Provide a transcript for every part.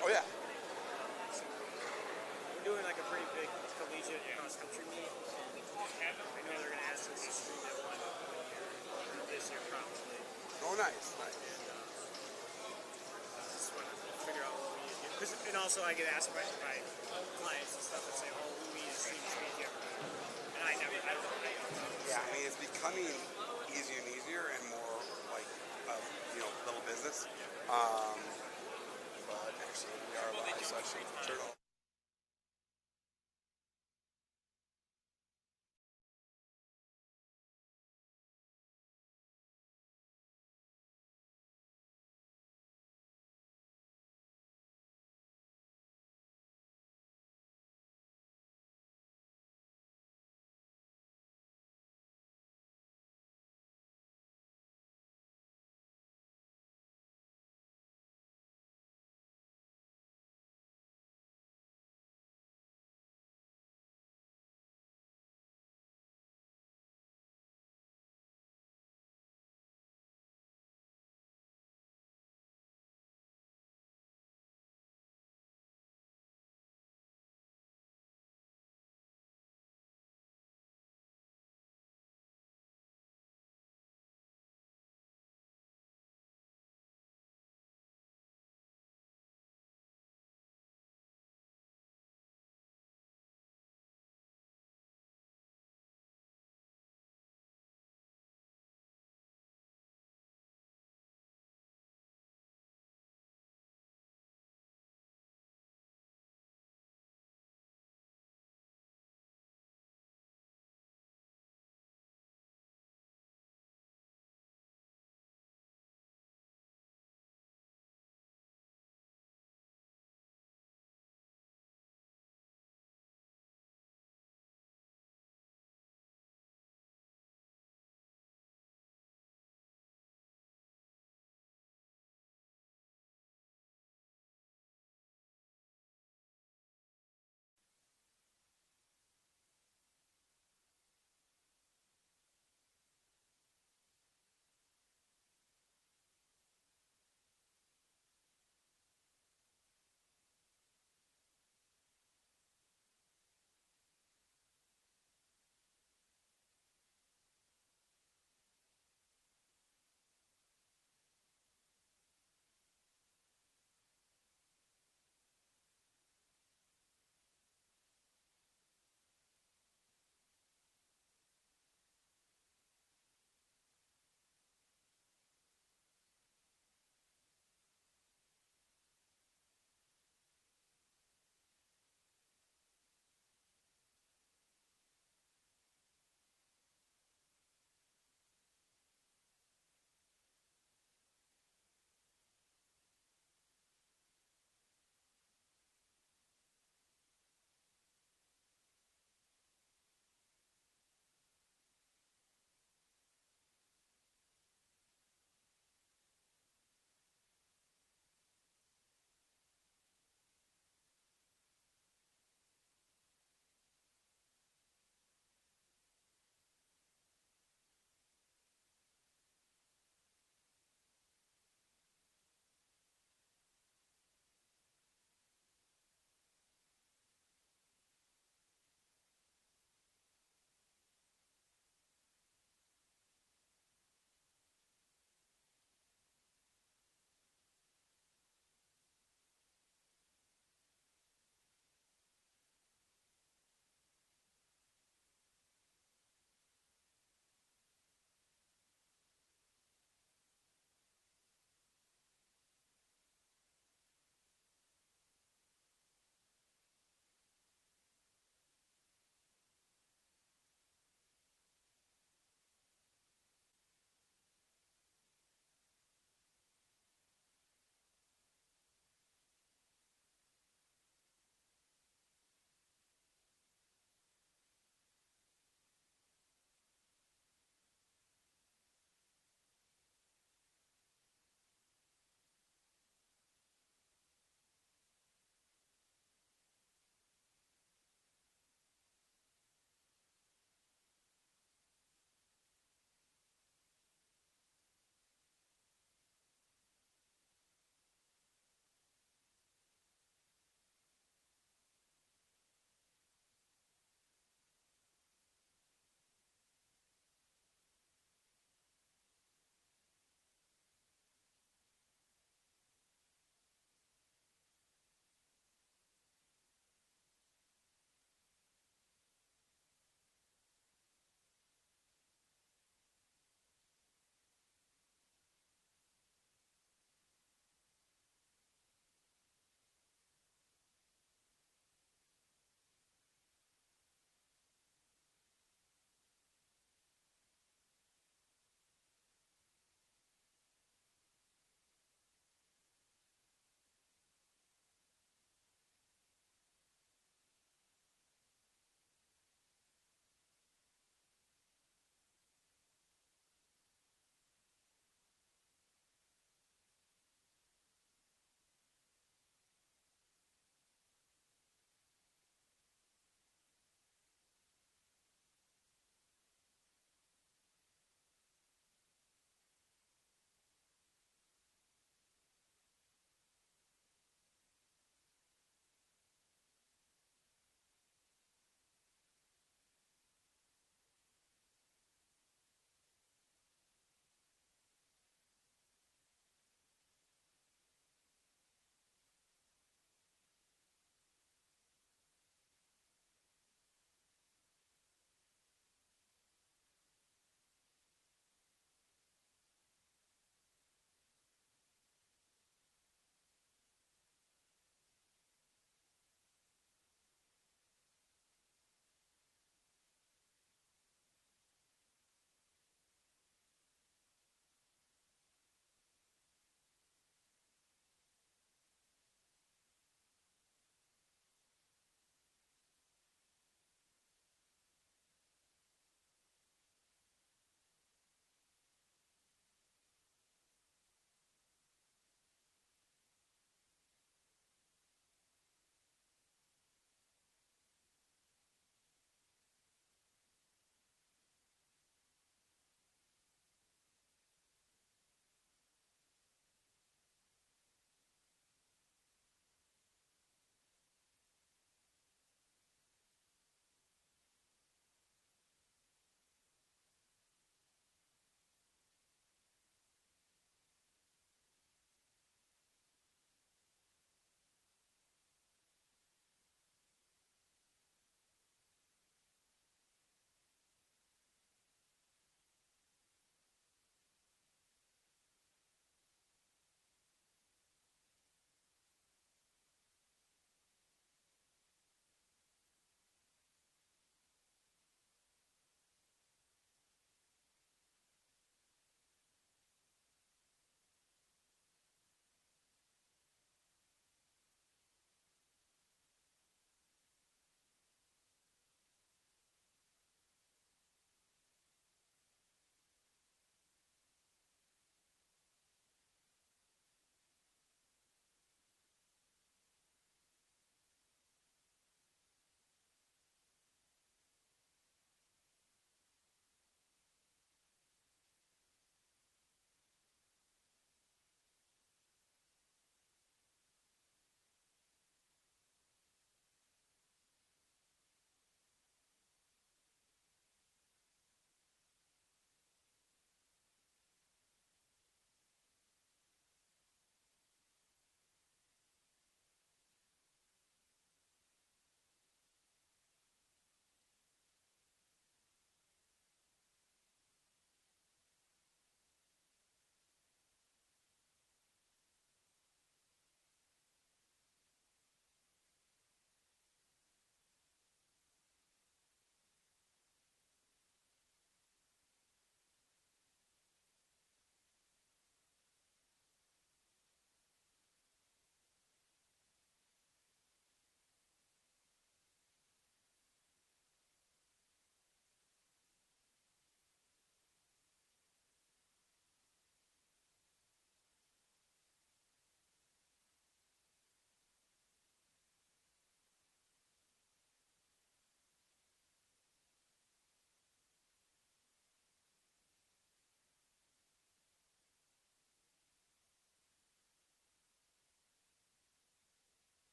Oh yeah. So we're doing like a pretty big collegiate cross country meet. And I know they're going to ask us to stream it one year, this year probably. Oh nice, nice. Just want to figure out what we need to do. And also I get asked by clients and stuff that say, oh, who we need to stream speed here. And I don't know. Yeah, I mean it's becoming easier and easier and more like little business. But actually we are live, so I should turn off.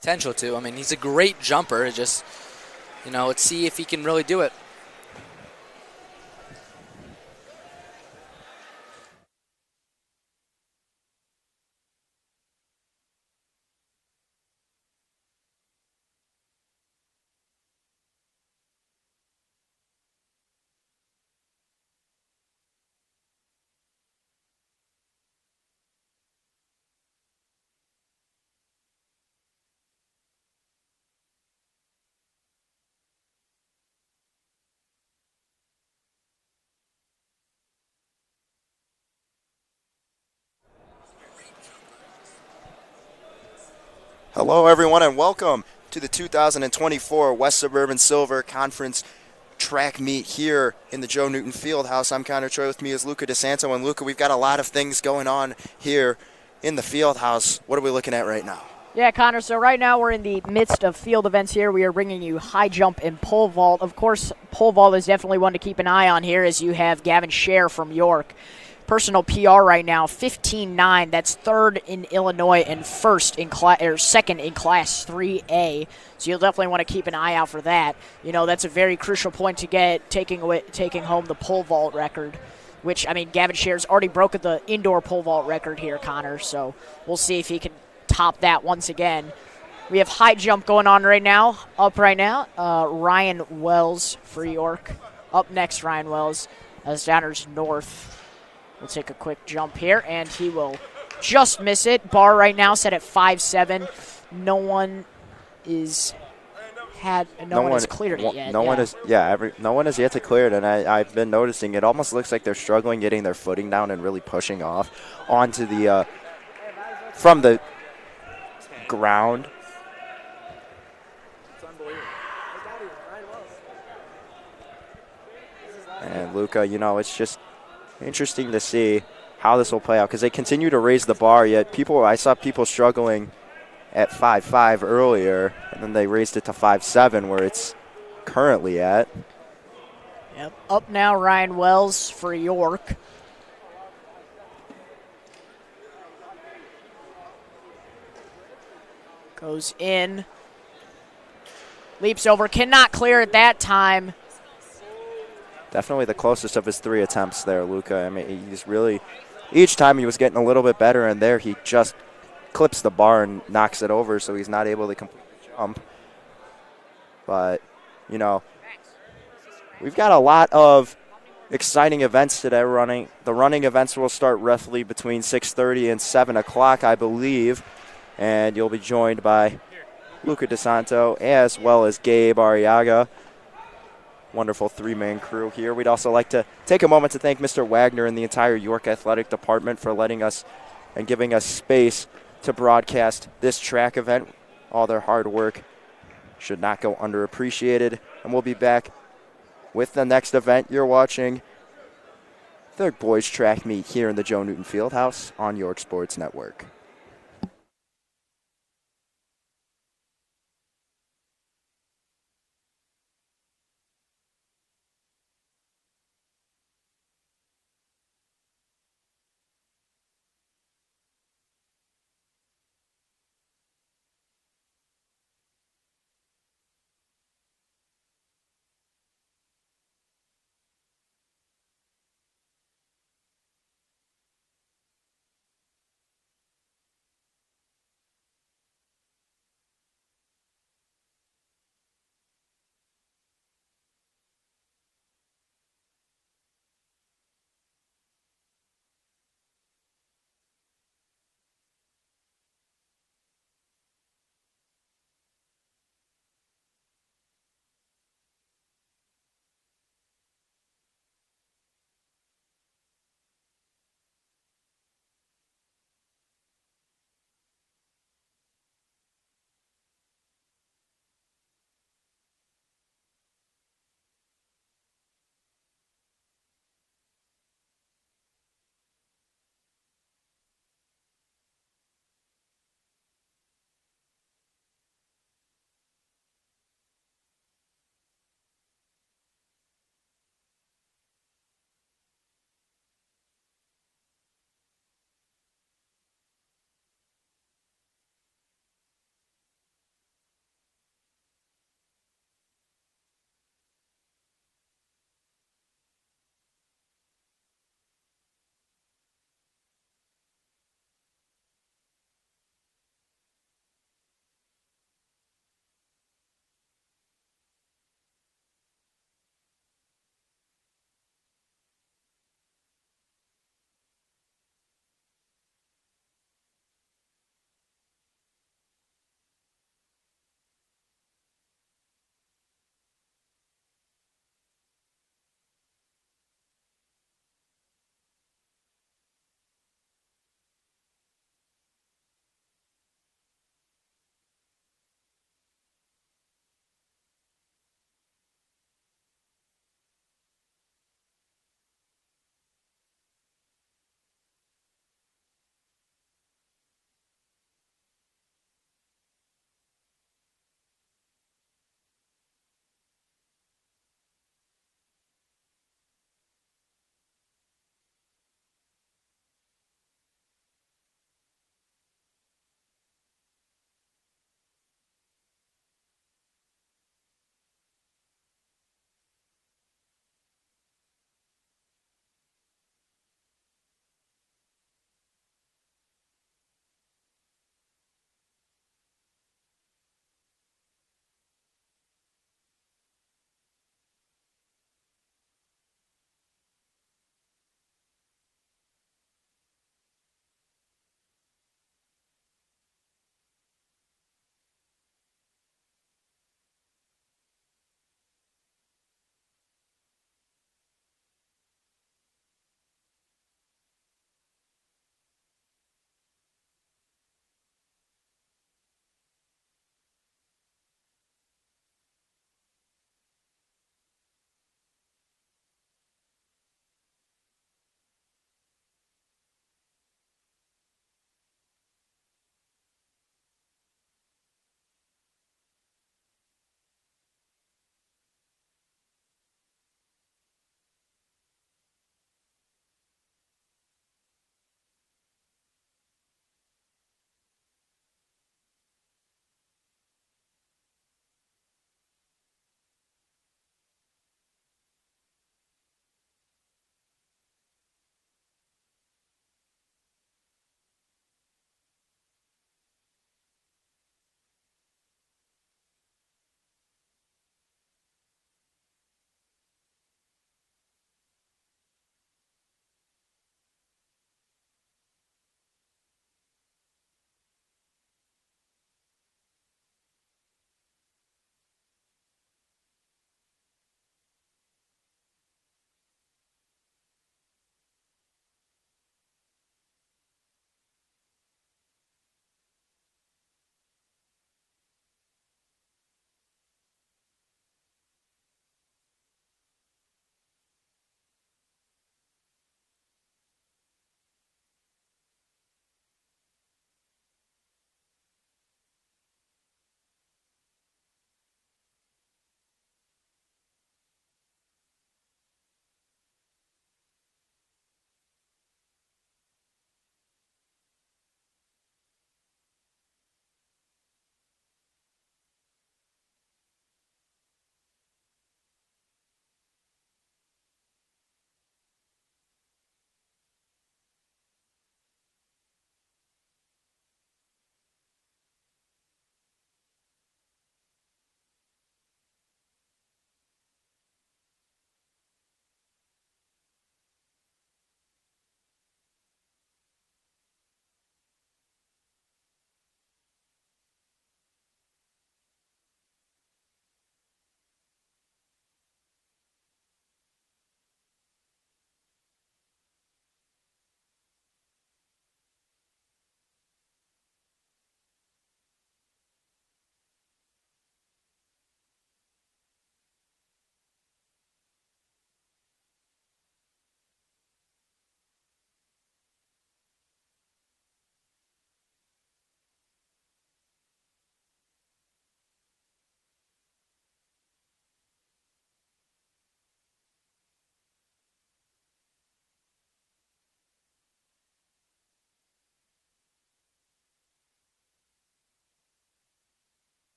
potential to. I mean, he's a great jumper. It just, let's see if he can really do it. Hello, everyone, and welcome to the 2024 West Suburban Silver Conference track meet here in the Joe Newton Fieldhouse. I'm Connor Choi. With me is Luca DeSanto. And Luca, we've got a lot of things going on here in the Fieldhouse. What are we looking at right now? Yeah, Connor, so right now we're in the midst of field events here. We are bringing you high jump and pole vault. Of course, pole vault is definitely one to keep an eye on here as you have Gavin Scher from York. Personal PR right now, 15.9. That's third in Illinois and second in Class 3A. So you'll definitely want to keep an eye out for that. That's a very crucial point to get taking home the pole vault record, which, Gavin Scher's already broken the indoor pole vault record here, Connor. So we'll see if he can top that once again. We have high jump going on right now. Ryan Wells for York. Up next, Ryan Wells as Downers North. We'll take a quick jump here, and he will just miss it. Bar right now set at 5.7. No one has cleared it yet. No one has yet to clear it, and I've been noticing it almost looks like they're struggling getting their footing down and really pushing off onto the from the ground. And Luca, it's just interesting to see how this will play out because they continue to raise the bar, yet I saw people struggling at 5.5 earlier, and then they raised it to 5.7 where it's currently at. Yep. Up now, Ryan Wells for York. Goes in. Leaps over. Cannot clear it that time. Definitely the closest of his 3 attempts there, Luca. He's really, each time he was getting a little bit better, and there he just clips the bar and knocks it over, so he's not able to complete the jump. But, we've got a lot of exciting events today running. The running events will start roughly between 6:30 and 7 o'clock, I believe, and you'll be joined by Luca DeSanto as well as Gabe Arriaga. Wonderful 3-man crew here. We'd also like to take a moment to thank Mr. Wagner and the entire York Athletic Department for letting us and giving us space to broadcast this track event. All their hard work should not go underappreciated. And we'll be back with the next event. You're watching the boys track meet here in the Joe Newton Fieldhouse on York Sports Network.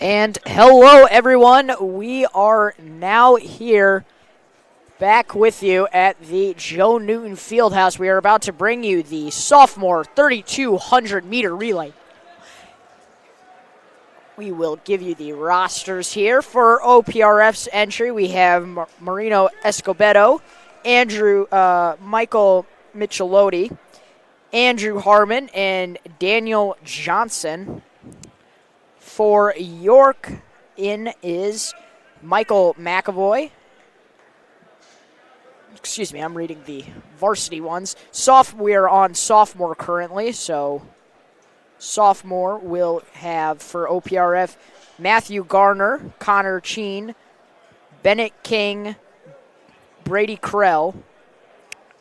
And hello, everyone. We are now here back with you at the Joe Newton Fieldhouse. We are about to bring you the sophomore 3,200 meter relay. We will give you the rosters here. For OPRF's entry, we have Marino Escobedo, Michael Michelotti, Andrew Harmon, and Daniel Johnson. For York in is Michael McAvoy. Excuse me, I'm reading the varsity ones. We are on sophomore currently, so sophomore will have for OPRF Matthew Garner, Connor Cheen, Bennett King, Brady Krell.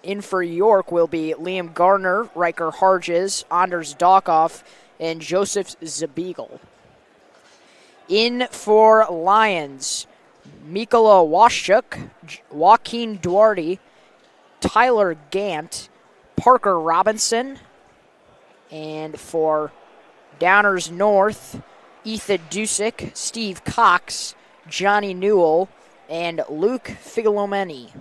In for York will be Liam Garner, Riker Harges, Anders Dokoff, and Joseph Zabiegel. In for Lions, Mikola Washchuk, Joaquin Duarte, Tyler Gant, Parker Robinson. And for Downers North, Ethan Dusick, Steve Cox, Johnny Newell, and Luke Figolomeni.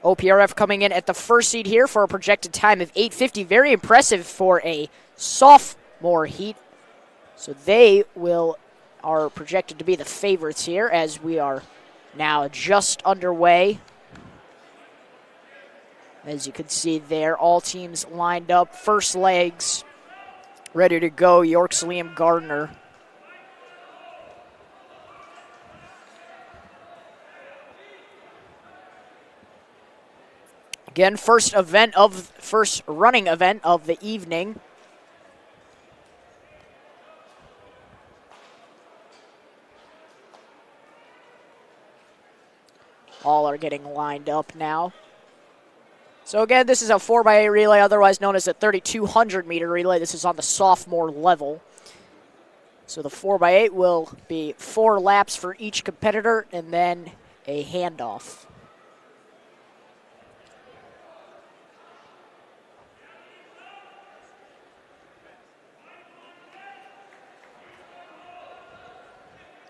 OPRF coming in at the first seed here for a projected time of 8:50. Very impressive for a sophomore heat. So they are projected to be the favorites here as we are now just underway. As you can see there, all teams lined up. First legs ready to go. York's Liam Gardner. Again, first running event of the evening. All are getting lined up now. So again, this is a 4x8 relay, otherwise known as a 3,200 meter relay. This is on the sophomore level. So the 4x8 will be 4 laps for each competitor and then a handoff.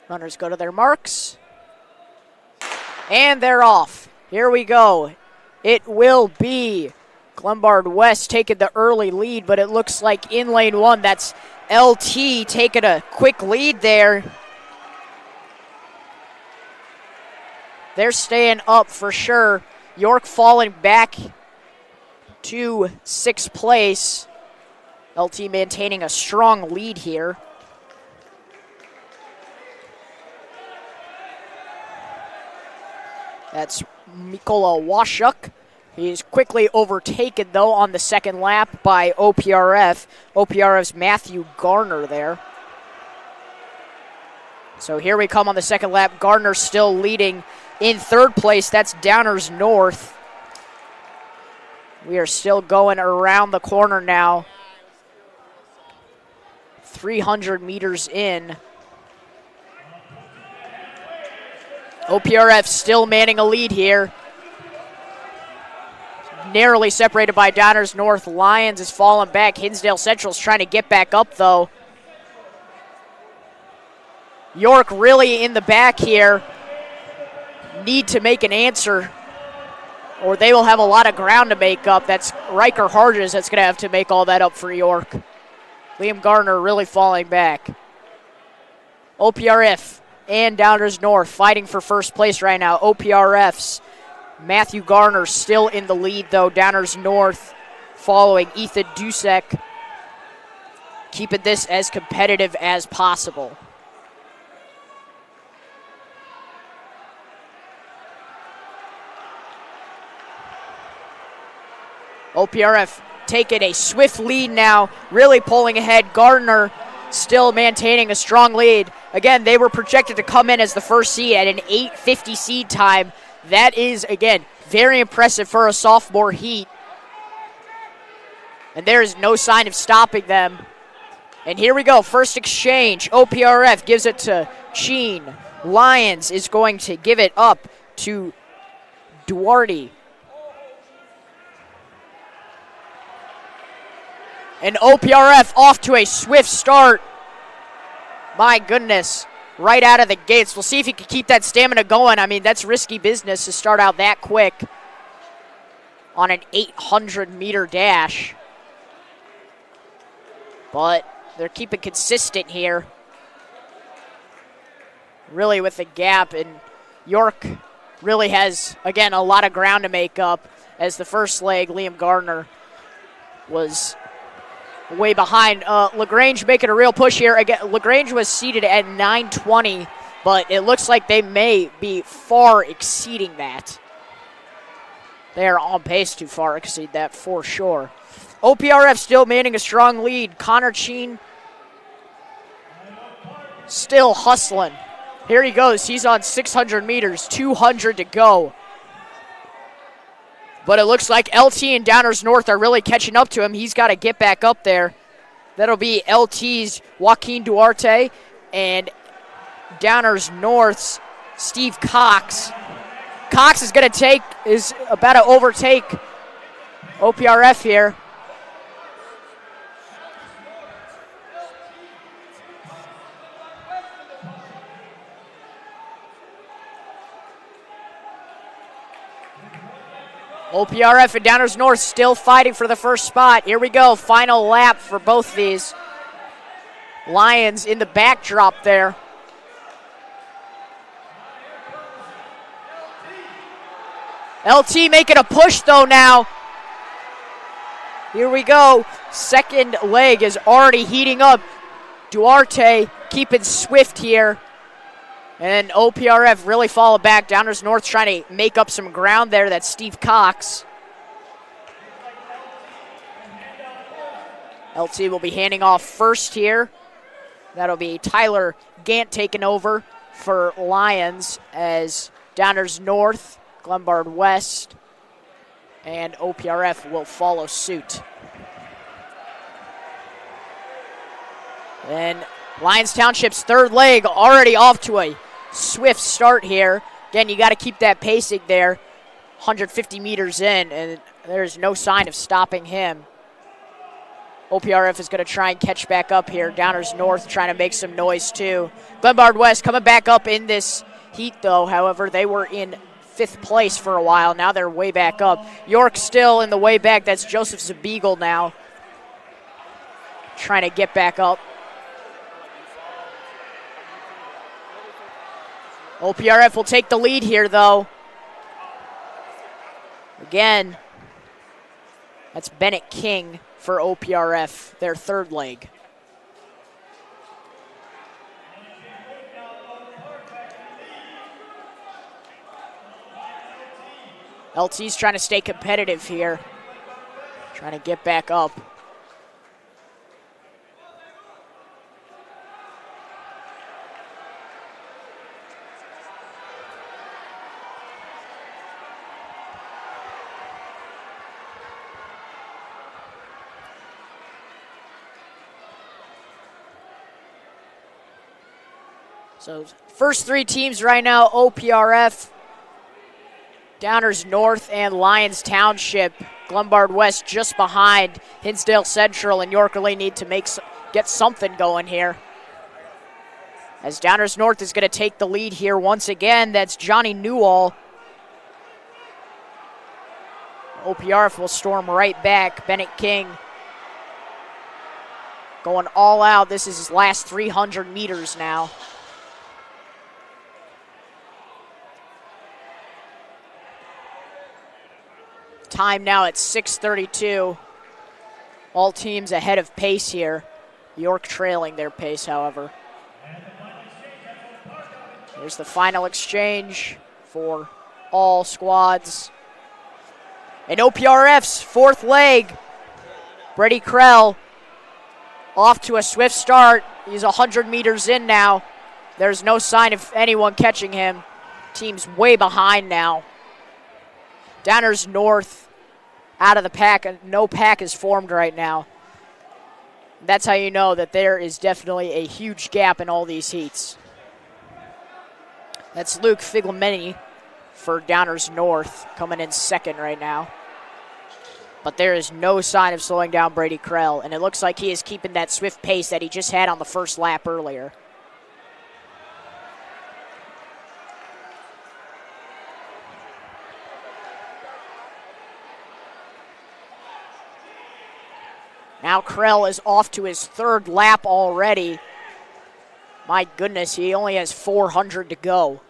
Runners go to their marks. And they're off. Here we go. It will be Glenbard West taking the early lead, but it looks like in lane 1, that's LT taking a quick lead there. They're staying up for sure. York falling back to 6th place. LT maintaining a strong lead here. That's Mikola Washchuk. He's quickly overtaken, though, on the second lap by OPRF. OPRF's Matthew Garner there. So here we come on the second lap. Garner still leading in 3rd place. That's Downers North. We are still going around the corner now. 300 meters in. OPRF still manning a lead here. Narrowly separated by Downers North. Lions is falling back. Hinsdale Central's trying to get back up, though. York really in the back here. Need to make an answer, or they will have a lot of ground to make up. That's Riker Harges that's going to have to make all that up for York. Liam Garner really falling back. OPRF and Downers North fighting for first place right now. OPRF's Matthew Garner still in the lead, though. Downers North following Ethan Dusek, keeping this as competitive as possible. OPRF taking a swift lead now, really pulling ahead. Gardner still maintaining a strong lead. Again, they were projected to come in as the first seed at an 8:50 seed time. That is, again, very impressive for a sophomore heat. And there is no sign of stopping them. And here we go, first exchange. OPRF gives it to Sheen. Lyons is going to give it up to Duarte. And OPRF off to a swift start. My goodness. Right out of the gates. We'll see if he can keep that stamina going. I mean, that's risky business to start out that quick on an 800-meter dash. But they're keeping consistent here. Really with the gap, and York really has, again, a lot of ground to make up, as the first leg, Liam Gardner was way behind. LaGrange making a real push here. Again, LaGrange was seated at 920, but it looks like they may be far exceeding that. They are on pace to far exceed that for sure. OPRF still manning a strong lead. Connor Cheen still hustling. Here he goes. He's on 600 meters, 200 to go. But it looks like LT and Downers North are really catching up to him. He's got to get back up there. That'll be LT's Joaquin Duarte and Downers North's Steve Cox. Cox is about to overtake OPRF here. OPRF and Downers North still fighting for the first spot. Here we go, final lap for both these. Lions in the backdrop there. LT making a push though now. Here we go. Second leg is already heating up. Duarte keeping swift here. And OPRF really fall back. Downers North trying to make up some ground there. That's Steve Cox. LT will be handing off first here. That'll be Tyler Gant taking over for Lions as Downers North, Glenbard West, and OPRF will follow suit. And Lions Township's third leg already off to a swift start here. Again, you got to keep that pacing there. 150 meters in, and there's no sign of stopping him. OPRF is going to try and catch back up here. Downers North trying to make some noise too. Glenbard West coming back up in this heat though. However, they were in 5th place for a while. Now they're way back up. York still in the way back. That's Joseph Zabeagle now. Trying to get back up. OPRF will take the lead here, though. Again, that's Bennett King for OPRF, their third leg. LT's trying to stay competitive here, trying to get back up. So first 3 teams right now, OPRF, Downers North, and Lions Township. Glenbard West just behind. Hinsdale Central and York really need to get something going here. As Downers North is going to take the lead here once again, that's Johnny Newall. OPRF will storm right back. Bennett King going all out. This is his last 300 meters now. Time now at 6:32. All teams ahead of pace here. York trailing their pace, however. Here's the final exchange for all squads. And OPRF's 4th leg, Brady Krell, off to a swift start. He's 100 meters in now. There's no sign of anyone catching him. Team's way behind now. Downers North out of the pack. No pack is formed right now. That's how you know that there is definitely a huge gap in all these heats. That's Luke Figlemeni for Downers North coming in 2nd right now. But there is no sign of slowing down Brady Krell, and it looks like he is keeping that swift pace that he just had on the first lap earlier. Now Krell is off to his third lap already. My goodness, he only has 400 to go.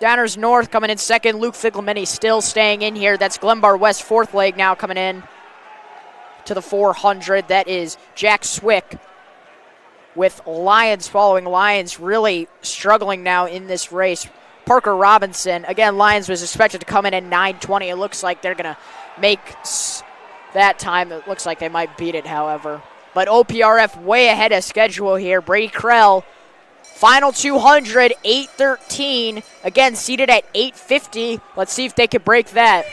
Downers North coming in second. Luke Figglemany still staying in here. That's Glenbard West, fourth leg now coming in to the 400. That is Jack Swick with Lyons following. Lyons really struggling now in this race. Parker Robinson, again, Lyons was expected to come in at 9:20. It looks like they're going to make that time. It looks like they might beat it, however. But OPRF way ahead of schedule here. Brady Krell, final 200, 8:13. Again, seated at 8:50. Let's see if they can break that.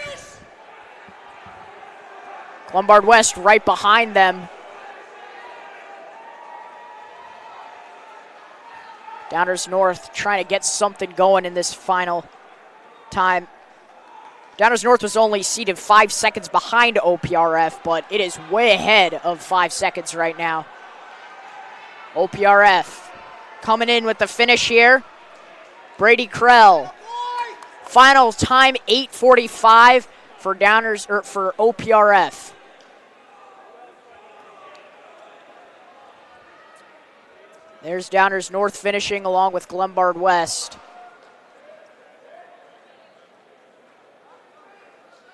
Glenbard West right behind them. Downers North trying to get something going in this final time. Downers North was only seated 5 seconds behind OPRF, but it is way ahead of 5 seconds right now. OPRF coming in with the finish here. Brady Krell. Final time 8:45 for Downers or for OPRF. There's Downers North finishing along with Glenbard West.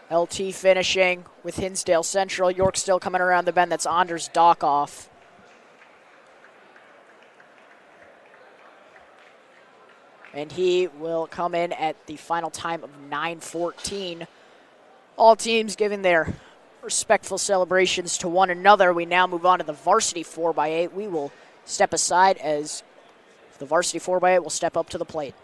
LT finishing with Hinsdale Central. York still coming around the bend. That's Anders Dockoff. And he will come in at the final time of 9:14. All teams giving their respectful celebrations to one another. We now move on to the varsity 4x8. We will step aside as the varsity 4x8 will step up to the plate.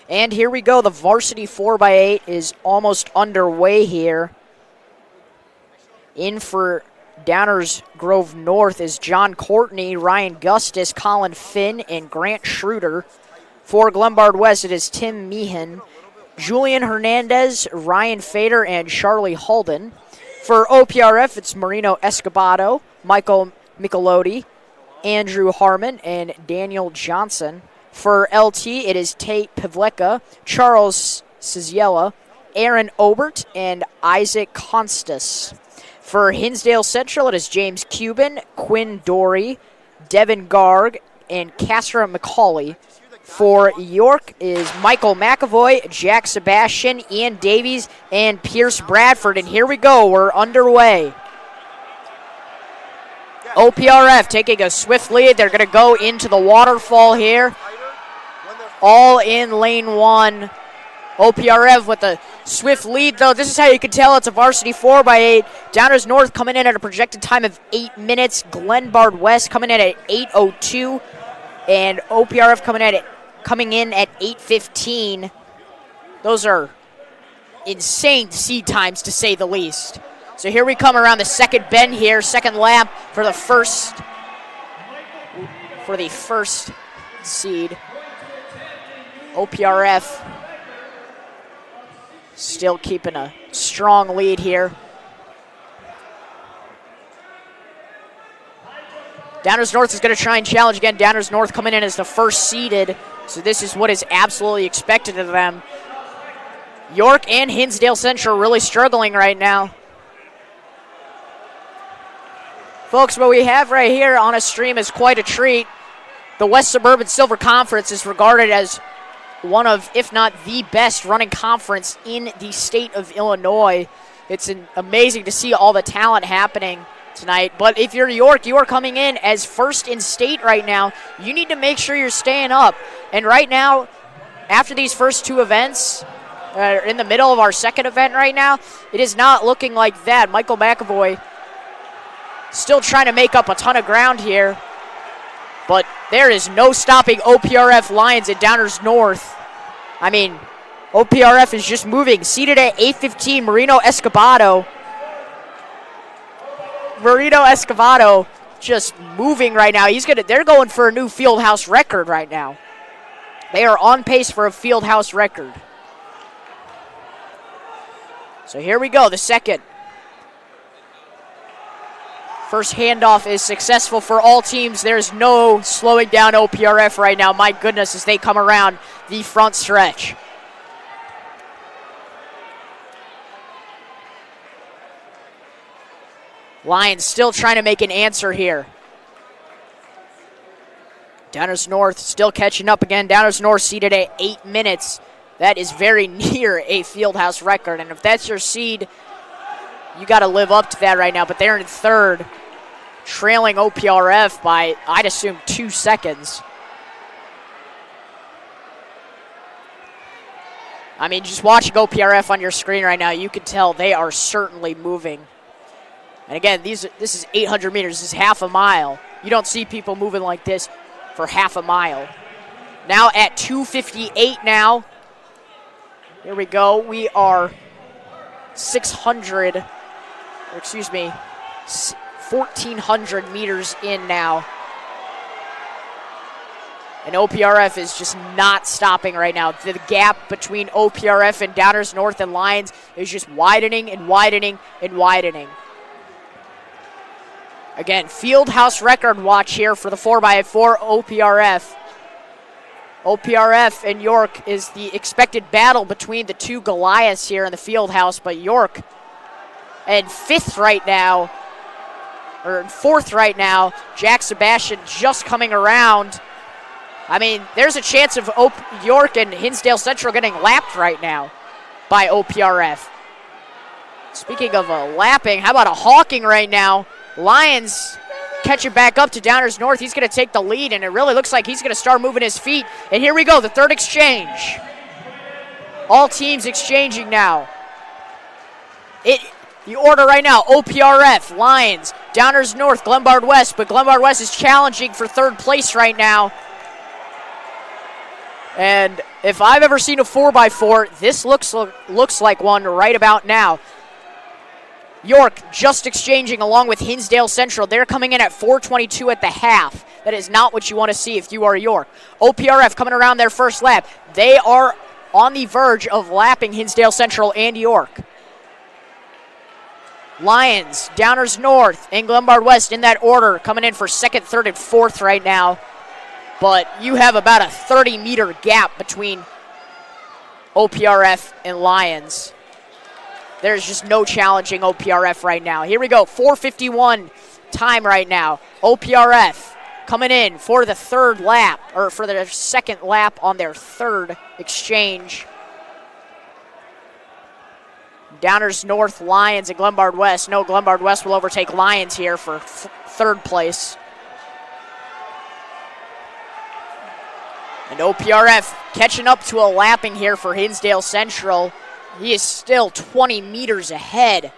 And here we go. The varsity 4x8 is almost underway here. In for Downers Grove North is John Courtney, Ryan Gustis, Colin Finn, and Grant Schroeder. For Glenbard West, it is Tim Meehan, Julian Hernandez, Ryan Fader, and Charlie Holden. For OPRF, it's Marino Escobato, Michael Michelodi, Andrew Harmon, and Daniel Johnson. For LT, it is Tate Pavleka, Charles Ciziella, Aaron Obert, and Isaac Constas. For Hinsdale Central, it is James Cuban, Quinn Dory, Devin Garg, and Castra McCauley. For York is Michael McAvoy, Jack Sebastian, Ian Davies, and Pierce Bradford. And here we go. We're underway. OPRF taking a swift lead. They're going to go into the waterfall here. All in lane one. OPRF with a swift lead, though. This is how you can tell it's a varsity 4x8. Downers North coming in at a projected time of 8 minutes. Glenbard West coming in at 8:02. And OPRF coming in at 8:15. Those are insane seed times, to say the least. So here we come around the second bend here, second lap for the first seed. OPRF still keeping a strong lead here. Downers North is going to try and challenge again. Downers North coming in as the first seeded So this is what is absolutely expected of them. York and Hinsdale Central really struggling right now. Folks, what we have right here on a stream is quite a treat. The West Suburban Silver Conference is regarded as one of, if not the best running conference in the state of Illinois. It's amazing to see all the talent happening tonight. But if you're York, you are coming in as first in state right now. You need to make sure you're staying up. And right now, after these first two events, in the middle of our second event right now, it is not looking like that. Michael McAvoy still trying to make up a ton of ground here. But there is no stopping OPRF Lions at Downers North. I mean, OPRF is just moving. Seated at 8:15, Marino Escobedo. Marino Escobedo just moving right now. They're going for a new Fieldhouse record right now. They are on pace for a Fieldhouse record. So here we go, the second. First handoff is successful for all teams. There's no slowing down OPRF right now. My goodness, as they come around the front stretch. Lions still trying to make an answer here. Downers North still catching up again. Downers North seated at 8 minutes. That is very near a Fieldhouse record. And if that's your seed, you got to live up to that right now. But they're in third, trailing OPRF by, I'd assume, 2 seconds. I mean, just watching OPRF on your screen right now, you can tell they are certainly moving. And again, this is 800 meters. This is half a mile. You don't see people moving like this for half a mile. Now at 2:58 now. Here we go. We are 1,400 meters in now. And OPRF is just not stopping right now. The gap between OPRF and Downers North and Lions is just widening and widening and widening. Again, Fieldhouse record watch here for the 4x4 OPRF. OPRF and York is the expected battle between the two Goliaths here in the Fieldhouse, but York and fourth right now, Jack Sebastian just coming around. I mean, there's a chance of York and Hinsdale Central getting lapped right now by OPRF. Speaking of lapping, how about a hawking right now? Lions catching back up to Downers North. He's going to take the lead, and it really looks like he's going to start moving his feet. And here we go, the third exchange. All teams exchanging now. The order right now, OPRF, Lions, Downers North, Glenbard West, but Glenbard West is challenging for third place right now. And if I've ever seen a 4x4, this looks like one right about now. York just exchanging along with Hinsdale Central. They're coming in at 4:22 at the half. That is not what you want to see if you are York. OPRF coming around their first lap. They are on the verge of lapping Hinsdale Central and York. Lions, Downers North, and Glenbard West in that order, coming in for second, third, and fourth right now. But you have about a 30-meter gap between OPRF and Lions. There's just no challenging OPRF right now. Here we go, 4:51 time right now. OPRF coming in for the third lap, or for their second lap on their third exchange. Downers North, Lions, and Glenbard West. No, Glenbard West will overtake Lions here for third place. And OPRF catching up to a lapping here for Hinsdale Central. He is still 20 meters ahead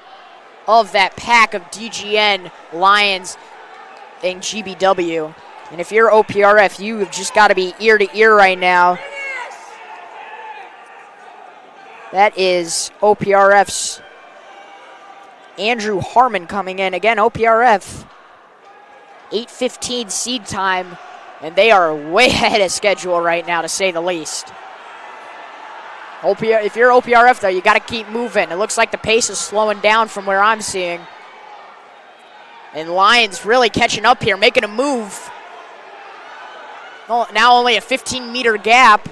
of that pack of DGN, Lions, and GBW. And if you're OPRF, you have just got to be ear to ear right now. That is OPRF's Andrew Harmon coming in. Again, OPRF, 8:15 seed time, and they are way ahead of schedule right now, to say the least. If you're OPRF, though, you got to keep moving. It looks like the pace is slowing down from where I'm seeing. And Lions really catching up here, making a move. Well, now only a 15-meter gap.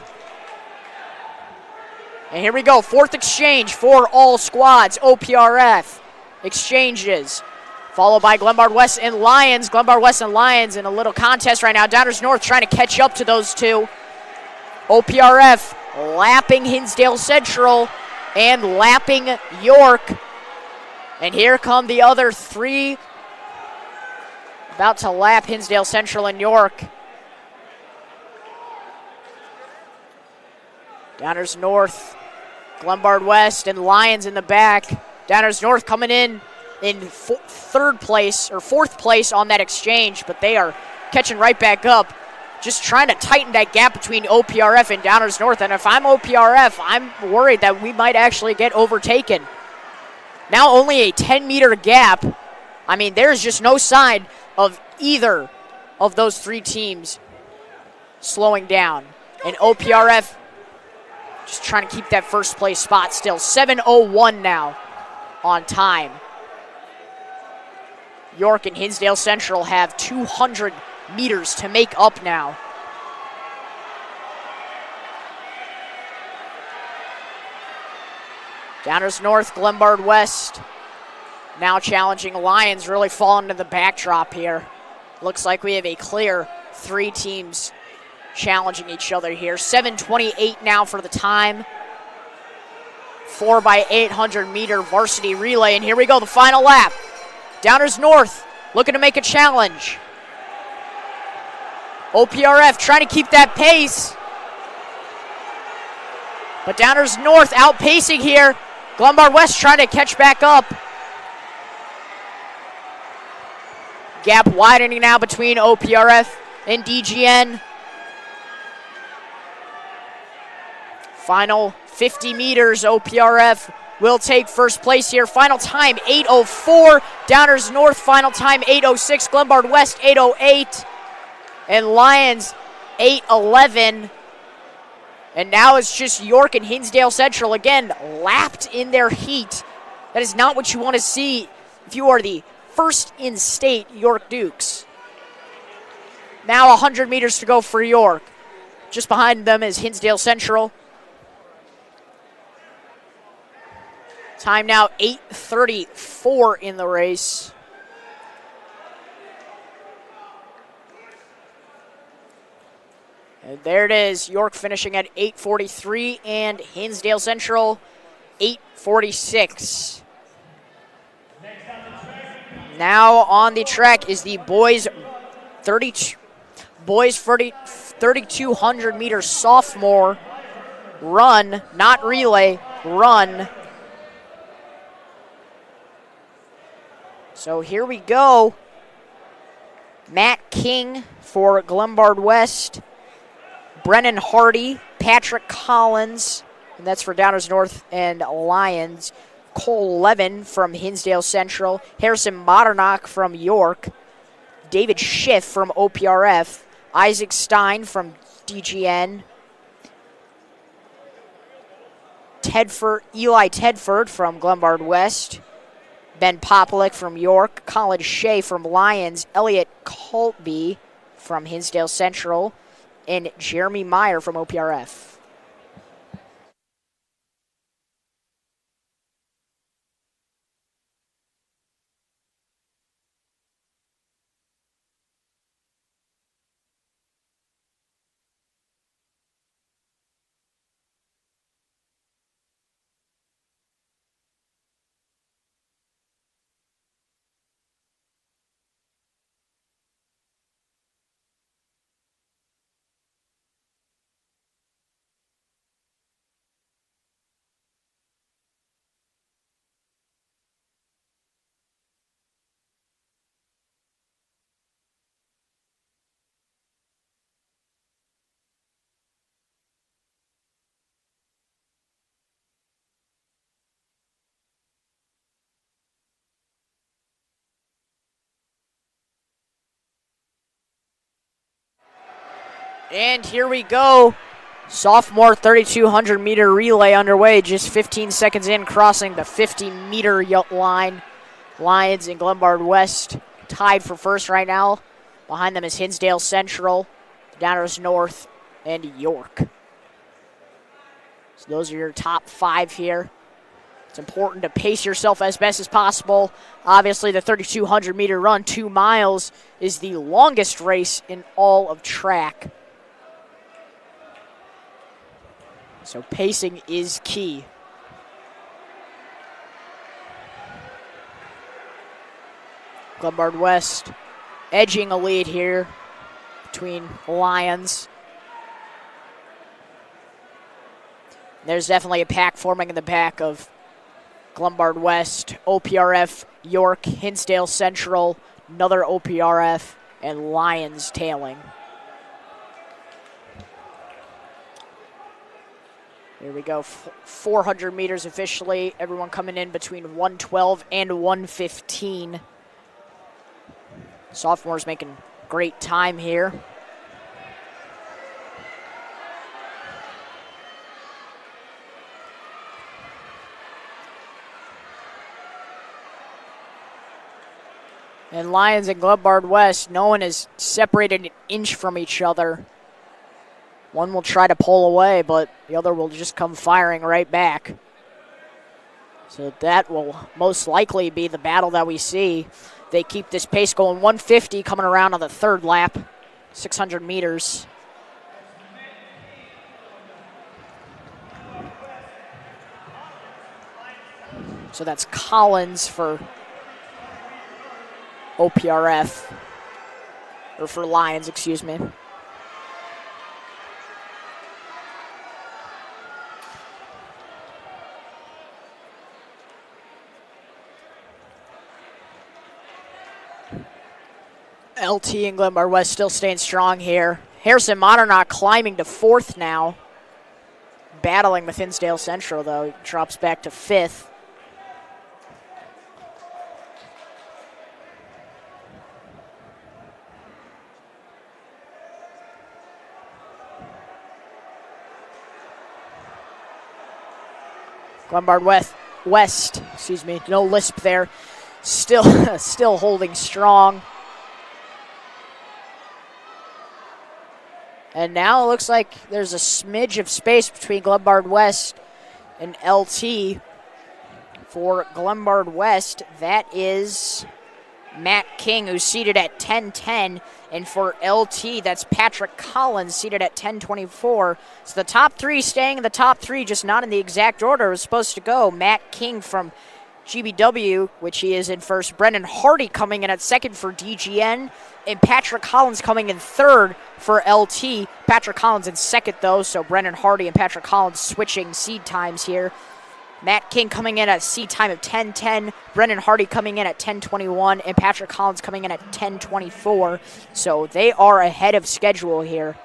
And here we go, fourth exchange for all squads. OPRF exchanges, followed by Glenbard West and Lions. Glenbard West and Lions in a little contest right now. Downers North trying to catch up to those two. OPRF lapping Hinsdale Central and lapping York. And here come the other three, about to lap Hinsdale Central and York. Downers North, Glenbard West, and Lions in the back. Downers North coming in fourth place on that exchange, but they are catching right back up, just trying to tighten that gap between OPRF and Downers North. And if I'm OPRF, I'm worried that we might actually get overtaken. Now only a 10-meter gap. I mean, there's just no sign of either of those three teams slowing down. And OPRF just trying to keep that first place spot still. 7:01 now on time. York and Hinsdale Central have 200 meters to make up now. Downers North, Glenbard West now challenging Lions, really falling to the backdrop here. Looks like we have a clear three teams challenging each other here. 7:28 now for the time. 4x800 meter varsity relay, and here we go, the final lap. Downers North looking to make a challenge. OPRF trying to keep that pace. But Downers North outpacing here. Glenbard West trying to catch back up. Gap widening now between OPRF and DGN. Final 50 meters, OPRF will take first place here. Final time, 8:04. Downers North, final time, 8:06. Glenbard West, 8:08. And Lions, 8:11. And now it's just York and Hinsdale Central, again, lapped in their heat. That is not what you want to see if you are the first in-state York Dukes. Now 100 meters to go for York. Just behind them is Hinsdale Central. Time now 8:34 in the race. And there it is, York finishing at 8:43 and Hinsdale Central 8:46. Now on the track is the boys 3,200 meter sophomore run, not relay, run. So here we go. Matt King for Glenbard West. Brennan Hardy, Patrick Collins, and that's for Downers North and Lions. Cole Levin from Hinsdale Central. Harrison Modernock from York. David Schiff from OPRF. Isaac Stein from DGN. Eli Tedford from Glenbard West. Ben Popalik from York. Colin Shea from Lions. Elliot Colby from Hinsdale Central. And Jeremy Meyer from OPRF. And here we go. Sophomore 3,200 meter relay underway. Just 15 seconds in, crossing the 50-meter line. Lions and Glenbard West tied for first right now. Behind them is Hinsdale Central. Downers North, and York. So those are your top 5 here. It's important to pace yourself as best as possible. Obviously, the 3,200-meter run, 2 miles, is the longest race in all of track. So pacing is key. Glenbard West edging a lead here between Lions. There's definitely a pack forming in the back of Glenbard West, OPRF, York, Hinsdale Central, another OPRF, and Lions tailing. Here we go, 400 meters officially. Everyone coming in between 112 and 115. Sophomores making great time here. And Lions and Glenbard West, no one is separated an inch from each other. One will try to pull away, but the other will just come firing right back. So that will most likely be the battle that we see. They keep this pace going. 150 coming around on the third lap, 600 meters. So that's Collins for OPRF, or for Lions, excuse me. LT and Glenbard West still staying strong here. Harrison Monternock climbing to 4th now. Battling with Hinsdale Central, though. He drops back to 5th. Glenbard West, excuse me, no lisp there. Still holding strong. And now it looks like there's a smidge of space between Glenbard West and LT. For Glenbard West, that is Matt King, who's seated at 10:10. And for LT, that's Patrick Collins, seated at 10:24. So the top 3 staying in the top 3, just not in the exact order it was supposed to go. Matt King from GBW, which he is in first. Brendan Hardy coming in at 2nd for DGN. And Patrick Collins coming in 3rd for LT. Patrick Collins in 2nd, though, so Brendan Hardy and Patrick Collins switching seed times here. Matt King coming in at seed time of 10:10. Brendan Hardy coming in at 10:21. And Patrick Collins coming in at 10:24. So they are ahead of schedule here.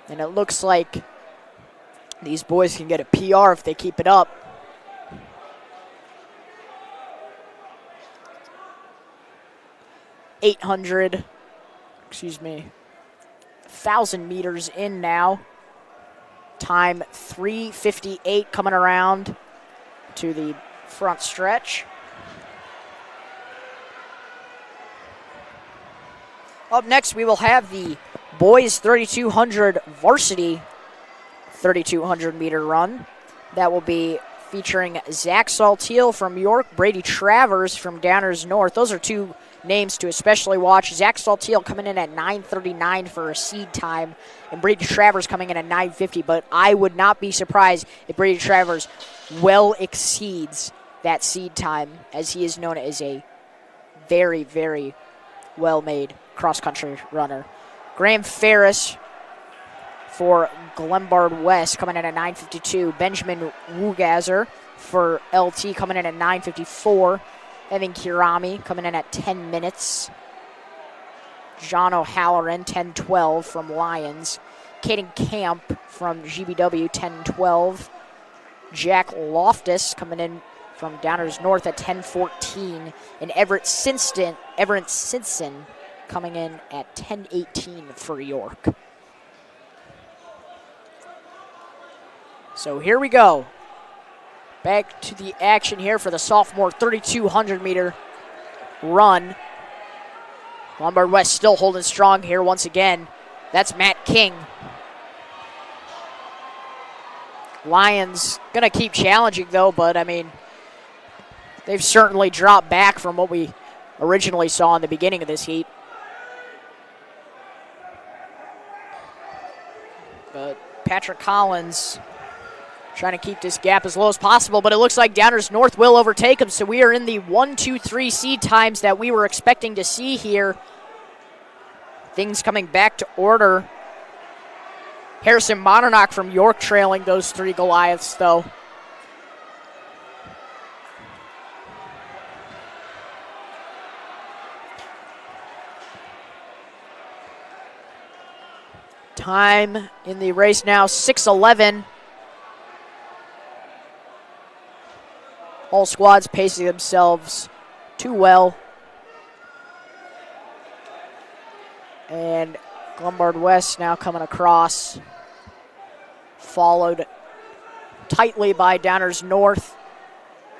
And it looks like these boys can get a PR if they keep it up. .1,000 meters in now. Time 3:58 coming around to the front stretch. Up next, we will have the boys 3,200 varsity 3,200 meter run. That will be featuring Zach Saltiel from York, Brady Travers from Downers North. Those are 2 names to especially watch. Zach Saltiel coming in at 9:39 for a seed time, and Brady Travers coming in at 9:50. But I would not be surprised if Brady Travers well exceeds that seed time, as he is known as a very, very well-made cross-country runner. Graham Ferris for Glenbard West coming in at 9:52. Benjamin Wugazer for LT coming in at 9:54. Evan Kirami coming in at 10 minutes. John O'Halloran, 10:12 from Lions. Caden Camp from GBW, 10:12. Jack Loftus coming in from Downers North at 10:14. And Everett Simpson coming in at 10:18 for York. So here we go. Back to the action here for the sophomore 3,200 meter run. Glenbard West still holding strong here once again. That's Matt King. Lions going to keep challenging, though, but, I mean, they've certainly dropped back from what we originally saw in the beginning of this heat. But Patrick Collins trying to keep this gap as low as possible, but it looks like Downers North will overtake him, so we are in the 1, 2, 3 seed times that we were expecting to see here. Things coming back to order. Harrison Monarch from York trailing those 3 Goliaths, though. Time in the race now, 6:11. All squads pacing themselves too well. And Lombard West now coming across, followed tightly by Downers North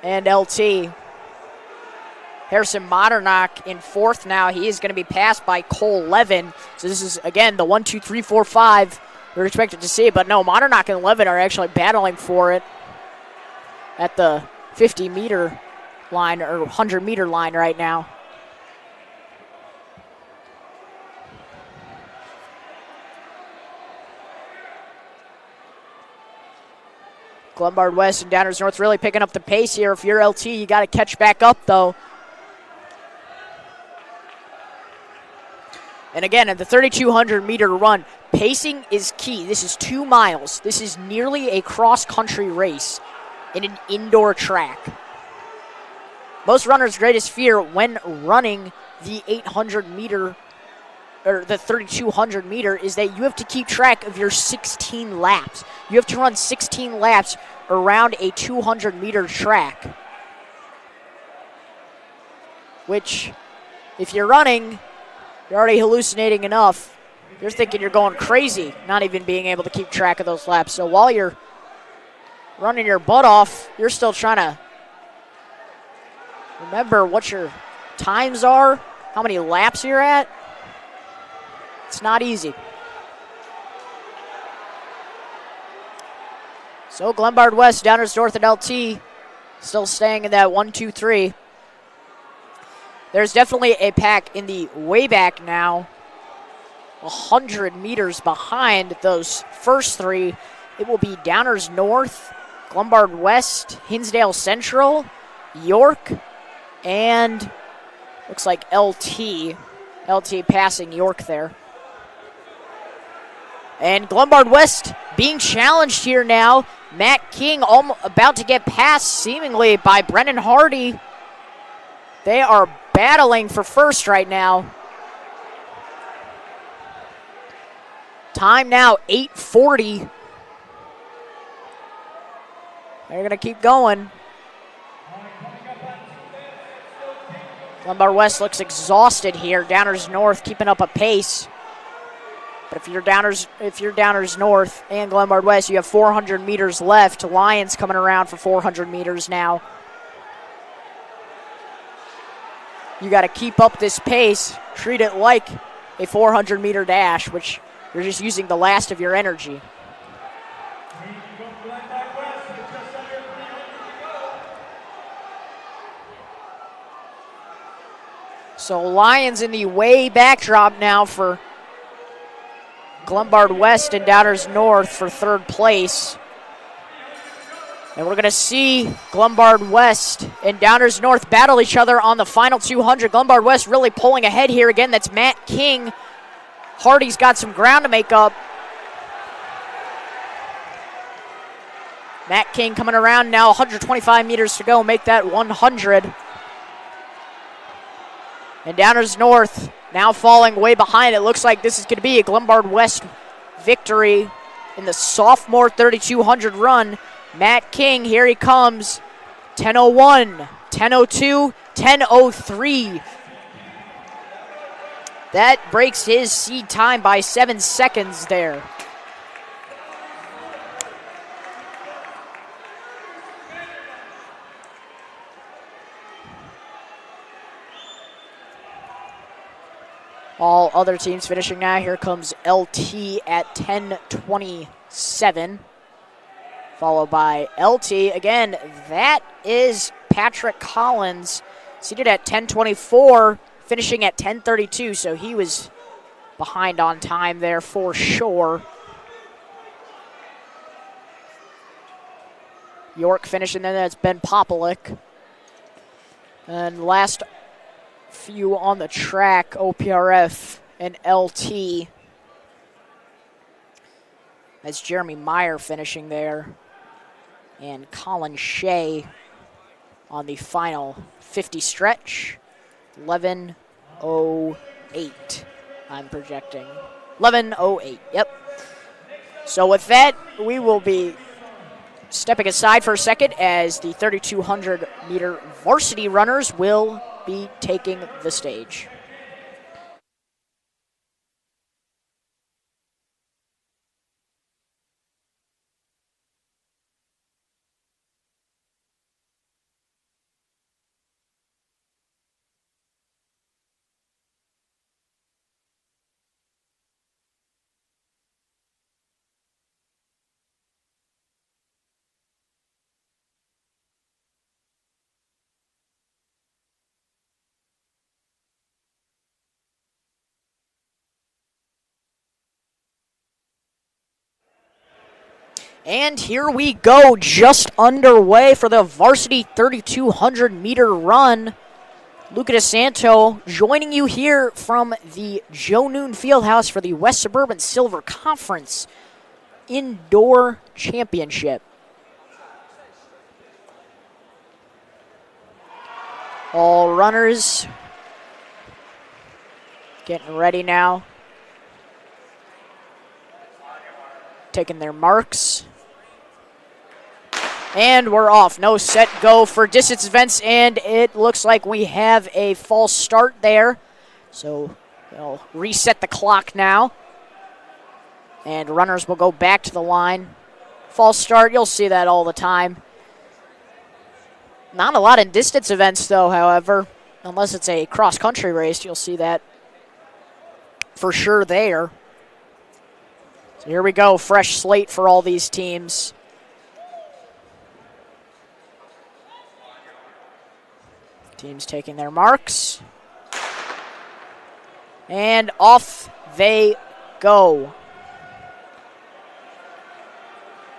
and LT. Harrison Modernach in 4th now. He is going to be passed by Cole Levin. So this is, again, the 1, 2, 3, 4, 5 we were expected to see. But no, Modernach and Levin are actually battling for it at the 50-meter line or 100-meter line right now. Lombard West and Downers North really picking up the pace here. If you're LT, you got to catch back up, though. And again, at the 3,200-meter run, pacing is key. This is 2 miles. This is nearly a cross-country race in an indoor track. Most runners' greatest fear when running the 800-meter or the 3,200-meter is that you have to keep track of your 16 laps. You have to run 16 laps around a 200-meter track, which, if you're running, you're already hallucinating enough. You're thinking you're going crazy, not even being able to keep track of those laps. So while you're running your butt off, you're still trying to remember what your times are, how many laps you're at. It's not easy. So Glenbard West, Downers North, and LT still staying in that 1, 2, 3. There's definitely a pack in the way back now, 100 meters behind those first 3. It will be Downers North, Glenbard West, Hinsdale Central, York, and looks like LT. LT passing York there. And Glenbard West being challenged here now. Matt King about to get passed seemingly by Brennan Hardy. They are battling for first right now. Time now, 8:40. They're going to keep going. Glenbard West looks exhausted here. Downers North keeping up a pace. But if you're Downers North and Glenbard West, you have 400 meters left. Lions coming around for 400 meters now. You got to keep up this pace. Treat it like a 400-meter dash, which you're just using the last of your energy. So Lions in the way backdrop now for Glenbard West and Downers North for 3rd place. And we're going to see Glenbard West and Downers North battle each other on the final 200. Glenbard West really pulling ahead here. Again, that's Matt King. Hardy's got some ground to make up. Matt King coming around now, 125 meters to go, make that 100. And Downers North now falling way behind. It looks like this is going to be a Glenbard West victory in the sophomore 3,200 run. Matt King, here he comes. 10:01, 10:02, 10:03. That breaks his seed time by 7 seconds there. All other teams finishing now. Here comes LT at 10:27, followed by LT. Again, that is Patrick Collins, seated at 10:24, finishing at 10:32, so he was behind on time there for sure. York finishing there, that's Ben Popalik. And last few on the track, OPRF and LT. That's Jeremy Meyer finishing there. And Colin Shea on the final 50 stretch. 11:08, I'm projecting. 11:08, yep. So with that, we will be stepping aside for a second as the 3,200 meter varsity runners will be taking the stage. And here we go, just underway for the varsity 3,200 meter run. Luca DeSanto joining you here from the Joe Noon Fieldhouse for the West Suburban Silver Conference Indoor Championship. All runners getting ready now, taking their marks. And we're off. No set, go for distance events, and it looks like we have a false start there. So we'll reset the clock now. And runners will go back to the line. False start, you'll see that all the time. Not a lot in distance events, though, however. Unless it's a cross-country race, you'll see that for sure there. So here we go, fresh slate for all these teams. Teams taking their marks. And off they go.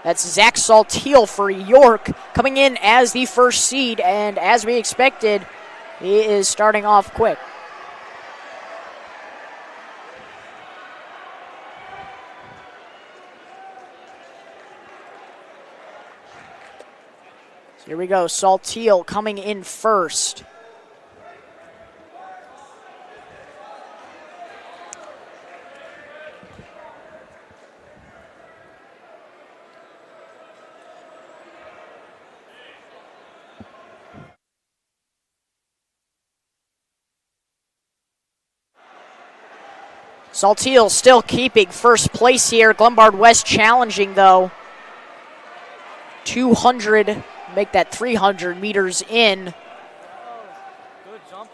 That's Zach Saltiel for York coming in as the first seed, and as we expected, he is starting off quick. So here we go, Saltiel coming in first. Saltiel still keeping first place here. Glenbard West challenging, though. 200, make that 300 meters in. Good jumper.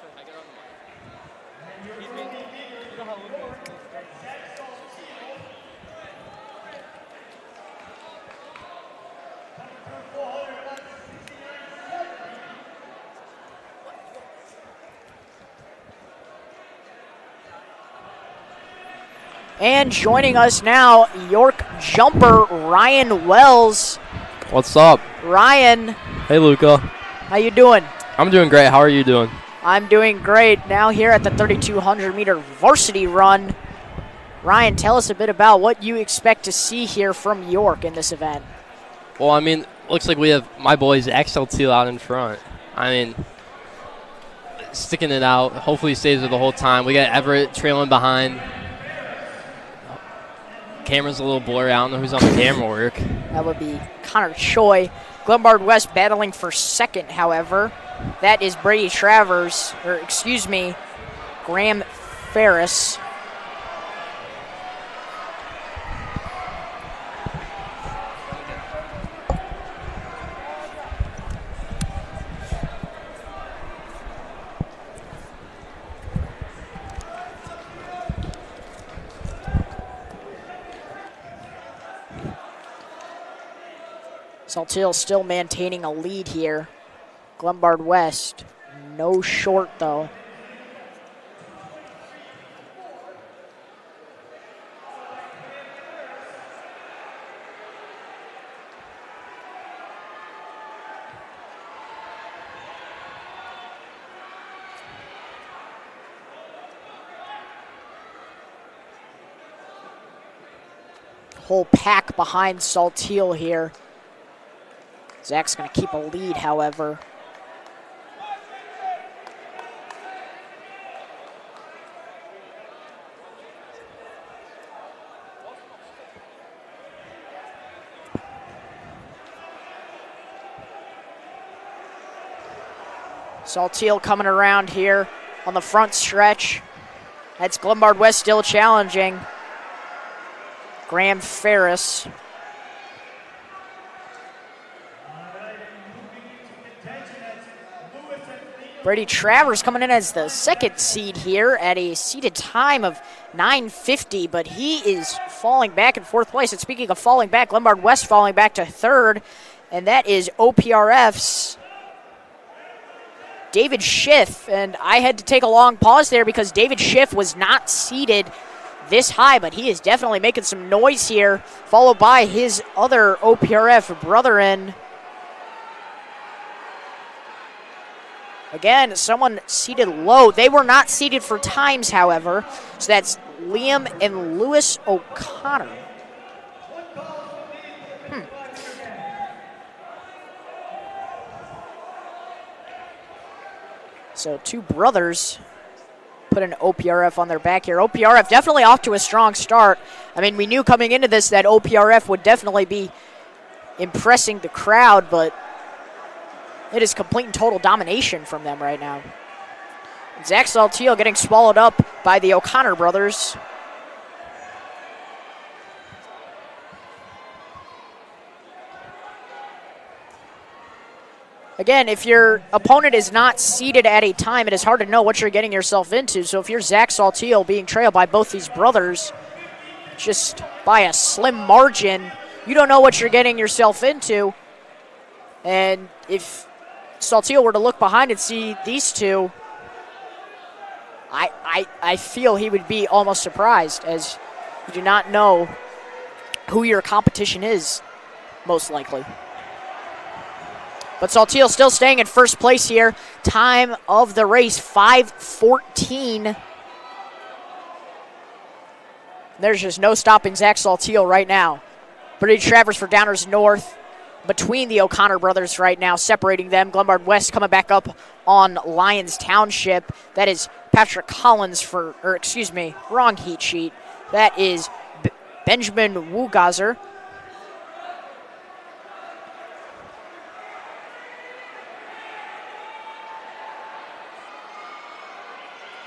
And joining us now, York jumper Ryan Wells. What's up? Ryan, Hey, Luca. how you doing? I'm doing great. How are you doing? I'm doing great. Now here at the 3,200 meter varsity run. Ryan, tell us a bit about what you expect to see here from York in this event. Well, I mean, looks like we have my boy Zach Saltiel out in front. I mean, sticking it out. Hopefully he stays there the whole time. We got Everett trailing behind. Camera's a little blurry. I don't know who's on the camera work. That would be Connor Choi. Glenbard West battling for second, however. That is Brady Travers, or excuse me, Graham Ferris. Saltillo still maintaining a lead here. Glenbard West, no short though. Whole pack behind Saltillo here. Zach's going to keep a lead, however. Saltillo coming around here on the front stretch. That's Glenbard West still challenging. Graham Ferris. Brady Travers coming in as the second seed here at a seeded time of 9:50, but he is falling back in fourth place. And speaking of falling back, Glenbard West falling back to third, and that is OPRF's David Schiff. And I had to take a long pause there because David Schiff was not seeded this high, but he is definitely making some noise here, followed by his other OPRF brother-in. Again, someone seated low. They were not seated for times, however. So that's Liam and Lewis O'Connor. So two brothers put an OPRF on their back here. OPRF definitely off to a strong start. I mean, we knew coming into this that OPRF would definitely be impressing the crowd, but it is complete and total domination from them right now. Zach Saltillo getting swallowed up by the O'Connor brothers. Again, if your opponent is not seated at a time, it is hard to know what you're getting yourself into. So if you're Zach Saltillo being trailed by both these brothers, just by a slim margin, you don't know what you're getting yourself into. And if Saltillo were to look behind and see these two, I feel he would be almost surprised, as you do not know who your competition is, most likely. But Saltillo still staying in first place here. Time of the race, 5:14. There's just no stopping Zach Saltillo right now. Brady Travers for Downers North between the O'Connor brothers right now, separating them. Glenbard West coming back up on Lyons Township. That is Patrick Collins for, or excuse me, wrong heat sheet. That is Benjamin Wugazer.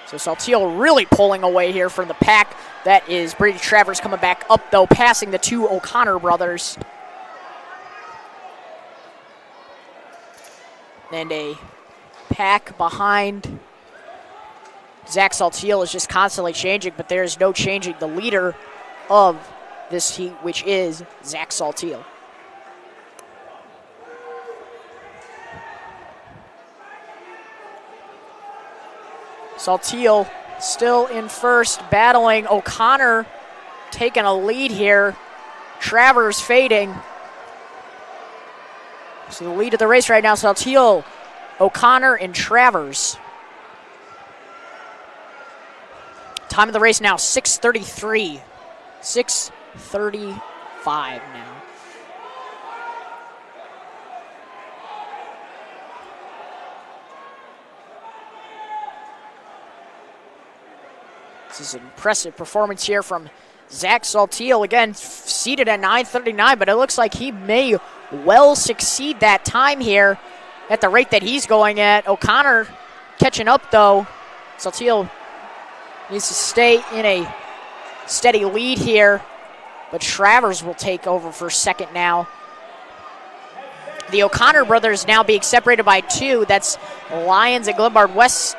So Saltillo really pulling away here from the pack. That is Brady Travers coming back up, though, passing the two O'Connor brothers. And a pack behind Zach Saltillo is just constantly changing, but there is no changing the leader of this heat, which is Zach Saltillo. Saltillo still in first, battling O'Connor, taking a lead here. Travers fading. So the lead of the race right now, Saltillo, O'Connor, and Travers. Time of the race now, 6:33. 6:35 now. This is an impressive performance here from Zach Saltillo. Again, seated at 9:39, but it looks like he may well succeed that time here at the rate that he's going at. O'Connor catching up, though. Saltillo needs to stay in a steady lead here, but Travers will take over for second now. The O'Connor brothers now being separated by two. That's Lyons and Glenbard West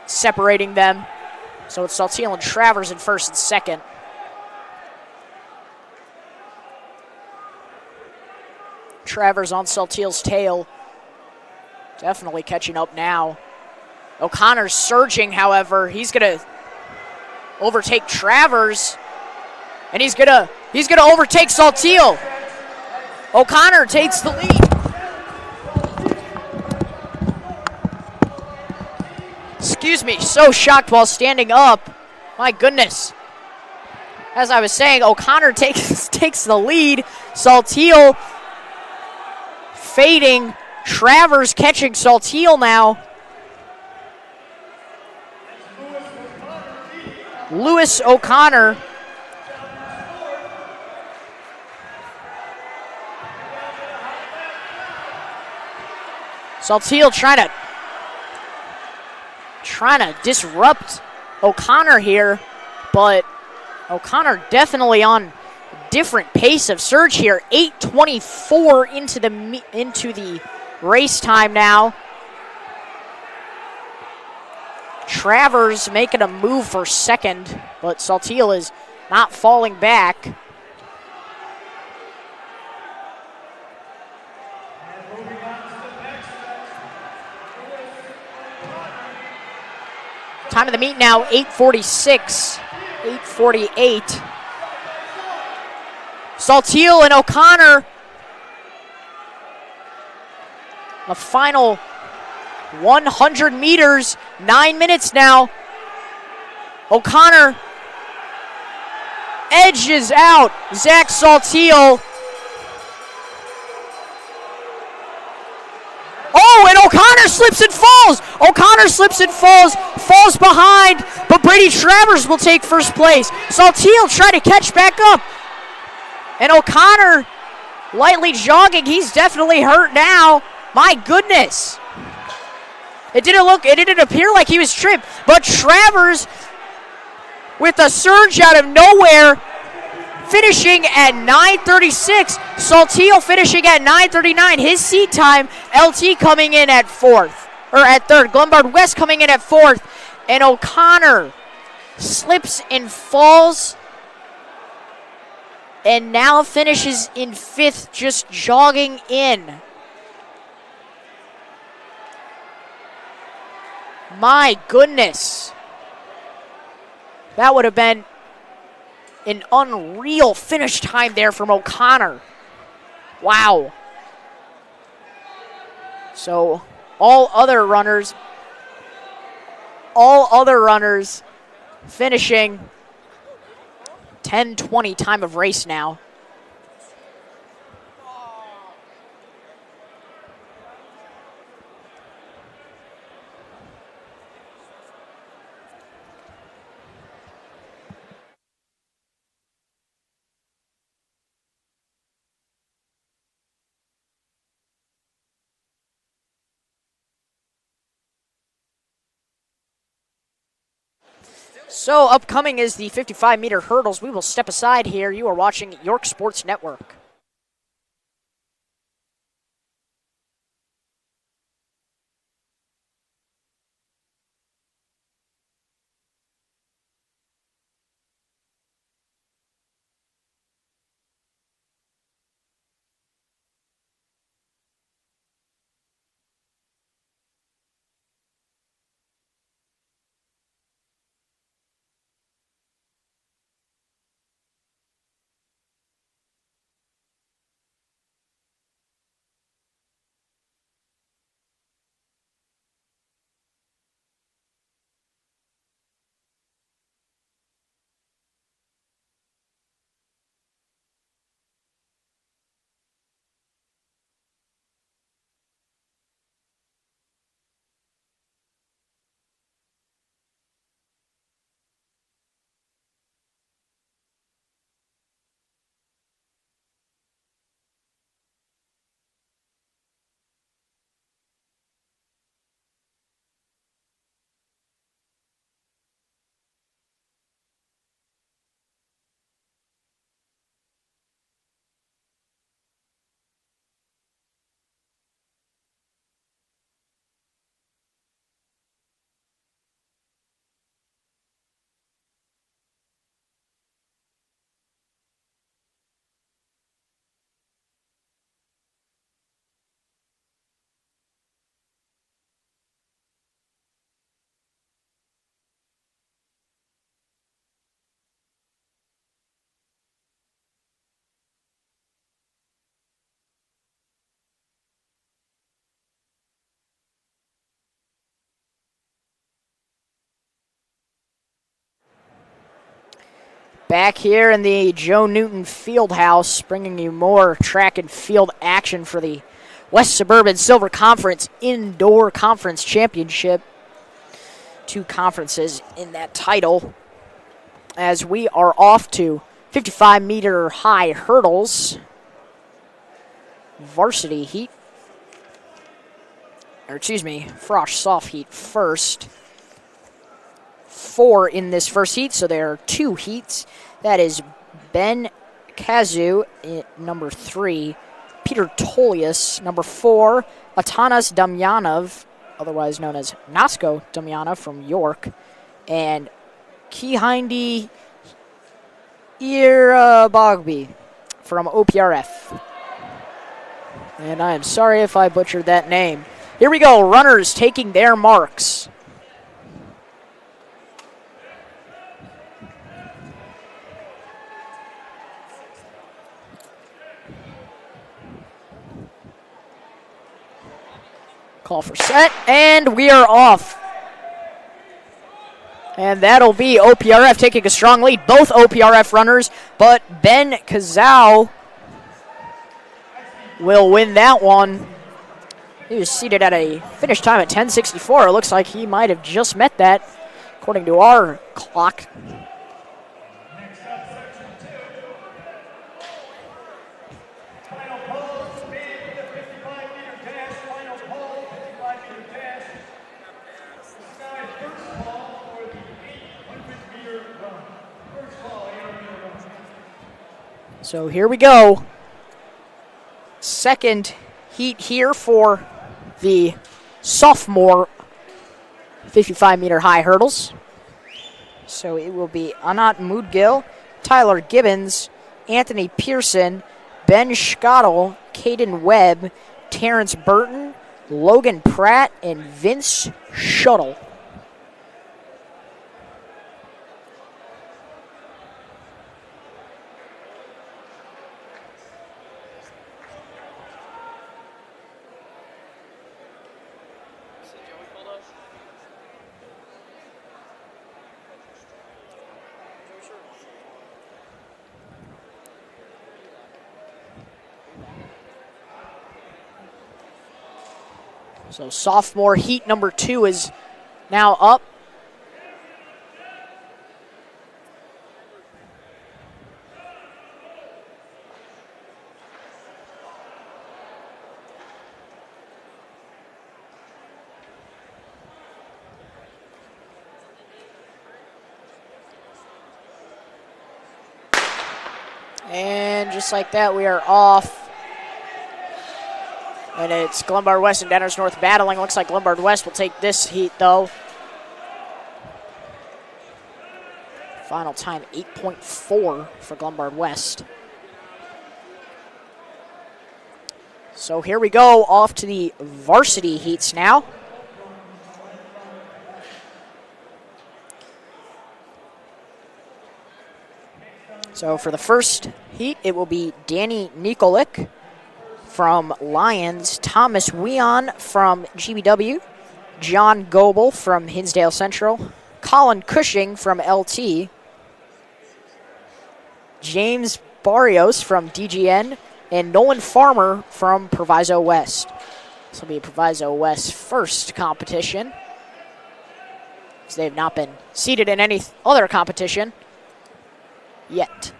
separating them. So it's Saltillo and Travers in first and second. Travers on Saltil's tail. Definitely catching up now. O'Connor's surging, however. He's going to overtake Travers. And he's gonna overtake Saltil. O'Connor takes the lead. Excuse me, so shocked while standing up. My goodness. As I was saying, O'Connor takes the lead. Saltil fading. Travers catching Saltil now. Lewis O'Connor. Saltil trying to disrupt O'Connor here, but O'Connor definitely on a different pace of surge here. 8:24 into the race time now. Travers making a move for second, but Saltil is not falling back. Time of the meet now, 8:46, 8:48. Saltil and O'Connor. The final 100 meters, 9 minutes now. O'Connor edges out Zach Saltil. Oh, and O'Connor slips and falls. O'Connor slips and falls behind, but Brady Travers will take first place. Saltil trying to catch back up. And O'Connor lightly jogging. He's definitely hurt now. My goodness. It didn't appear like he was tripped, but Travers with a surge out of nowhere, finishing at 9:36. Saltil finishing at 9:39. His seat time, LT coming in at third. Glenbard West coming in at fourth. And O'Connor slips and falls and now finishes in fifth, just jogging in. My goodness. That would have been an unreal finish time there from O'Connor. Wow. So all other runners finishing 10:20 time of race now. So upcoming is the 55-meter hurdles. We will step aside here. You are watching York Sports Network. Back here in the Joe Newton Fieldhouse, bringing you more track and field action for the West Suburban Silver Conference Indoor Conference Championship. 2 conferences in that title. As we are off to 55-meter high hurdles. Varsity heat. Or excuse me, Frosh soft heat first. 4 in this first heat, so there are 2 heats. That is Ben Kazu, number 3. Peter Tolius, number 4. Atanas Damyanov, otherwise known as Nasko Damyanov from York. And Kihindi Irabagbi from OPRF. And I am sorry if I butchered that name. Here we go, runners taking their marks. Call for set, and we are off. And that'll be OPRF taking a strong lead. Both OPRF runners, but Ben Kazau will win that one. He was seated at a finish time at 10:64. It looks like he might have just met that, according to our clock. So here we go. Second heat here for the sophomore 55-meter high hurdles. So it will be Anat Mudgil, Tyler Gibbons, Anthony Pearson, Ben Schottel, Caden Webb, Terrence Burton, Logan Pratt, and Vince Schuttle. So sophomore heat number 2 is now up. And just like that, we are off. And it's Glenbard West and Denners North battling. Looks like Glenbard West will take this heat, though. Final time, 8.4 for Glenbard West. So here we go, off to the varsity heats now. So for the first heat, it will be Danny Nikolic from Lions, Thomas Weon from GBW, John Goebel from Hinsdale Central, Colin Cushing from LT, James Barrios from DGN, and Nolan Farmer from Proviso West. This will be Proviso West's first competition, as they have not been seated in any other competition yet.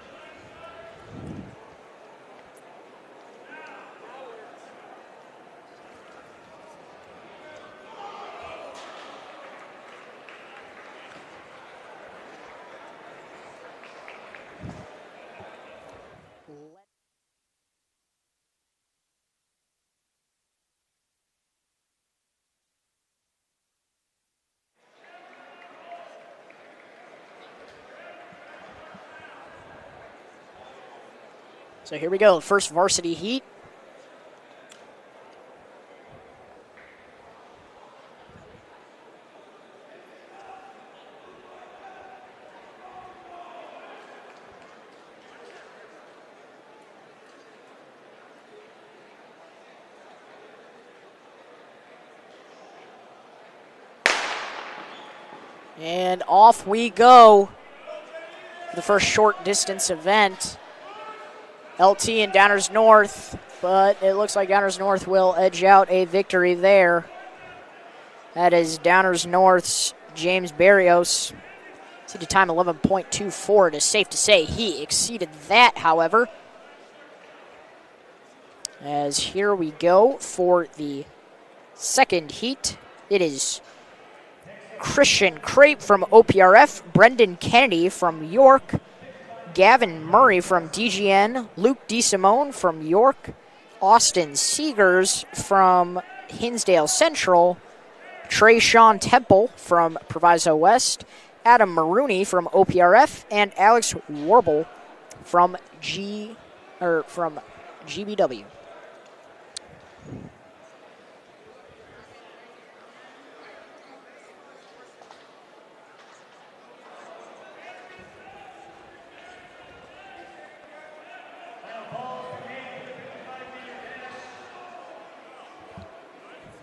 So here we go, first varsity heat. And off we go. the first short distance event. LT and Downers North, but it looks like Downers North will edge out a victory there. That is Downers North's James Barrios. See the time 11.24. It is safe to say he exceeded that, however. As here we go for the second heat. It is Christian Crape from OPRF, Brendan Kennedy from York, Gavin Murray from DGN, Luke DeSimone from York, Austin Seegers from Hinsdale Central, Trey Sean Temple from Proviso West, Adam Marooney from OPRF, and Alex Warble from GBW.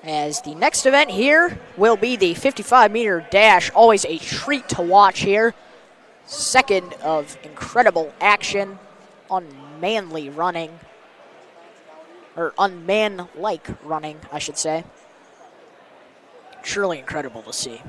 As the next event here will be the 55-meter dash. Always a treat to watch here. Second of incredible action. Unmanly running. Or unman-like running, I should say. Truly incredible to see.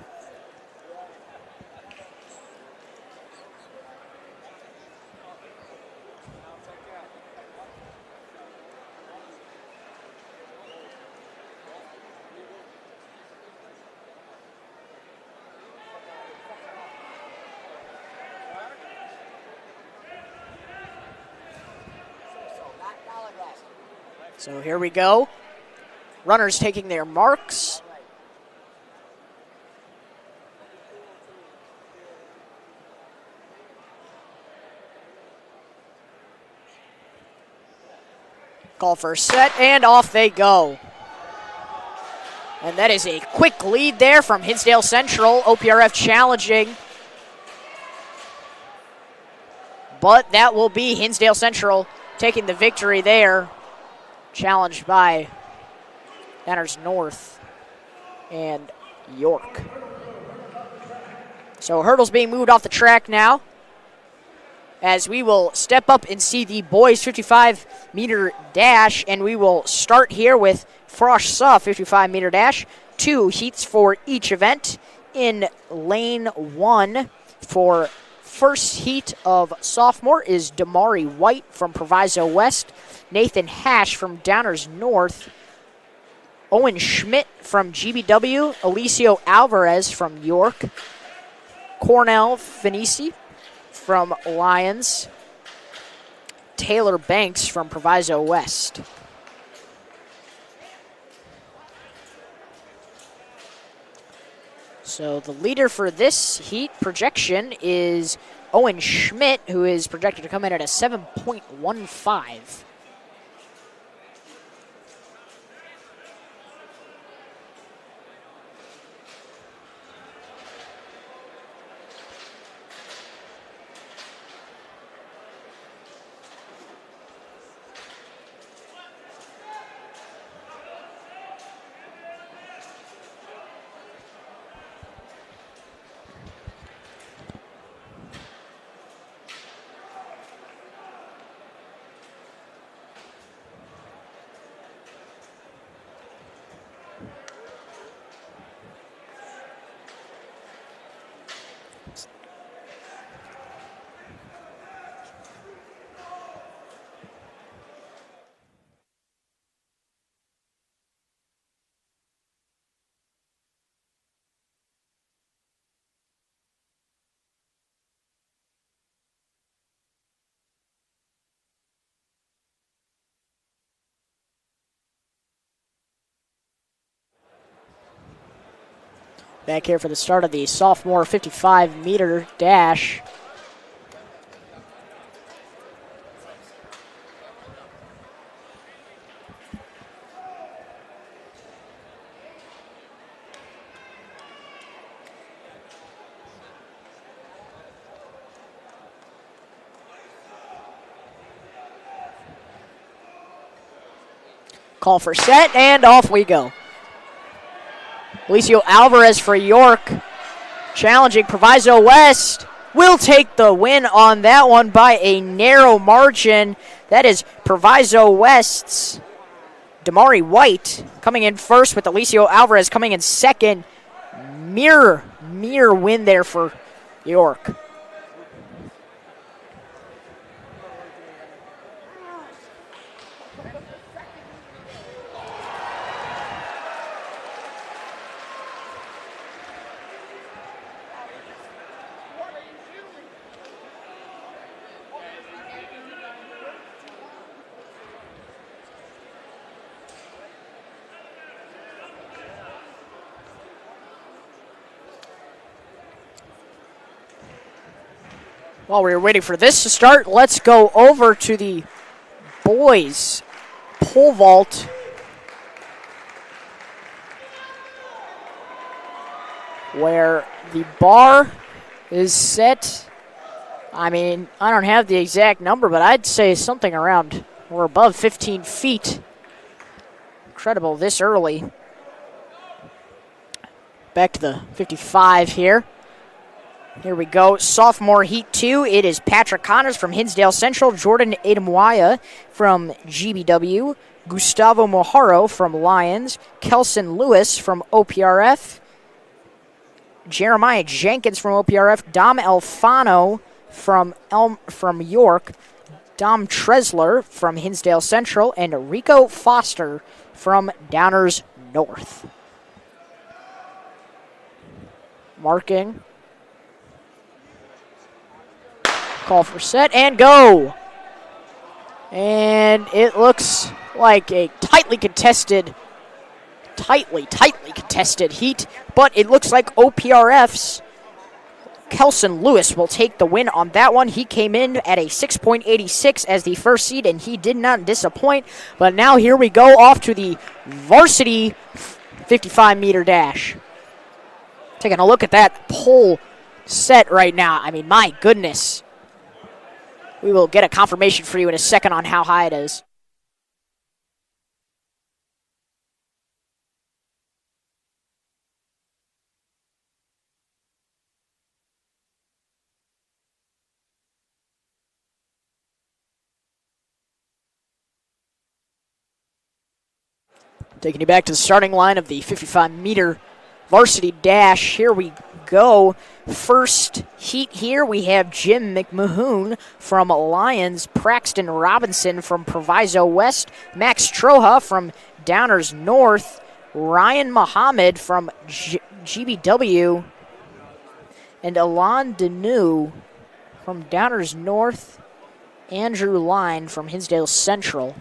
So here we go. Runners taking their marks. Call for a set, and off they go. And that is a quick lead there from Hinsdale Central. OPRF challenging. But that will be Hinsdale Central taking the victory there. Challenged by Downers North and York. So hurdles being moved off the track now, as we will step up and see the boys 55-meter dash, and we will start here with Frosh Suh 55-meter dash. 2 heats for each event. In lane 1 for first heat of sophomore is Damari White from Proviso West, Nathan Hash from Downers North, Owen Schmidt from GBW, Alicio Alvarez from York, Cornell Finisi from Lions, Taylor Banks from Proviso West. So the leader for this heat projection is Owen Schmidt, who is projected to come in at a 7.15. Back here for the start of the sophomore 55-meter dash. Call for set, and off we go. Alicio Alvarez for York, challenging Proviso West. will take the win on that one by a narrow margin. That is Proviso West's Damari White coming in first, with Alicio Alvarez coming in second. Mere win there for York. While we were waiting for this to start, let's go over to the boys' pole vault. Where the bar is set. I mean, I don't have the exact number, but I'd say something around or above 15 feet. Incredible this early. Back to the 55 here. Here we go. Sophomore Heat 2. It is Patrick Connors from Hinsdale Central, Jordan Adamwaya from GBW, Gustavo Mojaro from Lions, Kelson Lewis from OPRF, Jeremiah Jenkins from OPRF, Dom Alfano from York, Dom Tresler from Hinsdale Central, and Rico Foster from Downers North. Marking. Call for set and go. And it looks like a tightly contested heat, but it looks like OPRF's Kelson Lewis will take the win on that one. He came in at a 6.86 as the first seed, and he did not disappoint. But now here we go off to the varsity 55-meter dash. Taking a look at that pole set right now. I mean, my goodness. We will get a confirmation for you in a second on how high it is. Taking you back to the starting line of the 55-meter varsity dash. Here we go. First heat here, we have Jim McMahon from Lions, Braxton Robinson from Proviso West, Max Troja from Downers North, Ryan Muhammad from GBW, and Alon Deneau from Downers North, Andrew Line from Hinsdale Central.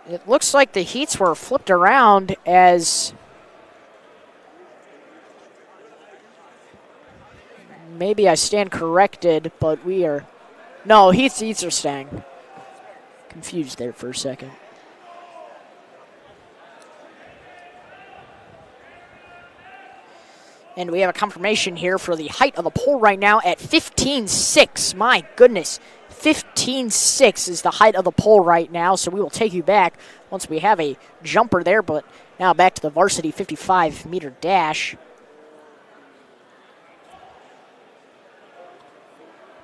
It looks like the heats were flipped around as maybe I stand corrected, but we are... No, heats are staying. Confused there for a second. And we have a confirmation here for the height of the pole right now at 15.6. My goodness. 15.6 is the height of the pole right now, so we will take you back once we have a jumper there, but now back to the varsity 55-meter dash.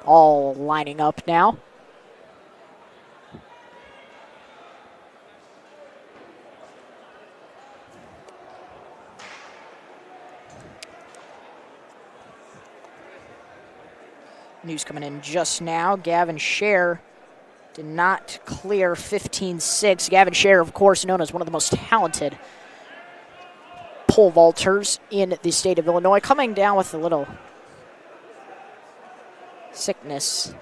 All lining up now. News coming in just now. Gavin Scher did not clear 15.6. Gavin Scher, of course, known as one of the most talented pole vaulters in the state of Illinois, coming down with a little sickness.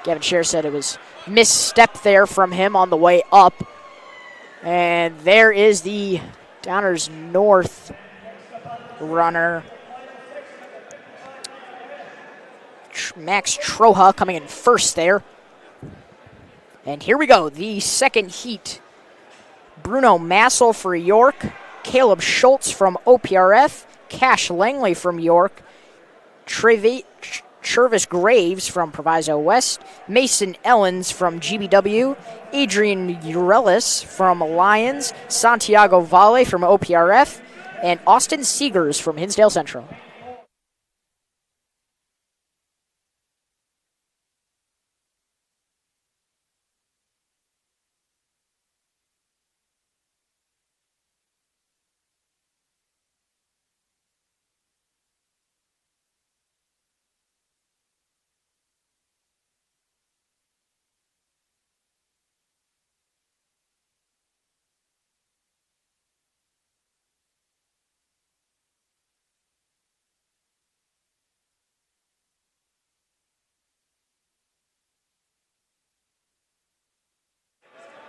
Gavin Scher said it was misstep there from him on the way up. And there is the Downers North runner. Max Troja coming in first there. And here we go, the second heat. Bruno Massel for York, Caleb Schultz from OPRF, Cash Langley from York, Travis Chervis Graves from Proviso West, Mason Ellens from GBW, Adrian Urelis from Lions, Santiago Valle from OPRF, and Austin Seegers from Hinsdale Central.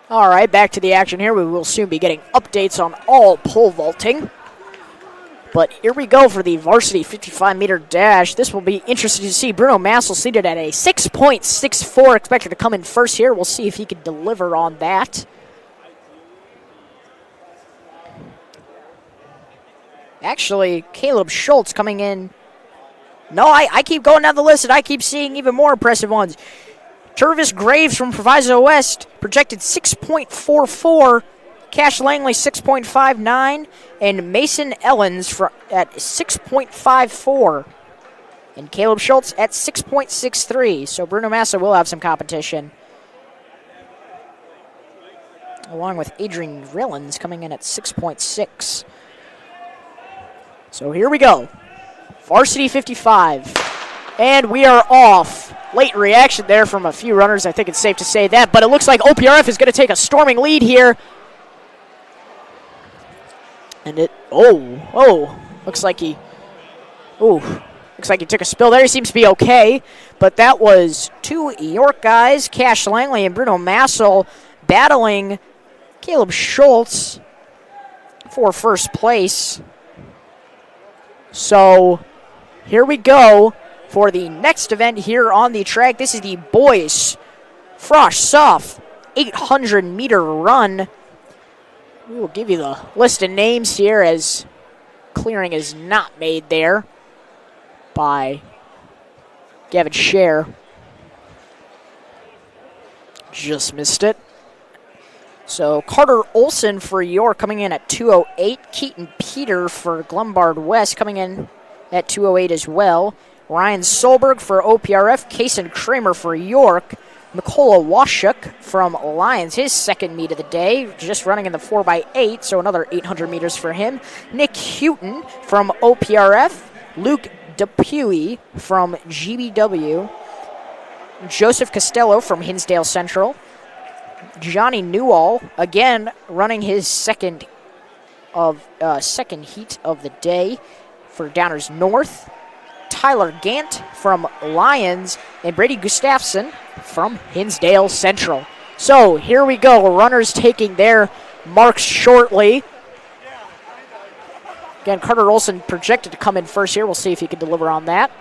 All right, back to the action here. We will soon be getting updates on all pole vaulting. But here we go for the varsity 55-meter dash. This will be interesting to see. Bruno Massel seated at a 6.64, expected to come in first here. We'll see if he can deliver on that. Actually, Caleb Schultz coming in. No, I keep going down the list, and I keep seeing even more impressive ones. Chervis Graves from Proviso West projected 6.44. Cash Langley 6.59. And Mason Ellens at 6.54. And Caleb Schultz at 6.63. So Bruno Massa will have some competition. Along with Adrian Rillens coming in at 6.6. So here we go. Varsity 55. And we are off. Late reaction there from a few runners. I think it's safe to say that. But it looks like OPRF is going to take a storming lead here. And looks like he took a spill there. He seems to be okay. But that was two York guys, Cash Langley and Bruno Massel, battling Caleb Schultz for first place. So here we go for the next event here on the track. This is the boys Frosh Soft 800-meter run. We will give you the list of names here as clearing is not made there by Gavin Scher. Just missed it. So Carter Olson for York coming in at 2:08. Keaton Peter for Glenbard West coming in at 2:08 as well. Ryan Solberg for OPRF. Kason Kramer for York. Mikola Washuk from Lions, his second meet of the day, just running in the 4x8, so another 800 meters for him. Nick Houghton from OPRF. Luke Dupuy from GBW. Joseph Costello from Hinsdale Central. Johnny Newall, again, running his second heat of the day for Downers North. Tyler Gant from Lions, and Brady Gustafson from Hinsdale Central. So here we go, runners taking their marks shortly. Again, Carter Olson projected to come in first here. We'll see if he can deliver on that.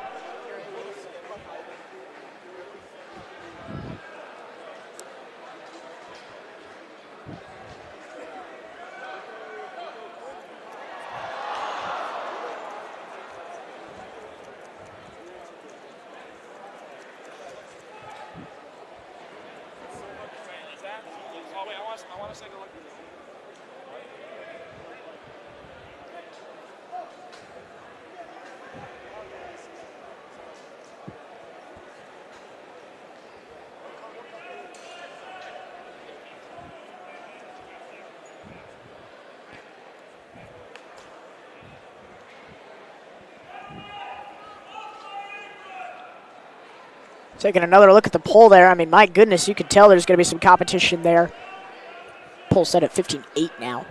Taking another look at the pole there. I mean, my goodness, you could tell there's going to be some competition there. Pole set at 15.8 now.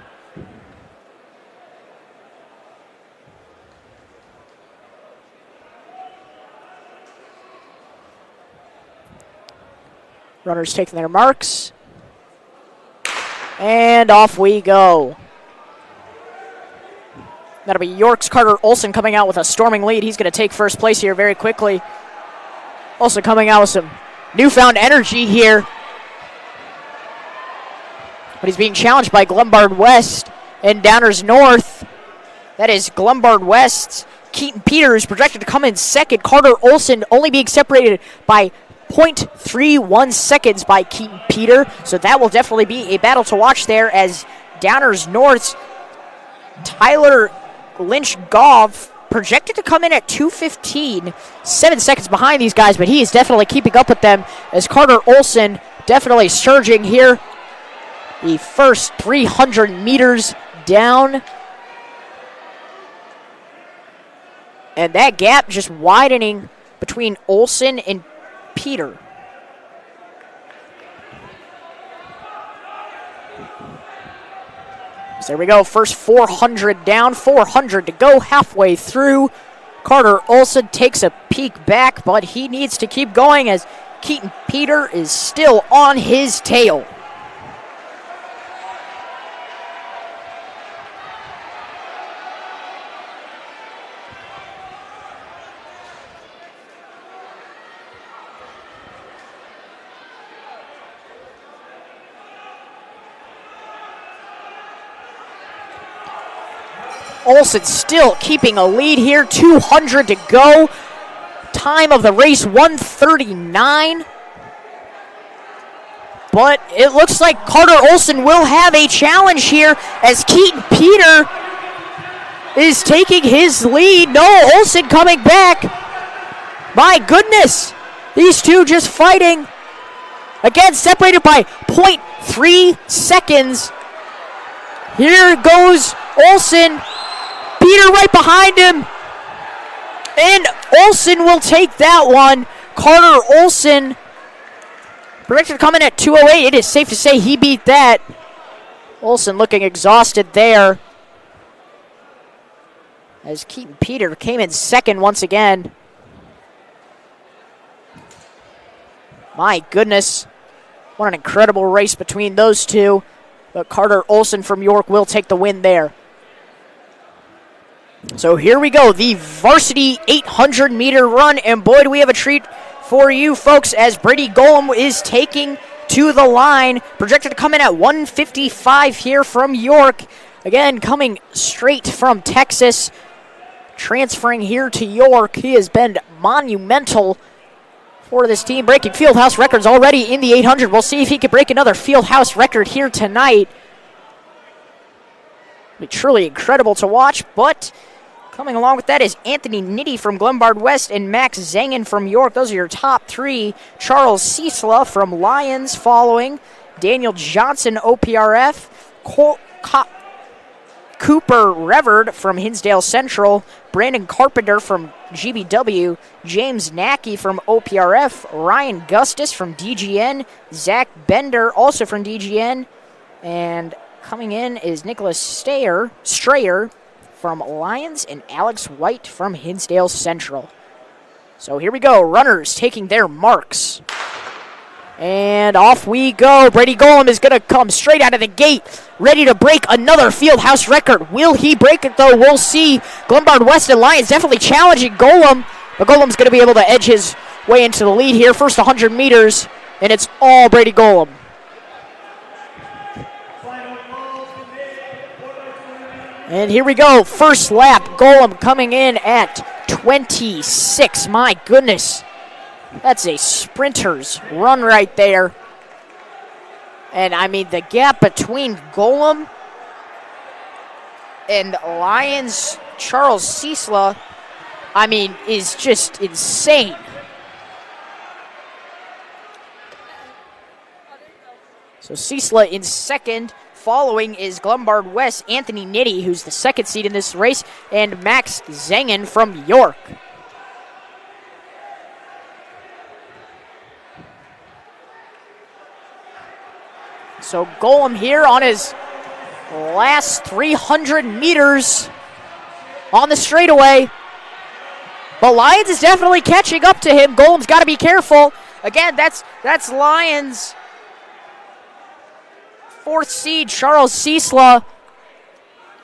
Runners taking their marks. And off we go. That'll be York's Carter Olson coming out with a storming lead. He's going to take first place here very quickly. Also coming out with some newfound energy here. But he's being challenged by Glenbard West and Downers North. That is Glenbard West's Keaton Peter is projected to come in second. Carter Olson only being separated by 0.31 seconds by Keaton Peter. So that will definitely be a battle to watch there as Downers North's Tyler Lynch-Goff projected to come in at 2:15, 7 seconds behind these guys, but he is definitely keeping up with them as Carter Olson definitely surging here. The first 300 meters down. And that gap just widening between Olson and Peter. So there we go, first 400 down, 400 to go, halfway through. Carter Olson takes a peek back, but he needs to keep going as Keaton Peter is still on his tail. Olson still keeping a lead here, 200 to go. Time of the race, 1:39. But it looks like Carter Olson will have a challenge here as Keaton Peter is taking his lead. No, Olson coming back. My goodness, these two just fighting. Again, separated by 0.3 seconds. Here goes Olson. Peter right behind him. And Olson will take that one. Carter Olson projected to come in at 2:08. It is safe to say he beat that. Olson looking exhausted there. As Keaton Peter came in second once again. My goodness. What an incredible race between those two. But Carter Olson from York will take the win there. So here we go, the varsity 800-meter run, and boy, do we have a treat for you folks as Brady Golem is taking to the line, projected to come in at 1:55 here from York. Again, coming straight from Texas, transferring here to York. He has been monumental for this team, breaking fieldhouse records already in the 800. We'll see if he can break another fieldhouse record here tonight. It'll be truly incredible to watch, but coming along with that is Anthony Nitti from Glenbard West and Max Zangen from York. Those are your top three. Charles Ciesla from Lyons following. Daniel Johnson, OPRF. Cooper Reverd from Hinsdale Central. Brandon Carpenter from GBW. James Nackey from OPRF. Ryan Gustus from DGN. Zach Bender, also from DGN. And coming in is Nicholas Strayer from Lyons and Alex White from Hinsdale Central. So here we go, runners taking their marks. And off we go. Brady Golem is going to come straight out of the gate, ready to break another fieldhouse record. Will he break it, though? We'll see. Glenbard West and Lyons definitely challenging Golem, but Golem's going to be able to edge his way into the lead here. First 100 meters, and it's all Brady Golem. And here we go, first lap, Golem coming in at 26. My goodness, that's a sprinter's run right there. And I mean, the gap between Golem and Lyons Charles Ciesla, I mean, is just insane. So Ciesla in second. Following is Glenbard West, Anthony Nitti, who's the second seed in this race, and Max Zangen from York. So Golem here on his last 300 meters on the straightaway. But Lyons is definitely catching up to him. Golem's got to be careful. Again, that's Lyons' fourth seed, Charles Ciesla.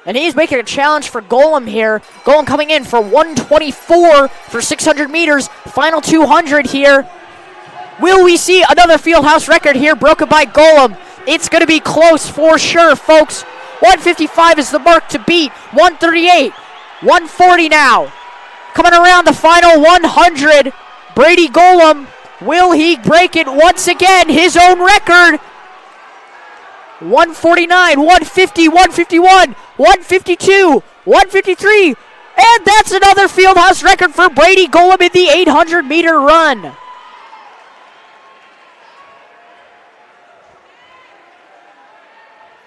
And he's making a challenge for Golem here. Golem coming in for 1:24 for 600 meters. Final 200 here. Will we see another fieldhouse record here broken by Golem? It's going to be close for sure, folks. 1:55 is the mark to beat. 1:38. 1:40 now. coming around the final 100. Brady Golem, will he break it once again? His own record. 149, 150, 151, 152, 153. And that's another Fieldhouse record for Brady Golem in the 800-meter run.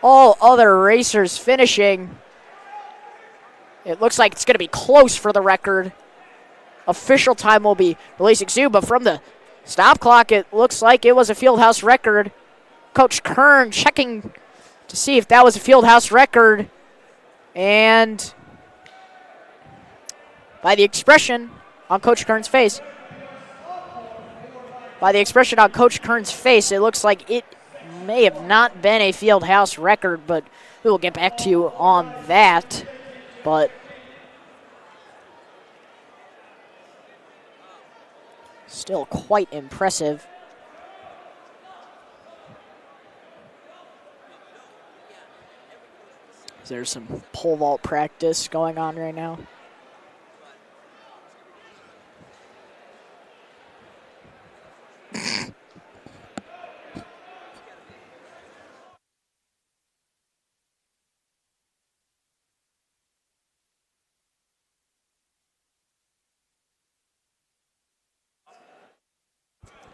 All other racers finishing. It looks like it's going to be close for the record. Official time will be releasing soon, but from the stop clock, it looks like it was a Fieldhouse record. Coach Kern checking to see if that was a Fieldhouse record. And by the expression on Coach Kern's face, it looks like it may have not been a Fieldhouse record, but we will get back to you on that. But still quite impressive. There's some pole vault practice going on right now.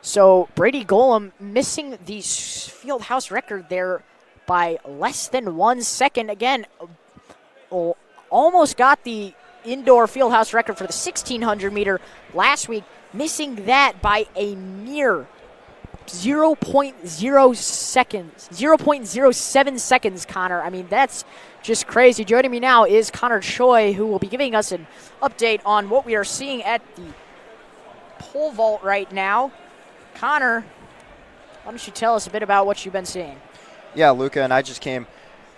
So Brady Golem missing the Fieldhouse record there by less than 1 second. Again, almost got the indoor Fieldhouse record for the 1600 meter last week, missing that by a mere 0.0 seconds, 0.07 seconds, Connor. I mean, that's just crazy. Joining me now is Connor Choi, who will be giving us an update on what we are seeing at the pole vault right now. Connor, why don't you tell us a bit about what you've been seeing? Yeah, Luca, and I just came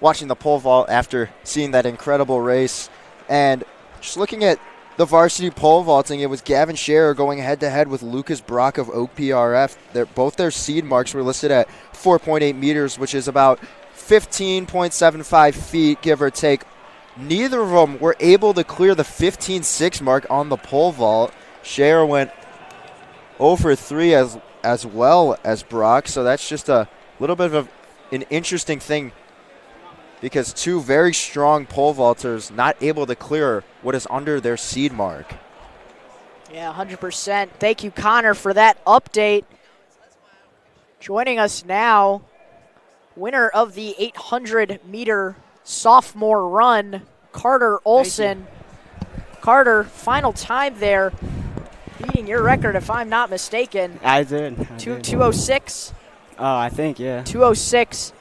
watching the pole vault after seeing that incredible race. And just looking at the varsity pole vaulting, it was Gavin Scherer going head-to-head with Lucas Brock of Oak PRF. Both their seed marks were listed at 4.8 meters, which is about 15.75 feet, give or take. Neither of them were able to clear the 15.6 mark on the pole vault. Scherer went over 3 as well as Brock, so that's just a little bit of an interesting thing because two very strong pole vaulters not able to clear what is under their seed mark. Yeah, 100%. Thank you, Connor, for that update. Joining us now, winner of the 800-meter sophomore run, Carter Olson. Carter, final time there, beating your record, if I'm not mistaken. I did. 206? I think, yeah. 206.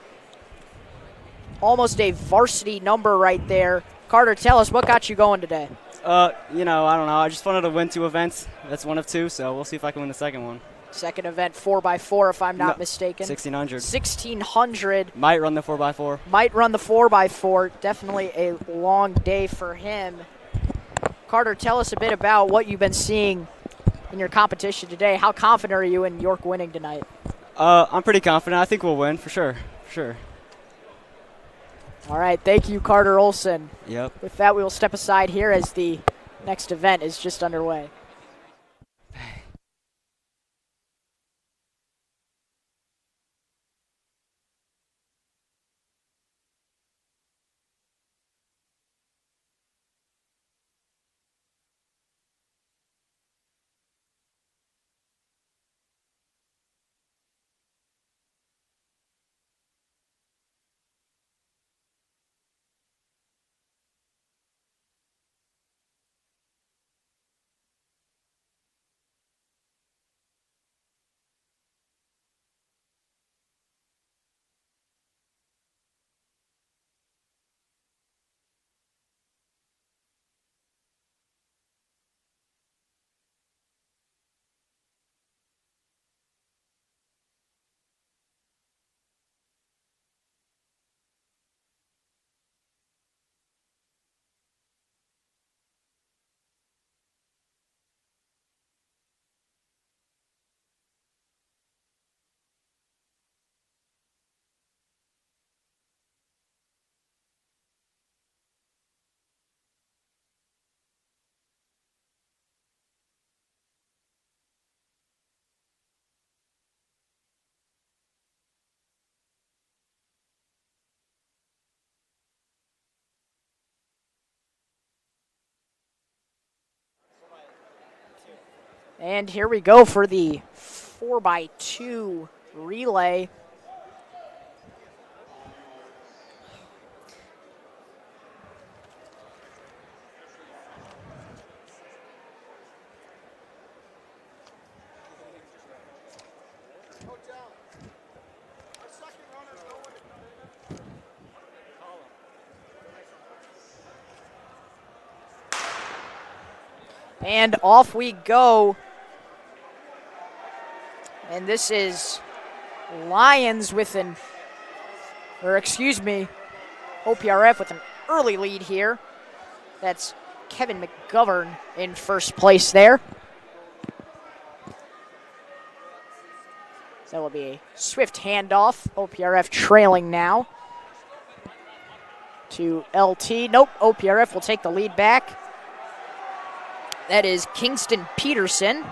Almost a varsity number right there. Carter, tell us, what got you going today? I don't know. I just wanted to win 2 events. That's one of 2, so we'll see if I can win the second one. Second event, 4x4, if I'm not mistaken. 1600. 1600. Might run the 4x4. Might run the 4x4. Definitely a long day for him. Carter, tell us a bit about what you've been seeing in your competition today. How confident are you in York winning tonight? I'm pretty confident. I think we'll win, for sure. For sure. All right, thank you, Carter Olson. Yep. With that, we will step aside here as the next event is just underway. And here we go for the 4x2 relay. And off we go. And this is Lions with OPRF with an early lead here. That's Kevin McGovern in first place there. So that will be a swift handoff. OPRF trailing now to LT. Nope, OPRF will take the lead back. That is Kingston Peterson.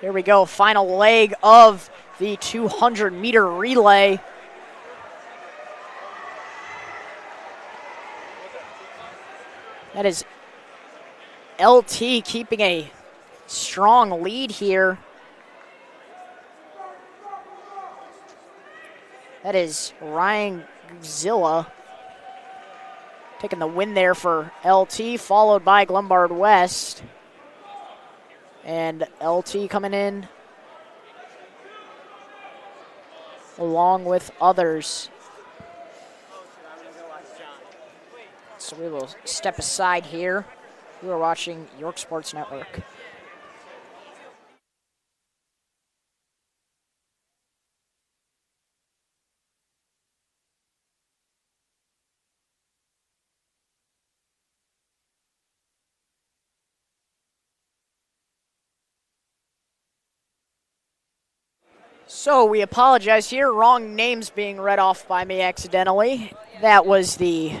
Here we go, final leg of the 200-meter relay. That is LT keeping a strong lead here. That is Ryan Zilla taking the win there for LT, followed by Glenbard West. And LT coming in along with others. So we will step aside here. We are watching York Sports Network. So we apologize here. Wrong names being read off by me accidentally. That was the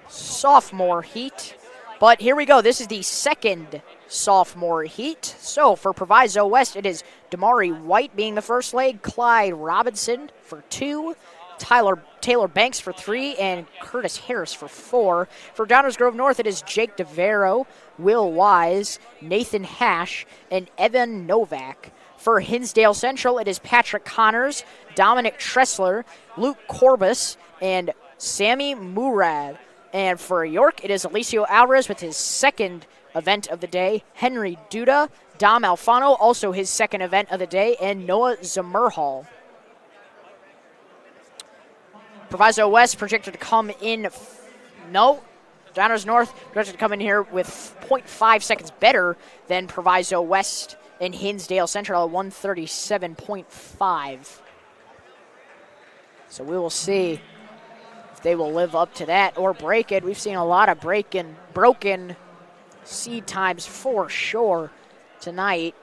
sophomore heat. But here we go. This is the second sophomore heat. So for Proviso West, it is Damari White being the first leg, Clyde Robinson for 2, Taylor Banks for 3, and Curtis Harris for 4. For Downers Grove North, it is Jake DeVero, Will Wise, Nathan Hash, and Evan Novak. For Hinsdale Central, it is Patrick Connors, Dominic Tressler, Luke Corbus, and Sammy Murad. And for York, it is Alicio Alvarez with his second event of the day, Henry Duda, Dom Alfano, also his second event of the day, and Noah Zamerhal. Proviso West projected to come in, Downers North projected to come in here with 0.5 seconds better than Proviso West and Hinsdale Central at 137.5. So we will see if they will live up to that or break it. We've seen a lot of broken seed times for sure tonight.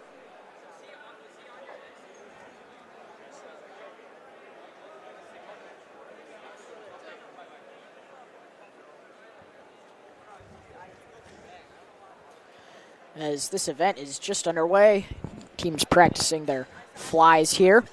As this event is just underway, teams practicing their flies here.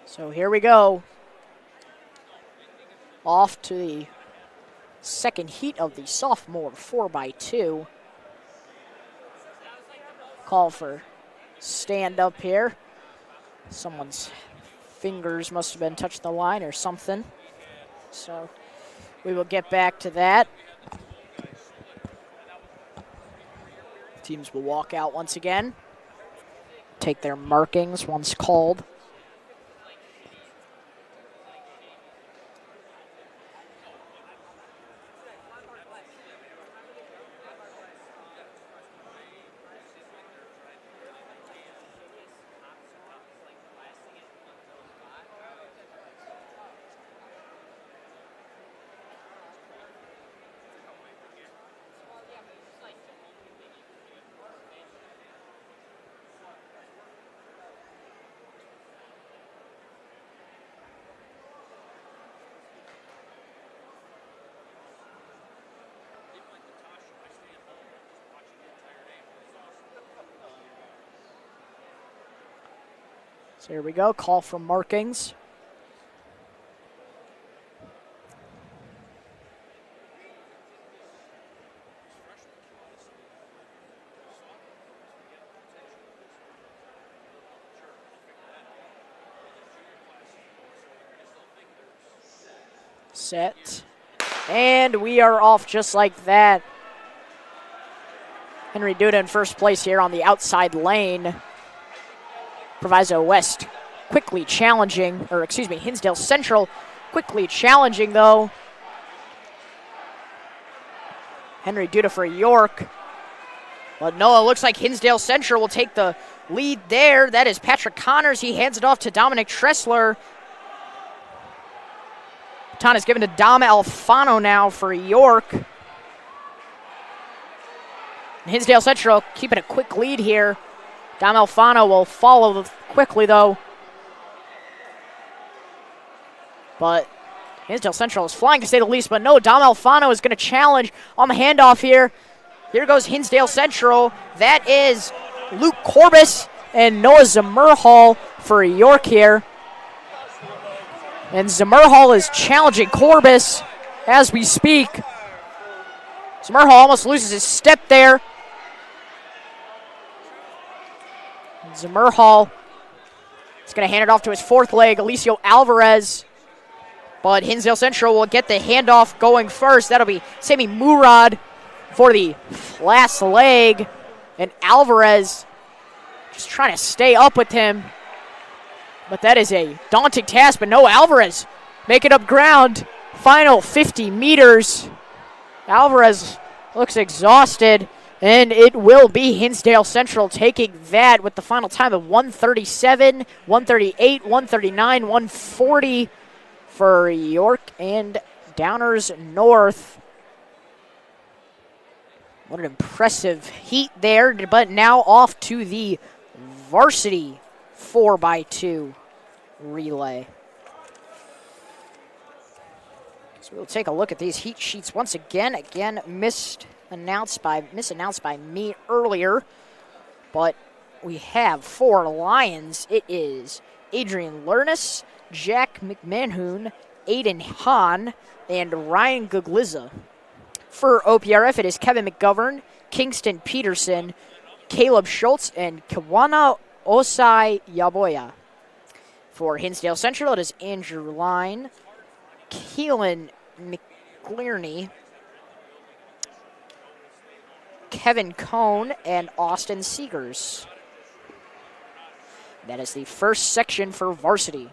So here we go. Off to the second heat of the sophomore 4x2. Call for stand up here. Someone's fingers must have been touching the line or something. So we will get back to that. Teams will walk out once again. Take their markings once called. So here we go, call for markings. Set. And we are off just like that. Henry Duda in first place here on the outside lane. Proviso West quickly challenging, or excuse me, Hinsdale Central quickly challenging though. Henry Duda for York. But no, it looks like Hinsdale Central will take the lead there. That is Patrick Connors. He hands it off to Dominic Tressler. Baton is given to Dom Alfano now for York. And Hinsdale Central keeping a quick lead here. Dom Alfano will follow quickly, though. But Hinsdale Central is flying, to say the least. But no, Dom Alfano is going to challenge on the handoff here. Here goes Hinsdale Central. That is Luke Corbis and Noah Zamerhall for York here. And Zamerhall is challenging Corbis as we speak. Zamerhall almost loses his step there. Zamerhall is going to hand it off to his fourth leg, Alicio Alvarez. But Hinsdale Central will get the handoff going first. That'll be Sami Murad for the last leg. And Alvarez just trying to stay up with him. But that is a daunting task. But no, Alvarez making up ground. Final 50 meters. Alvarez looks exhausted. And it will be Hinsdale Central taking that with the final time of 1:37, 1:38, 1:39, 1:40 for York and Downers North. What an impressive heat there, but now off to the varsity 4x2 relay. So we'll take a look at these heat sheets once again. Again, misannounced by me earlier, but we have for Lions. It is Adrian Lernis, Jack McMahon, Aiden Hahn, and Ryan Gugliza. For OPRF, it is Kevin McGovern, Kingston Peterson, Caleb Schultz, and Kiwana Osai Yaboya. For Hinsdale Central, it is Andrew Line, Keelan McClearney, Kevin Cohn, and Austin Seegers. That is the first section for varsity.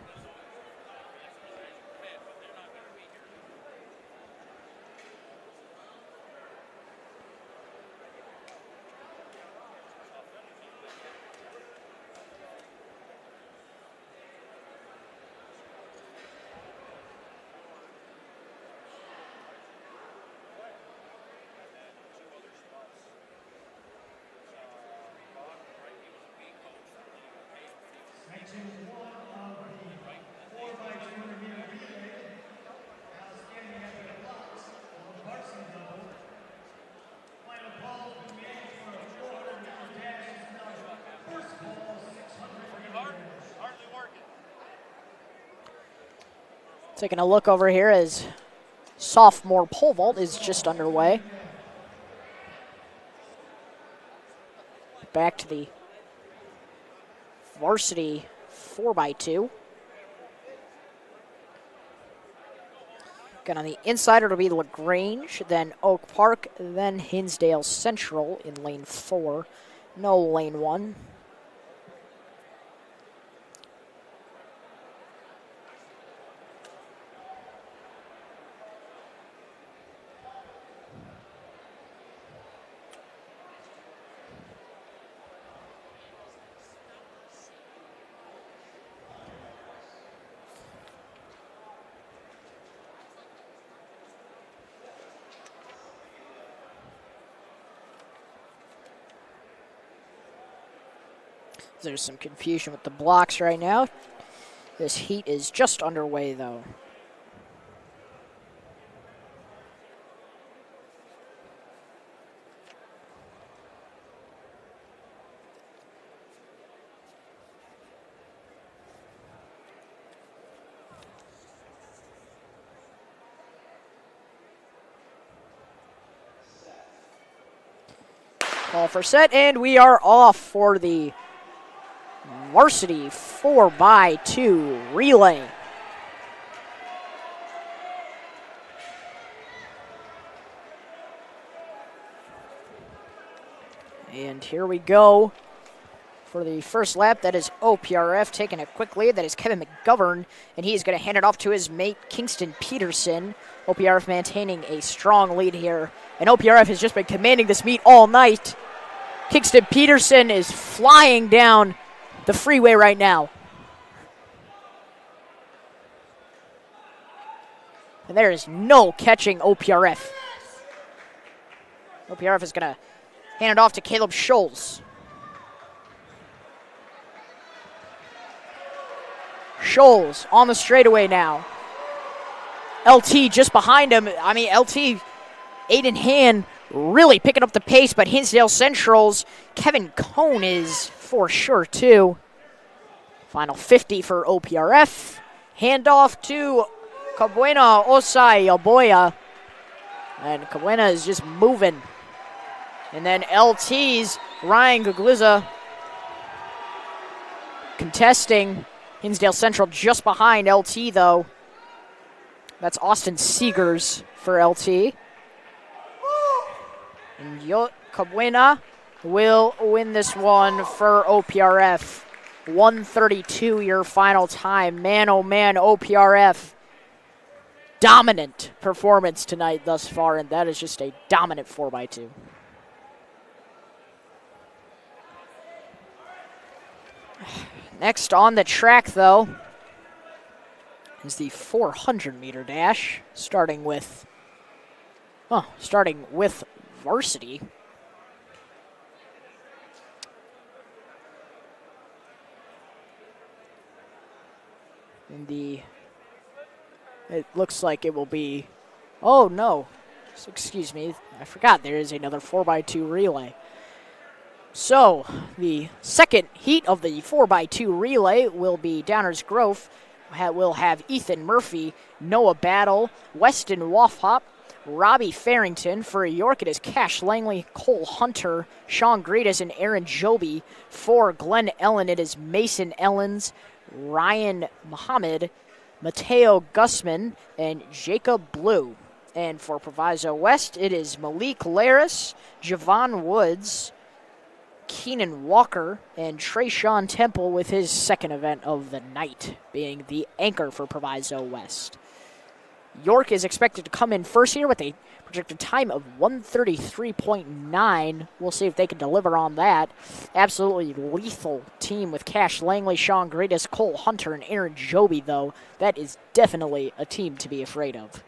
Taking a look over here as sophomore pole vault is just underway. Back to the varsity 4x2. Again, on the inside, it'll be LaGrange, then Oak Park, then Hinsdale Central in lane 4. No lane 1. There's some confusion with the blocks right now. This heat is just underway, though. Call for set, and we are off for the varsity 4x2 relay. And here we go for the first lap. That is OPRF taking a quick lead. That is Kevin McGovern, and he's going to hand it off to his mate Kingston Peterson. OPRF maintaining a strong lead here, and OPRF has just been commanding this meet all night. Kingston Peterson is flying down the freeway right now. And there is no catching OPRF. OPRF is going to hand it off to Caleb Scholes. Scholes on the straightaway now. LT just behind him. I mean, LT, 8 in hand, really picking up the pace, but Hinsdale Central's Kevin Cohn is for sure, too. Final 50 for OPRF. Handoff to Cabuena Osai Oboya. And Cabuena is just moving. And then LT's Ryan Gugliza contesting. Hinsdale Central just behind LT, though. That's Austin Seegers for LT. And Cabuena will win this one for OPRF. 1:32 your final time. Man, oh man, OPRF. Dominant performance tonight thus far, and that is just a dominant 4x2. Next on the track, though, is the 400-meter dash, starting with varsity. And it looks like it will be, oh no, excuse me, I forgot there is another 4x2 relay. So, the second heat of the 4x2 relay will be Downers Grove. Will have Ethan Murphy, Noah Battle, Weston Woffhop, Robbie Farrington. For York, it is Cash Langley, Cole Hunter, Sean Greetis, and Aaron Joby. For Glenn Ellen, it is Mason Ellens, Ryan Muhammad, Mateo Gussman, and Jacob Blue. And for Proviso West, it is Malik Laris, Javon Woods, Keenan Walker, and Trayshawn Temple with his second event of the night, being the anchor for Proviso West. York is expected to come in first here with a projected time of 1:33.9. We'll see if they can deliver on that. Absolutely lethal team with Cash Langley, Sean Greatis, Cole Hunter, and Aaron Joby, though. That is definitely a team to be afraid of.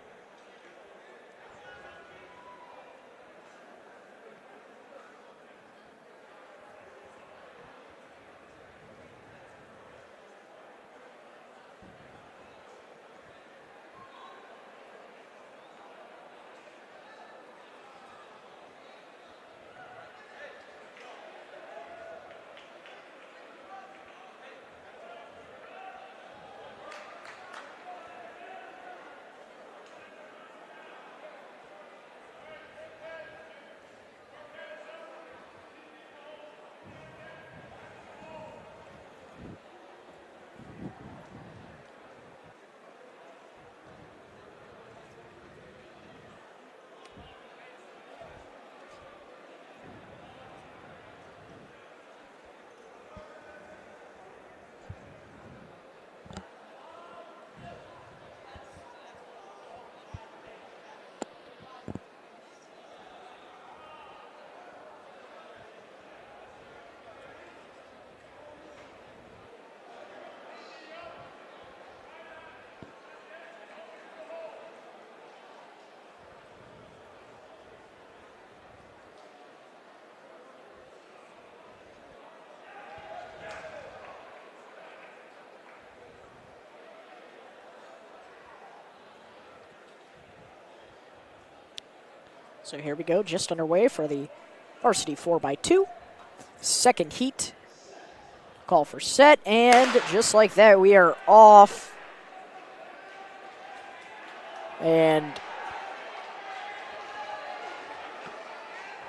So here we go, just underway for the Varsity 4x2. Second heat. Call for set, and just like that, we are off. And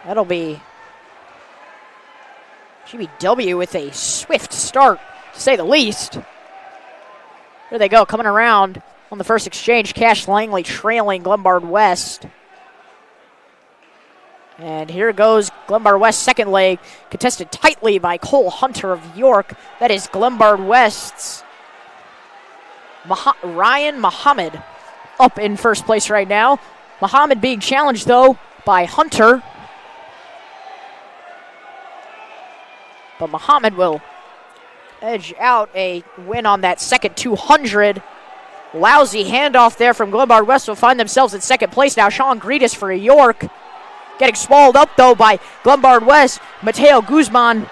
that'll be GBW with a swift start, to say the least. Here they go, coming around on the first exchange. Cash Langley trailing Glenbard West. And here goes Glenbard West's second leg, contested tightly by Cole Hunter of York. That is Glenbard West's Ryan Muhammad up in first place right now. Muhammad being challenged, though, by Hunter. But Muhammad will edge out a win on that second 200. Lousy handoff there from Glenbard West will find themselves in second place now. Sean Greedis for York. Getting swallowed up, though, by Glenbard West. Mateo Guzman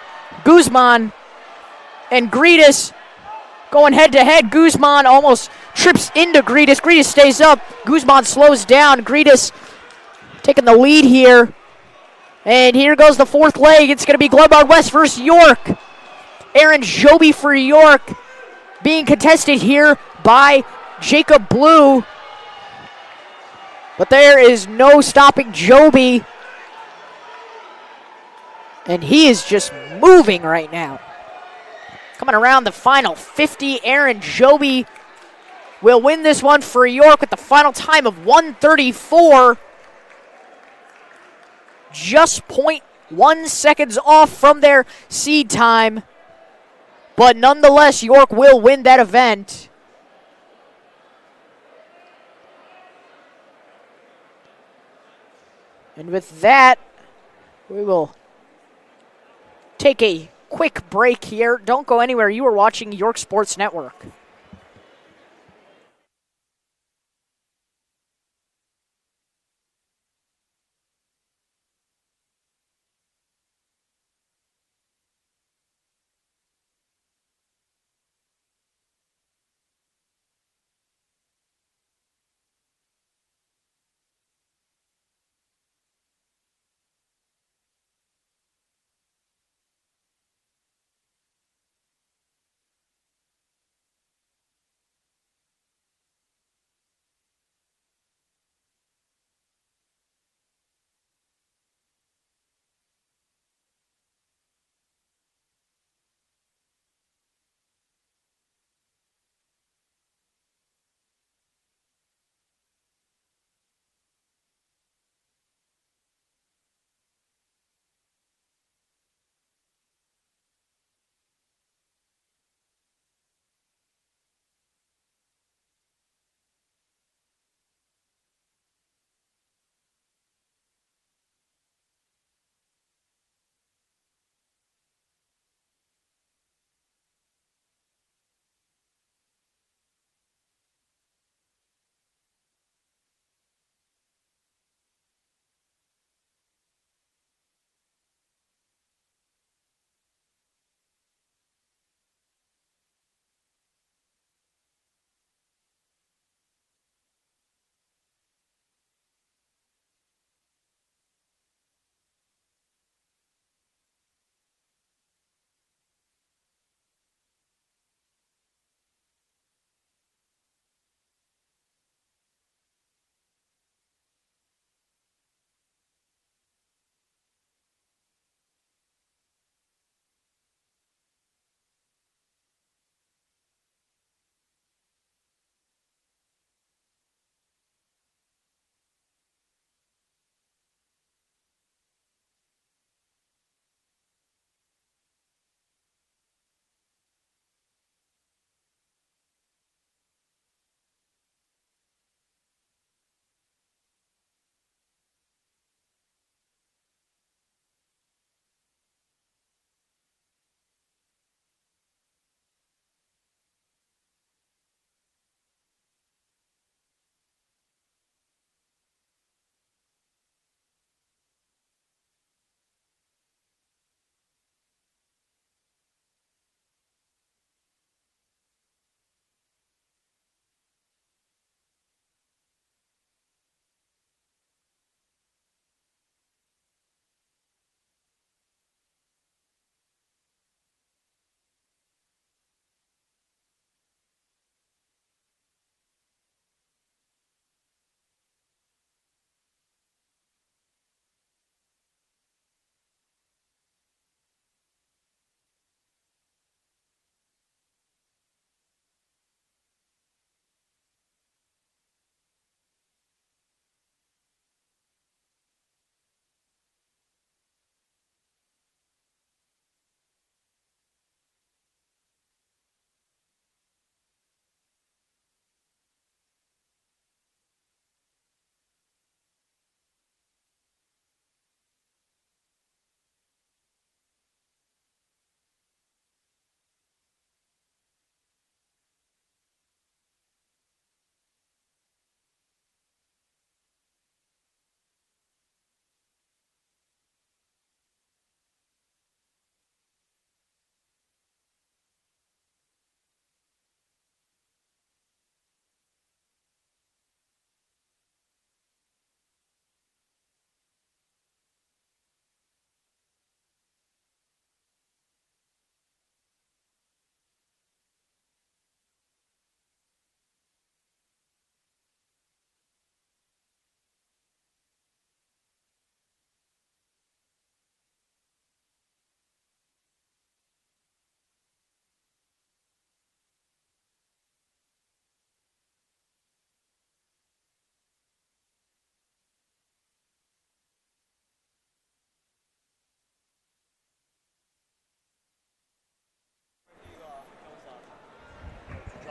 and Greedis going head-to-head. Guzman almost trips into Greedis. Greedis stays up. Guzman slows down. Greedis taking the lead here. And here goes the fourth leg. It's going to be Glenbard West versus York. Aaron Joby for York being contested here by Jacob Blue. But there is no stopping Joby. And he is just moving right now. Coming around the final 50, Aaron Joby will win this one for York with the final time of 1:34. Just 0.1 seconds off from their seed time. But nonetheless, York will win that event. And with that, we will take a quick break here. Don't go anywhere. You are watching York Sports Network.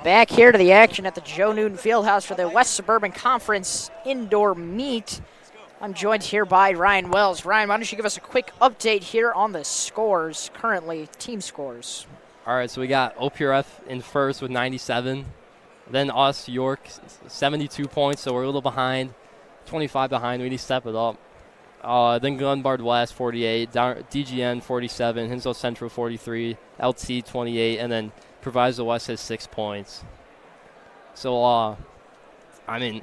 back here to the action at the Joe Newton Fieldhouse for the West Suburban Conference indoor meet. I'm joined here by Ryan Wells. Ryan, why don't you give us a quick update here on the scores, currently team scores. All right, so we got OPRF in first with 97. Then us, York, 72 points, so we're a little behind. 25 behind, we need to step it up. Then Glenbard West, 48. DGN, 47. Hinsdale Central, 43. LT, 28. And then Proviso West has 6 points. So, I mean,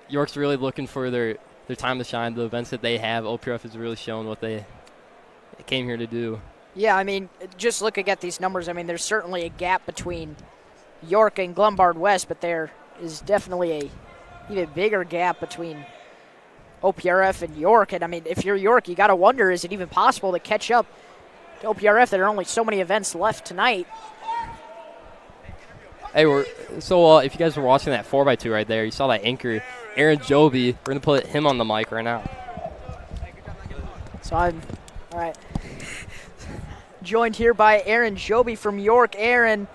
York's really looking for their time to shine. The events that they have, OPRF has really shown what they came here to do. Yeah, I mean, just looking at these numbers, I mean, there's certainly a gap between York and Glenbard West, but there is definitely a even bigger gap between OPRF and York. And, I mean, if you're York, you got to wonder, is it even possible to catch up to OPRF? There are only so many events left tonight. Hey, if you guys were watching that 4x2 right there, you saw that anchor, Aaron Joby. We're going to put him on the mic right now. So all right. Joined here by Aaron Joby from York. Aaron,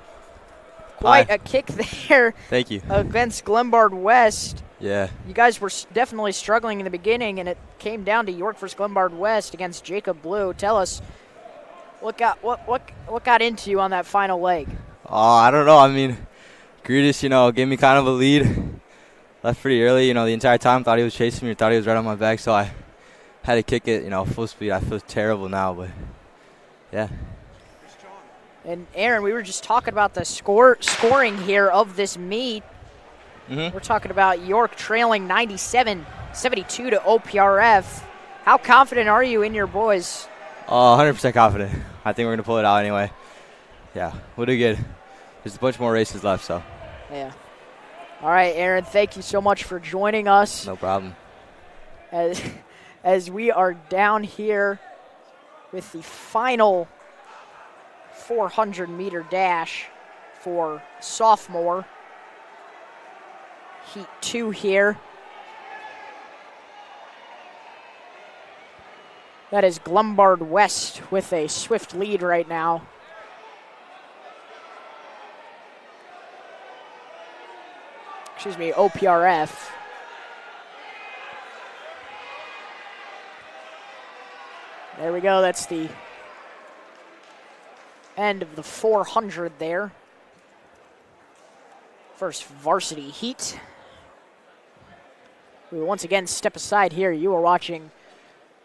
quite a kick there. Thank you. Against Glenbard West. Yeah. You guys were definitely struggling in the beginning, and it came down to York versus Glenbard West against Jacob Blue. Tell us what got into you on that final leg. I don't know. I mean, Greedus, gave me kind of a lead. Left pretty early, the entire time. Thought he was chasing me, thought he was right on my back, so I had to kick it, full speed. I feel terrible now, but yeah. And Aaron, we were just talking about the scoring here of this meet. Mm-hmm. We're talking about York trailing 97-72 to OPRF. How confident are you in your boys? 100% confident. I think we're going to pull it out anyway. Yeah, we'll do good. There's a bunch more races left, so. Yeah. All right, Aaron, thank you so much for joining us. No problem. As we are down here with the final 400-meter dash for sophomore. Heat 2 here. That is Glenbard West with a swift lead right now. Excuse me, OPRF. There we go. That's the end of the 400 there. First varsity heat. We will once again step aside here. You are watching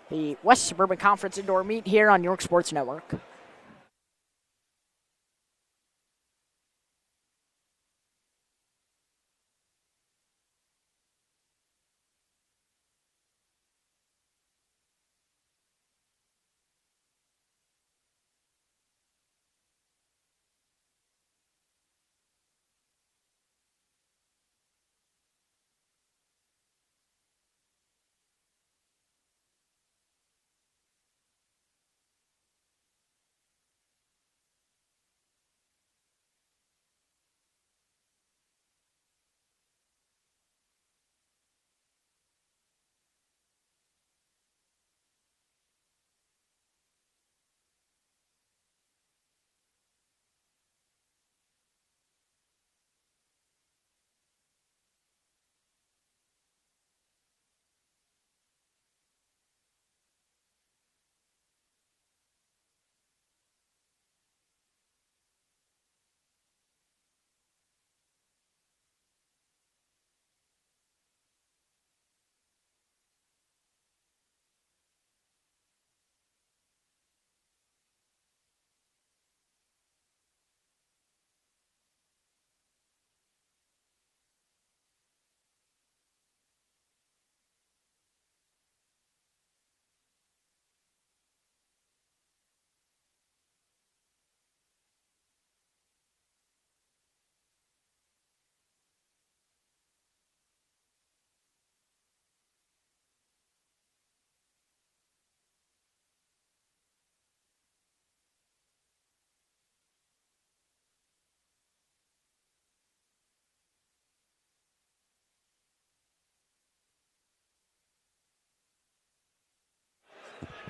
the West Suburban Conference indoor meet here on York Sports Network.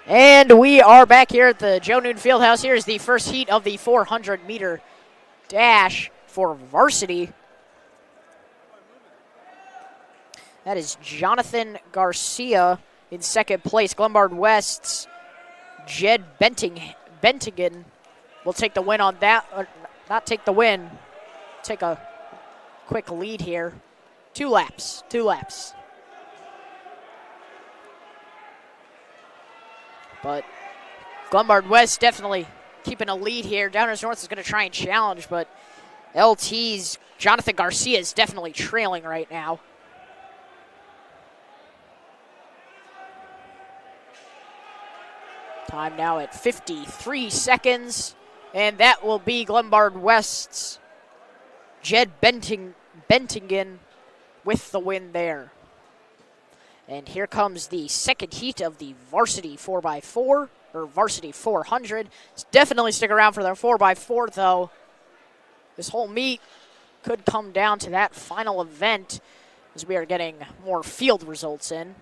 And we are back here at the Joe Newton Fieldhouse. Here is the first heat of the 400-meter dash for Varsity. That is Jonathan Garcia in second place. Glenbard West's Jed Bentigan will take the win on that. Not take the win. Take a quick lead here. 2 laps. But Glenbard West definitely keeping a lead here. Downers North is going to try and challenge, but LT's Jonathan Garcia is definitely trailing right now. Time now at 53 seconds, and that will be Glenbard West's Jed Bentingen with the win there. And here comes the second heat of the Varsity 4x4, or Varsity 400. Definitely stick around for their 4x4, though. This whole meet could come down to that final event, as we are getting more field results in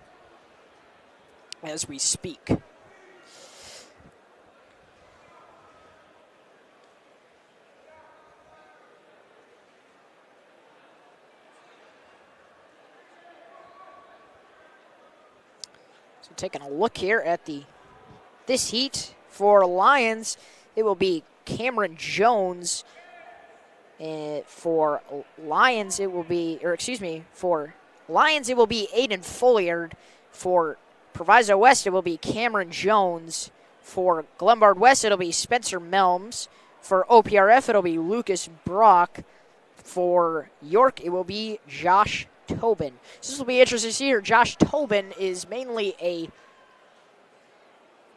as we speak. So taking a look here at this heat for Lions, it will be Cameron Jones. For Lions, it will be Aiden Folliard. For Proviso West, it will be Cameron Jones. For Glenbard West, it'll be Spencer Melms. For OPRF, it'll be Lucas Brock. For York, it will be Josh Tobin. So this will be interesting to see here. Josh Tobin is mainly a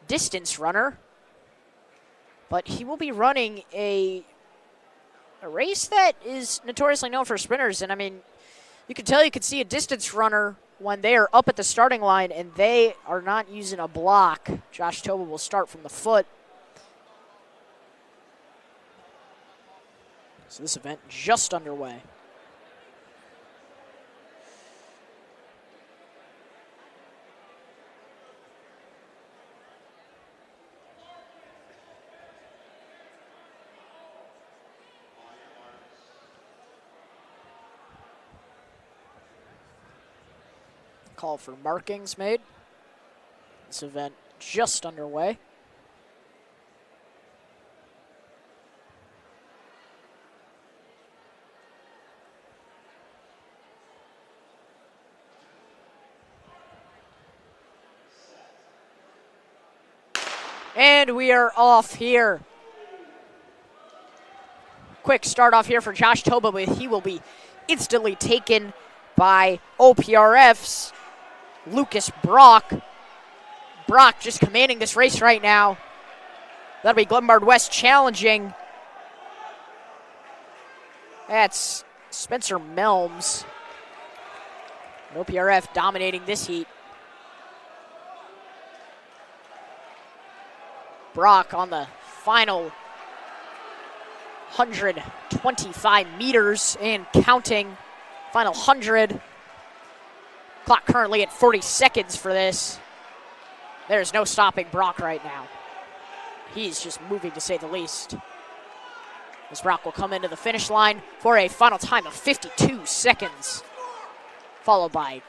distance runner, but he will be running a race that is notoriously known for sprinters. And I mean, you could see a distance runner when they are up at the starting line and they are not using a block. Josh Tobin will start from the foot. So this event just underway. Call for markings made. This event just underway. And we are off here. Quick start off here for Josh Toba, but he will be instantly taken by OPRF's Lucas Brock. Brock just commanding this race right now. That'll be Glenbard West challenging. That's Spencer Melms. OPRF dominating this heat. Brock on the final 125 meters and counting. Final 100. Clock currently at 40 seconds for this. There's no stopping Brock right now. He's just moving, to say the least. As Brock will come into the finish line for a final time of 52 seconds. Followed by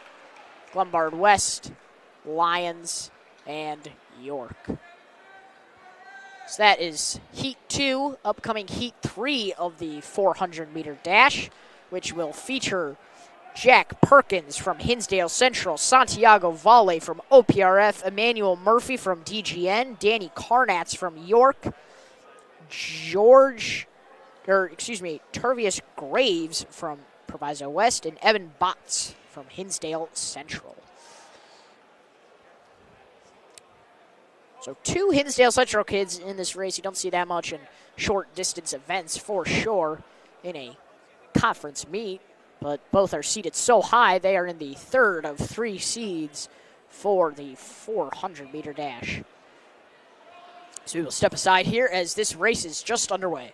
Glenbard West, Lions, and York. So that is Heat 2, upcoming Heat 3 of the 400-meter dash, which will feature Jack Perkins from Hinsdale Central, Santiago Valle from OPRF, Emmanuel Murphy from DGN, Danny Carnatz from York, Tervius Graves from Proviso West, and Evan Botts from Hinsdale Central. So 2 Hinsdale Central kids in this race. You don't see that much in short distance events for sure in a conference meet, but both are seated so high they are in the third of 3 seeds for the 400-meter dash. So we will step aside here as this race is just underway.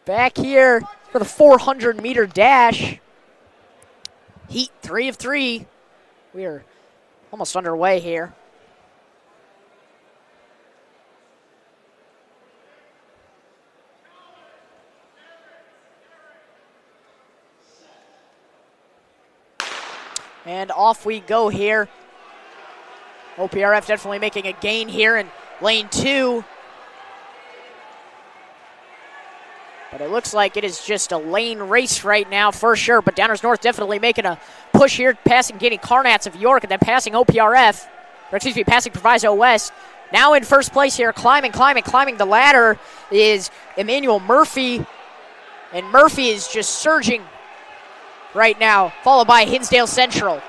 Back here for the 400-meter dash. Heat 3 of 3. We are almost underway here. And off we go here. OPRF definitely making a gain here in lane 2. But it looks like it is just a lane race right now for sure. But Downers North definitely making a push here, gaining Carnats of York and then passing OPRF, or excuse me, passing Proviso West. Now in first place here, climbing the ladder is Emmanuel Murphy. And Murphy is just surging right now, followed by Hinsdale Central.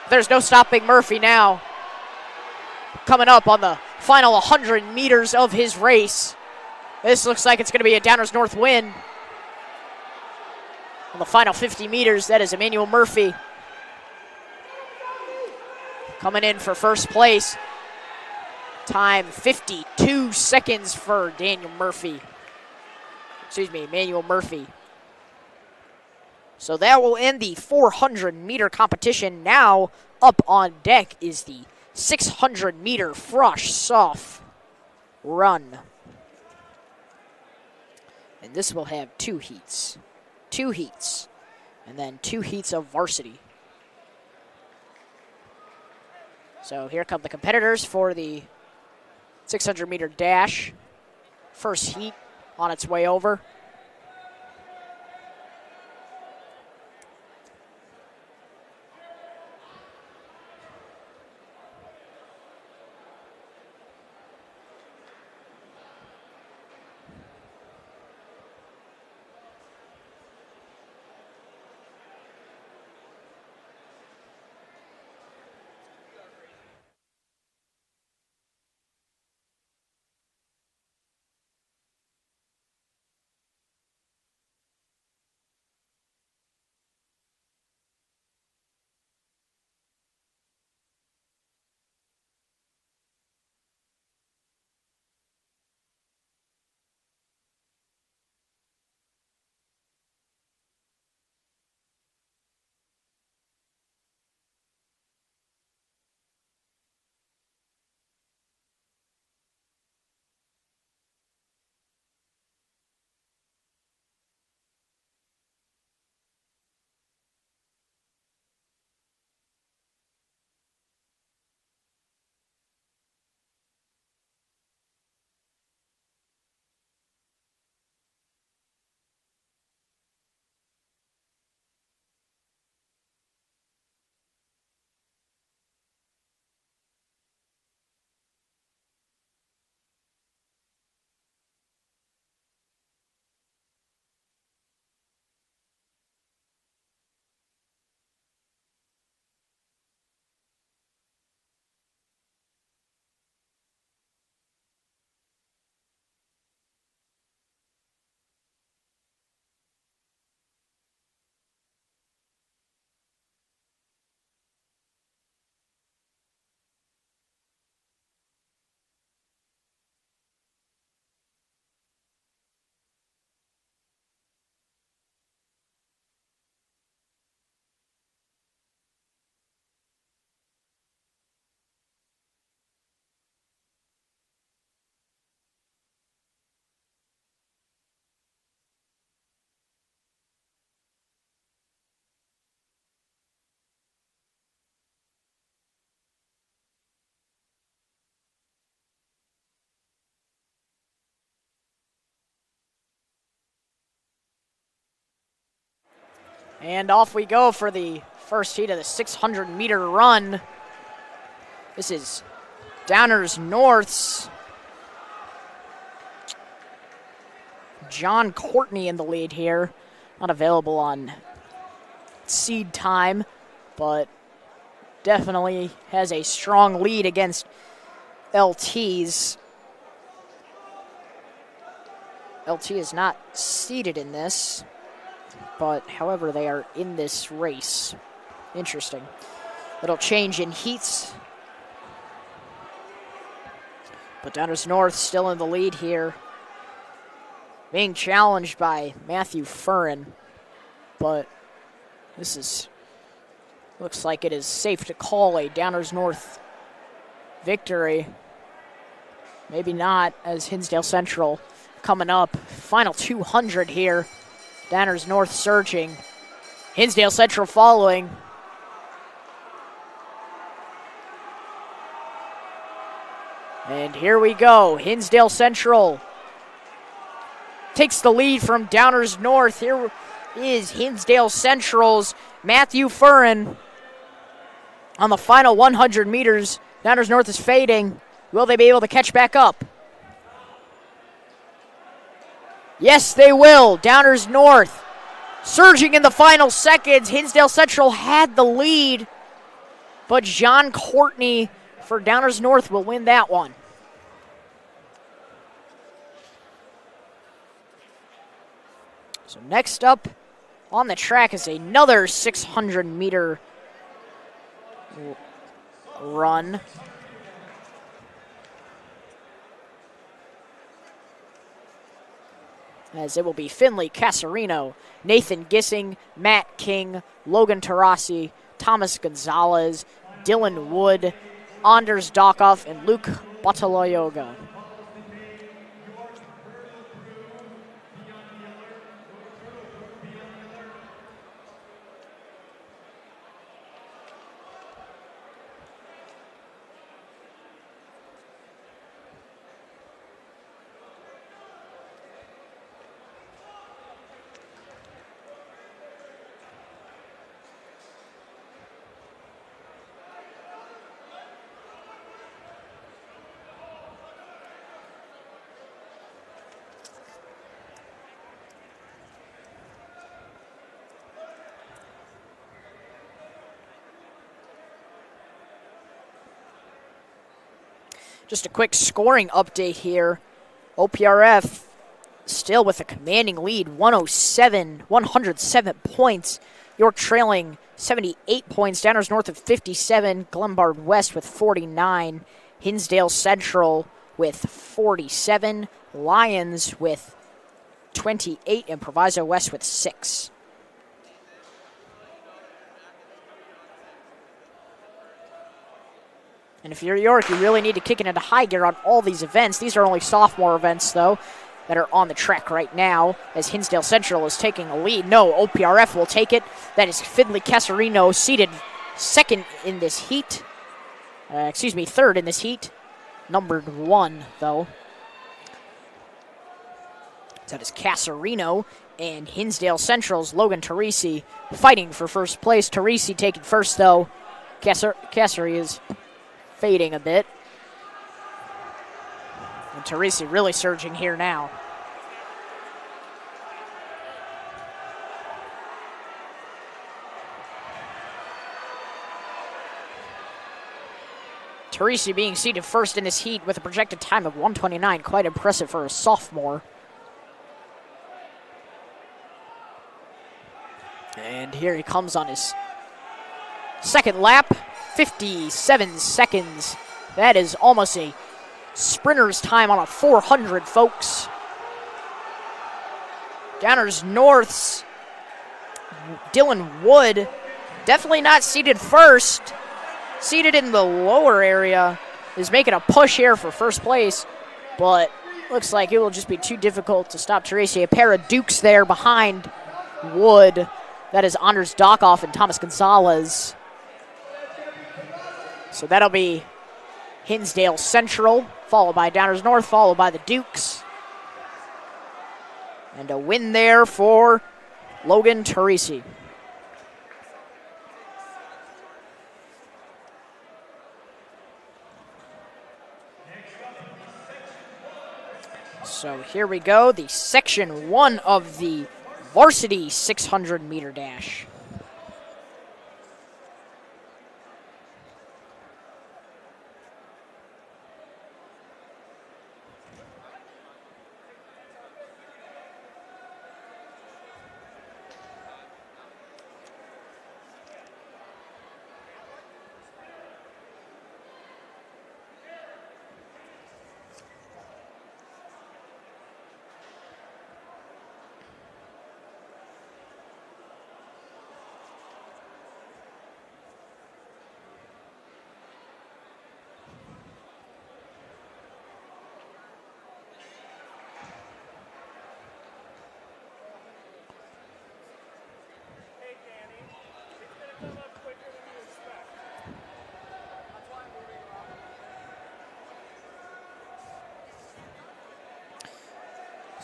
There's no stopping Murphy now. Coming up on the final 100 meters of his race. This looks like it's going to be a Downers North win. On the final 50 meters, that is Emmanuel Murphy. Coming in for first place. Time 52 seconds for Emmanuel Murphy. So that will end the 400-meter competition. Now up on deck is the 600-meter Frosh Soft run. And this will have 2 heats. 2 heats. And then 2 heats of varsity. So here come the competitors for the 600-meter dash. First heat on its way over. And off we go for the first heat of the 600-meter run. This is Downers North's John Courtney in the lead here. Not available on seed time, but definitely has a strong lead against LT's. LT is not seeded in this, but however, they are in this race. Interesting. Little change in heats. But Downers North still in the lead here. being challenged by Matthew Furren, but this is, looks like it is safe to call a Downers North victory. Maybe not, as Hinsdale Central coming up. Final 200 here. Downers North surging. Hinsdale Central following. And here we go. Hinsdale Central takes the lead from Downers North. Here is Hinsdale Central's Matthew Furren on the final 100 meters. Downers North is fading. Will they be able to catch back up? Yes, they will. Downers North surging in the final seconds. Hinsdale Central had the lead, but John Courtney for Downers North will win that one. So next up on the track is another 600-meter run. As it will be Finley Casarino, Nathan Gissing, Matt King, Logan Tarasi, Thomas Gonzalez, Dylan Wood, Anders Dokoff, and Luke Bataloyoga. Just a quick scoring update here. OPRF still with a commanding lead, 107 points. York trailing 78 points. Downers North of 57. Glenbard West with 49. Hinsdale Central with 47. Lions with 28. And Proviso West with 6. And if you're York, you really need to kick it into high gear on all these events. These are only sophomore events, though, that are on the track right now, as Hinsdale Central is taking a lead. No, OPRF will take it. That is Finley Casarino, seated third in this heat. Numbered 1, though. That is Casarino, and Hinsdale Central's Logan Teresi fighting for first place. Teresi taking first, though. Casari is fading a bit. And Teresi really surging here now. Teresi being seated first in this heat with a projected time of 1:29. Quite impressive for a sophomore. And here he comes on his second lap. 57 seconds. That is almost a sprinter's time on a 400, folks. Downers North's Dylan Wood, definitely not seated first. Seated in the lower area, is making a push here for first place, but looks like it will just be too difficult to stop Teresi. A pair of Dukes there behind Wood. That is Anders Dokoff and Thomas Gonzalez. So that'll be Hinsdale Central, followed by Downers North, followed by the Dukes. And a win there for Logan Teresi. So here we go, the Section 1 of the Varsity 600-meter dash.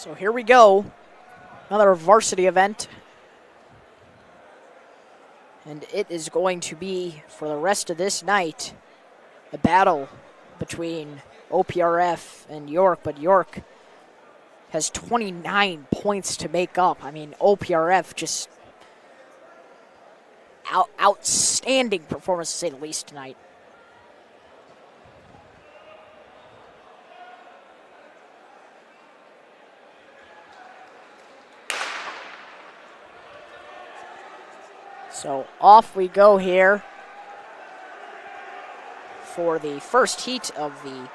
So here we go. Another varsity event. And it is going to be, for the rest of this night, a battle between OPRF and York. But York has 29 points to make up. I mean, OPRF just outstanding performance, to say the least, tonight. So off we go here for the first heat of the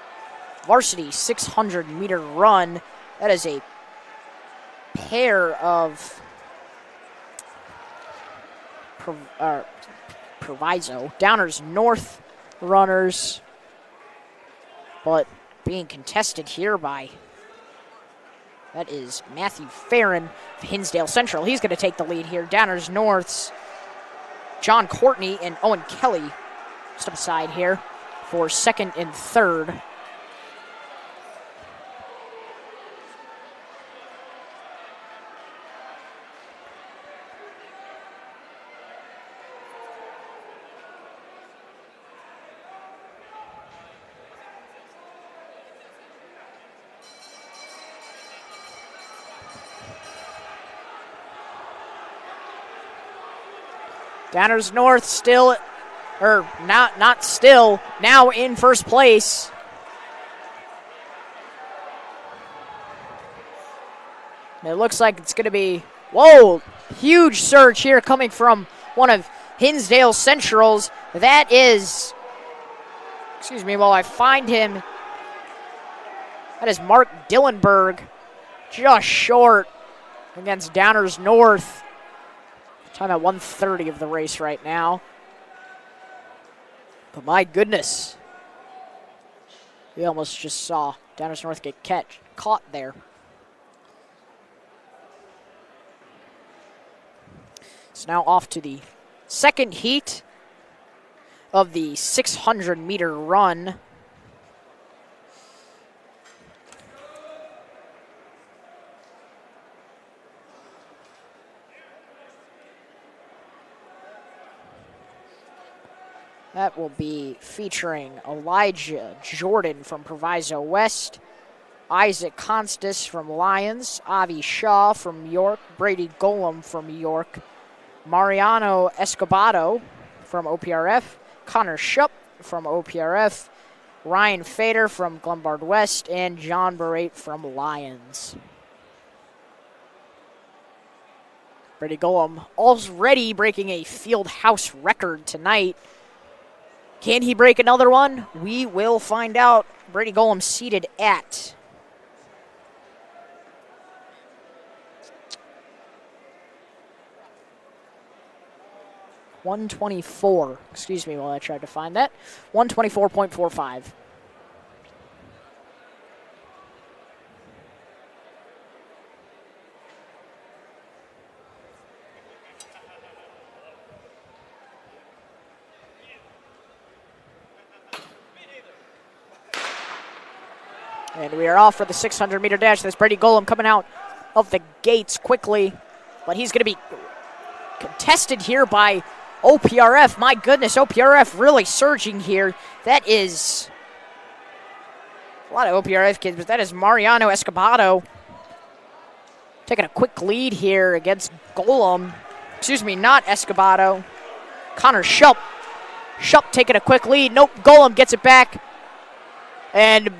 varsity 600-meter run. That is a pair of Proviso Downers North runners, but being contested here by, that is Matthew Farron of Hinsdale Central. He's going to take the lead here. Downers North's John Courtney and Owen Kelly step aside here for second and third. Downers North still, or not still, now in first place. And it looks like it's going to be, whoa, huge surge here coming from one of Hinsdale Central's. That is, excuse me while I find him, that is Mark Dillenberg, just short against Downers North. Time at 1:30 of the race right now. But my goodness, we almost just saw Downers North get caught there. So now off to the second heat of the 600-meter run. That will be featuring Elijah Jordan from Proviso West, Isaac Constas from Lions, Avi Shaw from York, Brady Golem from York, Mariano Escobedo from OPRF, Connor Shupp from OPRF, Ryan Fader from Glenbard West, and John Barrett from Lions. Brady Golem already breaking a field house record tonight. Can he break another one? We will find out. Brady Golem seated at .124. Excuse me while I tried to find that. 124.45. And we are off for the 600-meter dash. That's Brady Golem coming out of the gates quickly. But he's going to be contested here by OPRF. My goodness, OPRF really surging here. That is a lot of OPRF kids, but that is Mariano Escobedo taking a quick lead here against Golem. Excuse me, not Escobedo. Connor Shupp. Shupp taking a quick lead. Nope, Golem gets it back. And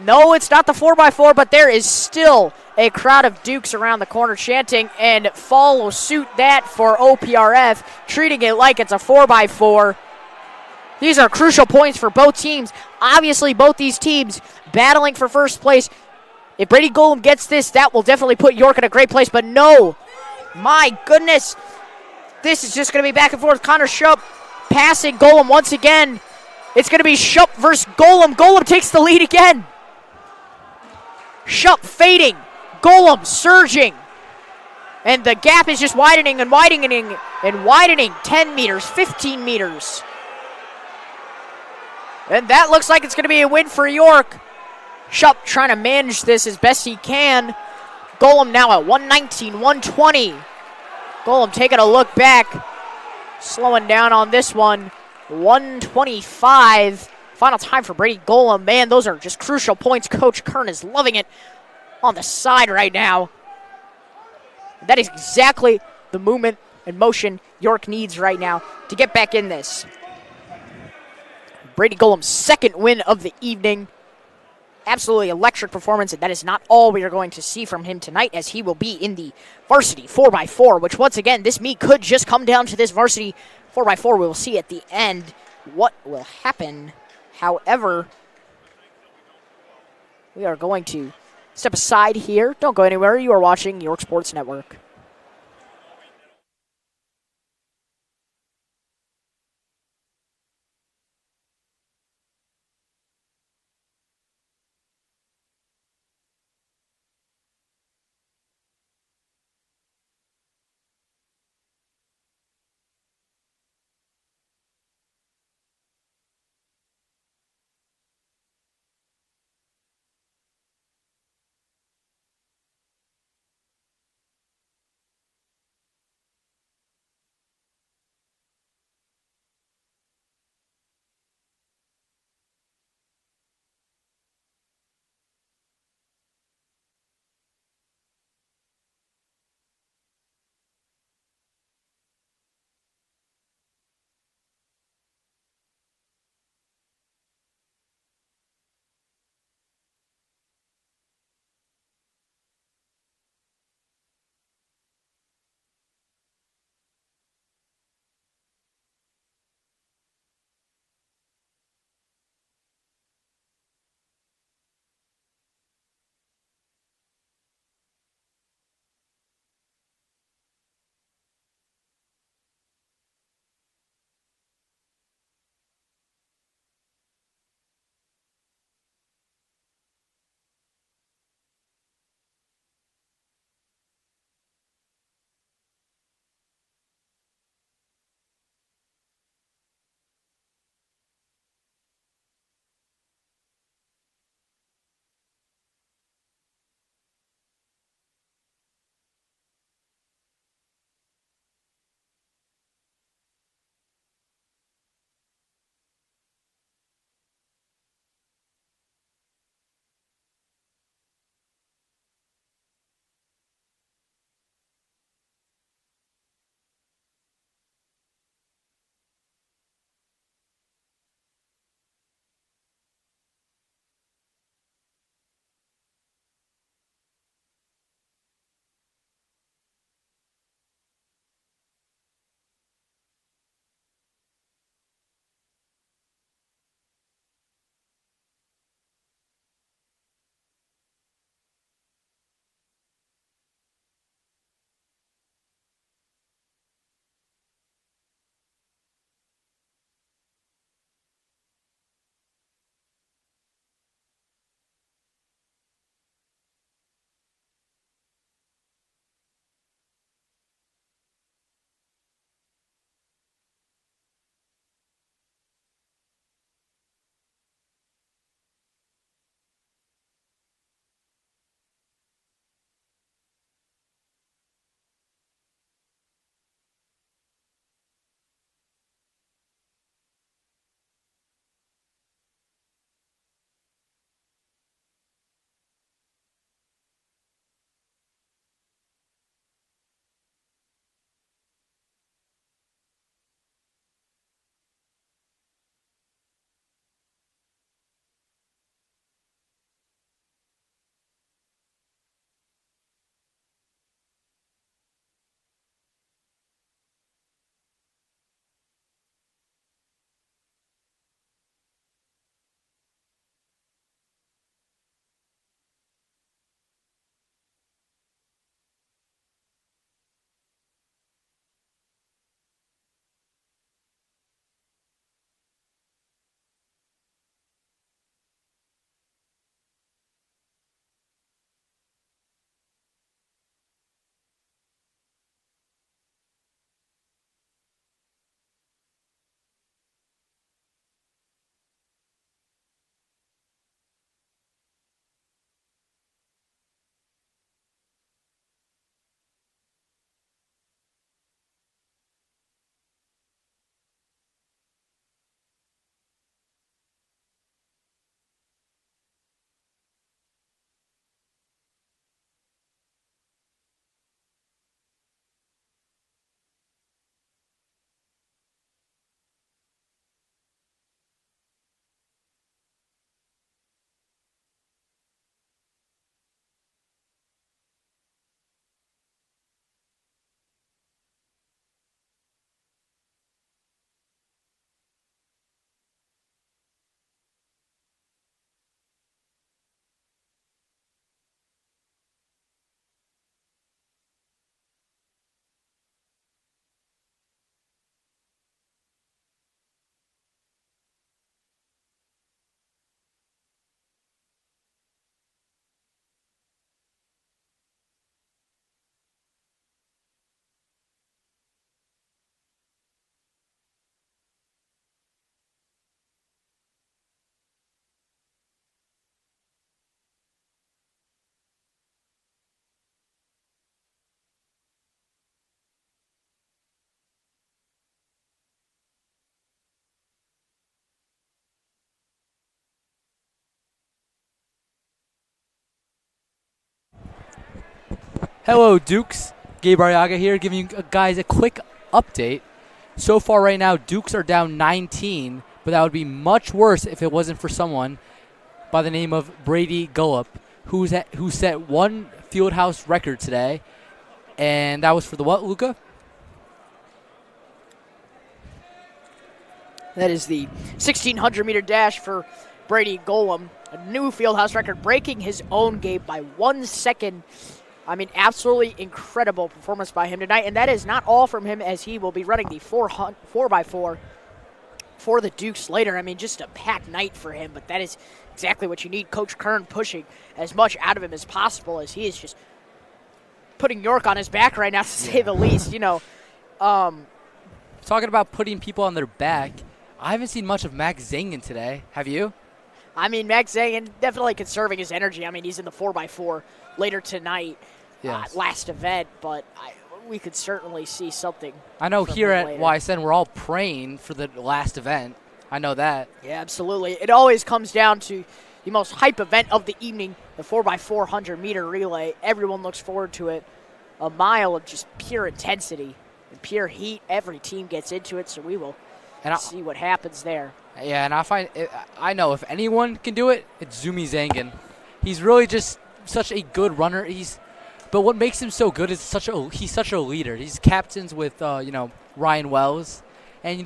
no, it's not the 4x4, but there is still a crowd of Dukes around the corner chanting and follow suit that for OPRF, treating it like it's a 4x4. These are crucial points for both teams. Obviously, both these teams battling for first place. If Brady Golem gets this, that will definitely put York in a great place, but no. My goodness. This is just going to be back and forth. Connor Shupp passing Golem once again. It's going to be Shupp versus Golem. Golem takes the lead again. Shupp fading, Golem surging, and the gap is just widening and widening and widening. 10 meters, 15 meters. And that looks like it's going to be a win for York. Shupp trying to manage this as best he can. Golem now at 119, 120. Golem taking a look back, slowing down on this one. 125. Final time for Brady Golem. Man, those are just crucial points. Coach Kern is loving it on the side right now. That is exactly the movement and motion York needs right now to get back in this. Brady Golem's second win of the evening. Absolutely electric performance, and that is not all we are going to see from him tonight, as he will be in the varsity 4x4, which once again, this meet could just come down to this varsity 4x4. We will see at the end what will happen. However, we are going to step aside here. Don't go anywhere. You are watching York Sports Network. Hello, Dukes. Gabe Arriaga here, giving you guys a quick update. So far right now, Dukes are down 19, but that would be much worse if it wasn't for someone by the name of Brady Gullup, who set one Fieldhouse record today, and that was for the what, Luca? That is the 1,600-meter dash for Brady Golem, a new Fieldhouse record, breaking his own Gabe by 1 second. I mean, absolutely incredible performance by him tonight, and that is not all from him, as he will be running the 4x4 for the Dukes later. I mean, just a packed night for him, but that is exactly what you need. Coach Kern pushing as much out of him as possible, as he is just putting York on his back right now, to say the least. You know, talking about putting people on their back, I haven't seen much of Max Zangen today. Have you? I mean, Max Zangen definitely conserving his energy. I mean, he's in the 4x4 later tonight, Yes. last event, but we could certainly see something. I know from here him at later. YSN we're all praying for the last event. I know that. Yeah, absolutely. It always comes down to the most hype event of the evening, the 4x400 meter relay. Everyone looks forward to it. A mile of just pure intensity and pure heat. Every team gets into it, so we will see what happens there. Yeah, and I know if anyone can do it, it's Zumi Zangen. He's really just such a good runner. But what makes him so good is he's such a leader. He's captains with Ryan Wells, and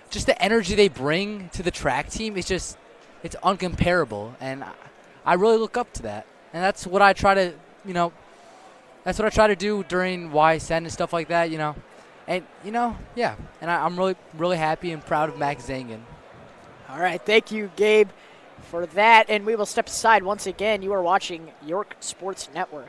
just the energy they bring to the track team is it's uncomparable, and I really look up to that. And that's what I try to that's what I try to do during YSN and stuff like that. And yeah. And I'm really really happy and proud of Max Zangen. All right, thank you, Gabe, for that. And we will step aside once again. You are watching York Sports Network.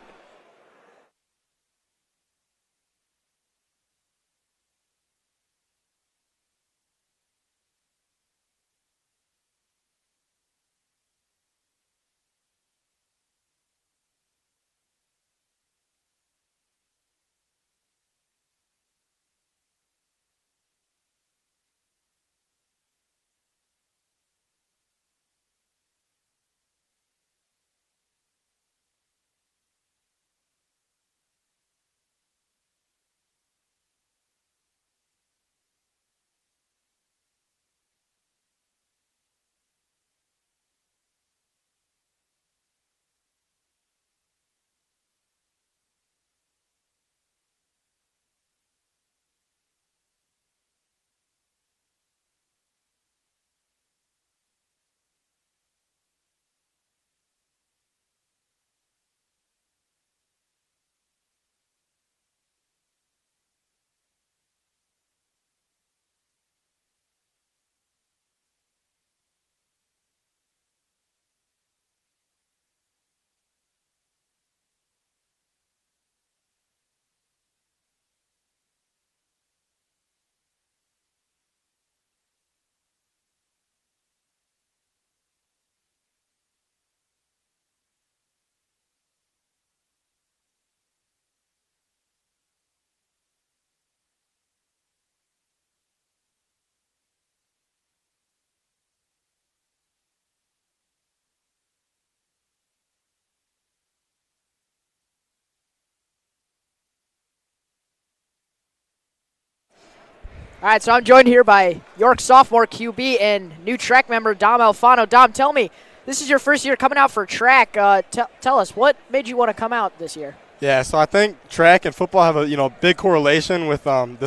All right, so I'm joined here by York sophomore QB and new track member Dom Alfano. Dom, tell me, this is your first year coming out for track. Tell us, what made you want to come out this year? Yeah, so I think track and football have a big correlation with the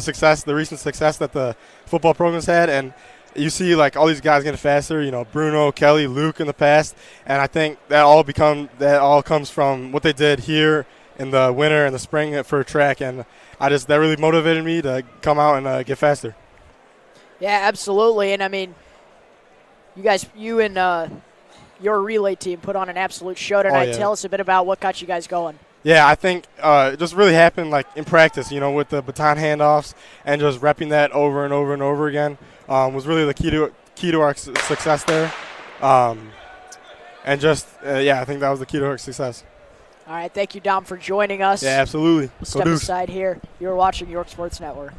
recent success that the football program's had, and you see like all these guys getting faster. Bruno, Kelly, Luke in the past, and I think that all comes from what they did here in the winter and the spring for track, and that really motivated me to come out and get faster. Yeah, absolutely, and I mean, you and your relay team put on an absolute show tonight. Yeah. Tell us a bit about what got you guys going. Yeah, I think it just really happened like in practice, with the baton handoffs and just repping that over and over and over again was really the key to our success there. I think that was the key to our success. All right, thank you, Dom, for joining us. Yeah, absolutely. We'll step aside here. You're watching York Sports Network.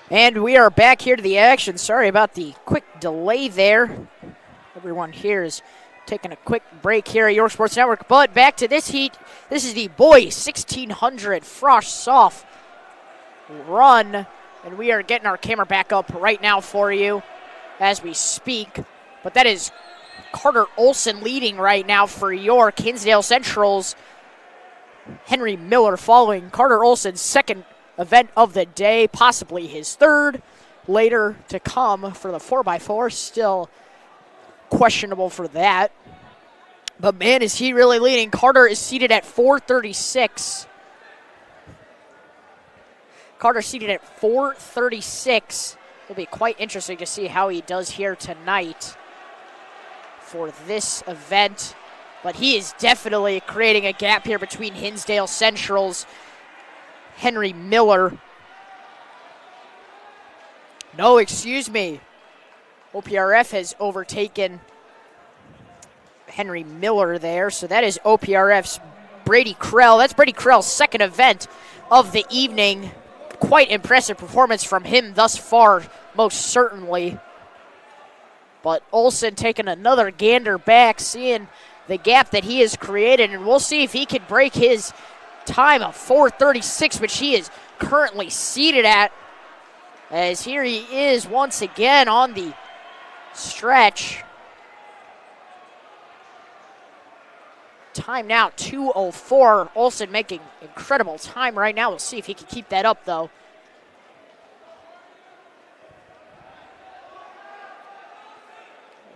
And we are back here to the action. Sorry about the quick delay there. Everyone here is taking a quick break here at York Sports Network. But back to this heat. This is the boys 1600 Frosh Soft run. And we are getting our camera back up right now for you as we speak. But that is Carter Olson leading right now for York. Hinsdale Central's Henry Miller following. Carter Olson's second event of the day, possibly his third. Later to come for the 4x4, still questionable for that. But man, is he really leading. Carter is seated at 436. Carter seated at 436. It'll be quite interesting to see how he does here tonight for this event. But he is definitely creating a gap here between Hinsdale Central's Henry Miller. No, excuse me. OPRF has overtaken Henry Miller there. So that is OPRF's Brady Krell. That's Brady Krell's second event of the evening. Quite impressive performance from him thus far, most certainly. But Olson taking another gander back, seeing the gap that he has created. And we'll see if he can break his time of 4:36, which he is currently seated at, as here he is once again on the stretch. Time now 2:04. Olson making incredible time right now. We'll see if he can keep that up though.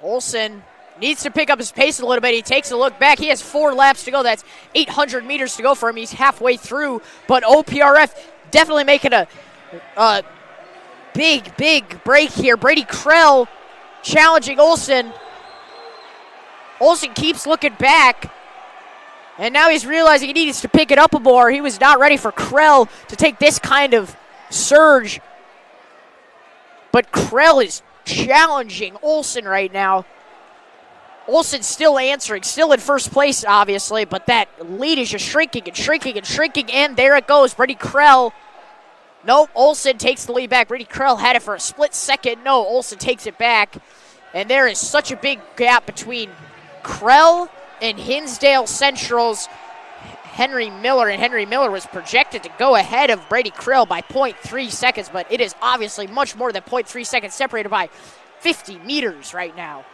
Olson needs to pick up his pace a little bit. He takes a look back. He has 4 laps to go. That's 800 meters to go for him. He's halfway through. But OPRF definitely making a big break here. Brady Krell challenging Olson. Olson keeps looking back. And now he's realizing he needs to pick it up more. He was not ready for Krell to take this kind of surge. But Krell is challenging Olson right now. Olson still answering, still in first place, obviously, but that lead is just shrinking and shrinking and shrinking, and there it goes. Brady Krell. Nope, Olson takes the lead back. Brady Krell had it for a split second. No, Olson takes it back. And there is such a big gap between Krell and Hinsdale Central's Henry Miller, and Henry Miller was projected to go ahead of Brady Krell by 0.3 seconds, but it is obviously much more than 0.3 seconds, separated by 50 meters right now.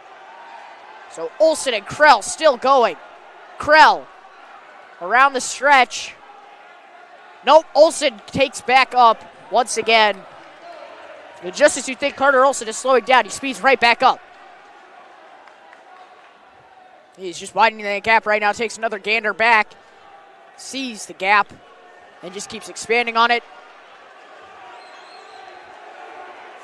So Olson and Krell still going. Krell around the stretch. Nope, Olson takes back up once again. And just as you think Carter Olson is slowing down, he speeds right back up. He's just widening that gap right now, takes another gander back, sees the gap, and just keeps expanding on it.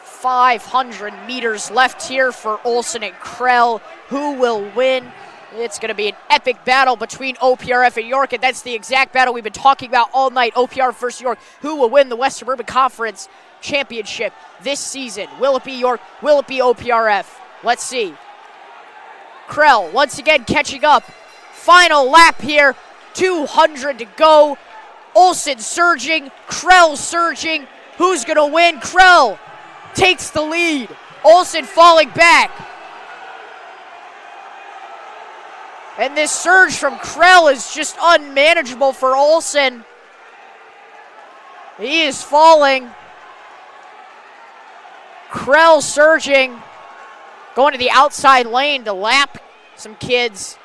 500 meters left here for Olson and Krell. Who will win? It's going to be an epic battle between OPRF and York, and that's the exact battle we've been talking about all night. OPRF versus York. Who will win the West Suburban Conference Championship this season? Will it be York? Will it be OPRF? Let's see. Krell once again catching up. Final lap here. 200 to go. Olson surging. Krell surging. Who's going to win? Krell takes the lead. Olson falling back. And this surge from Krell is just unmanageable for Olson. He is falling. Krell surging. Going to the outside lane to lap some kids.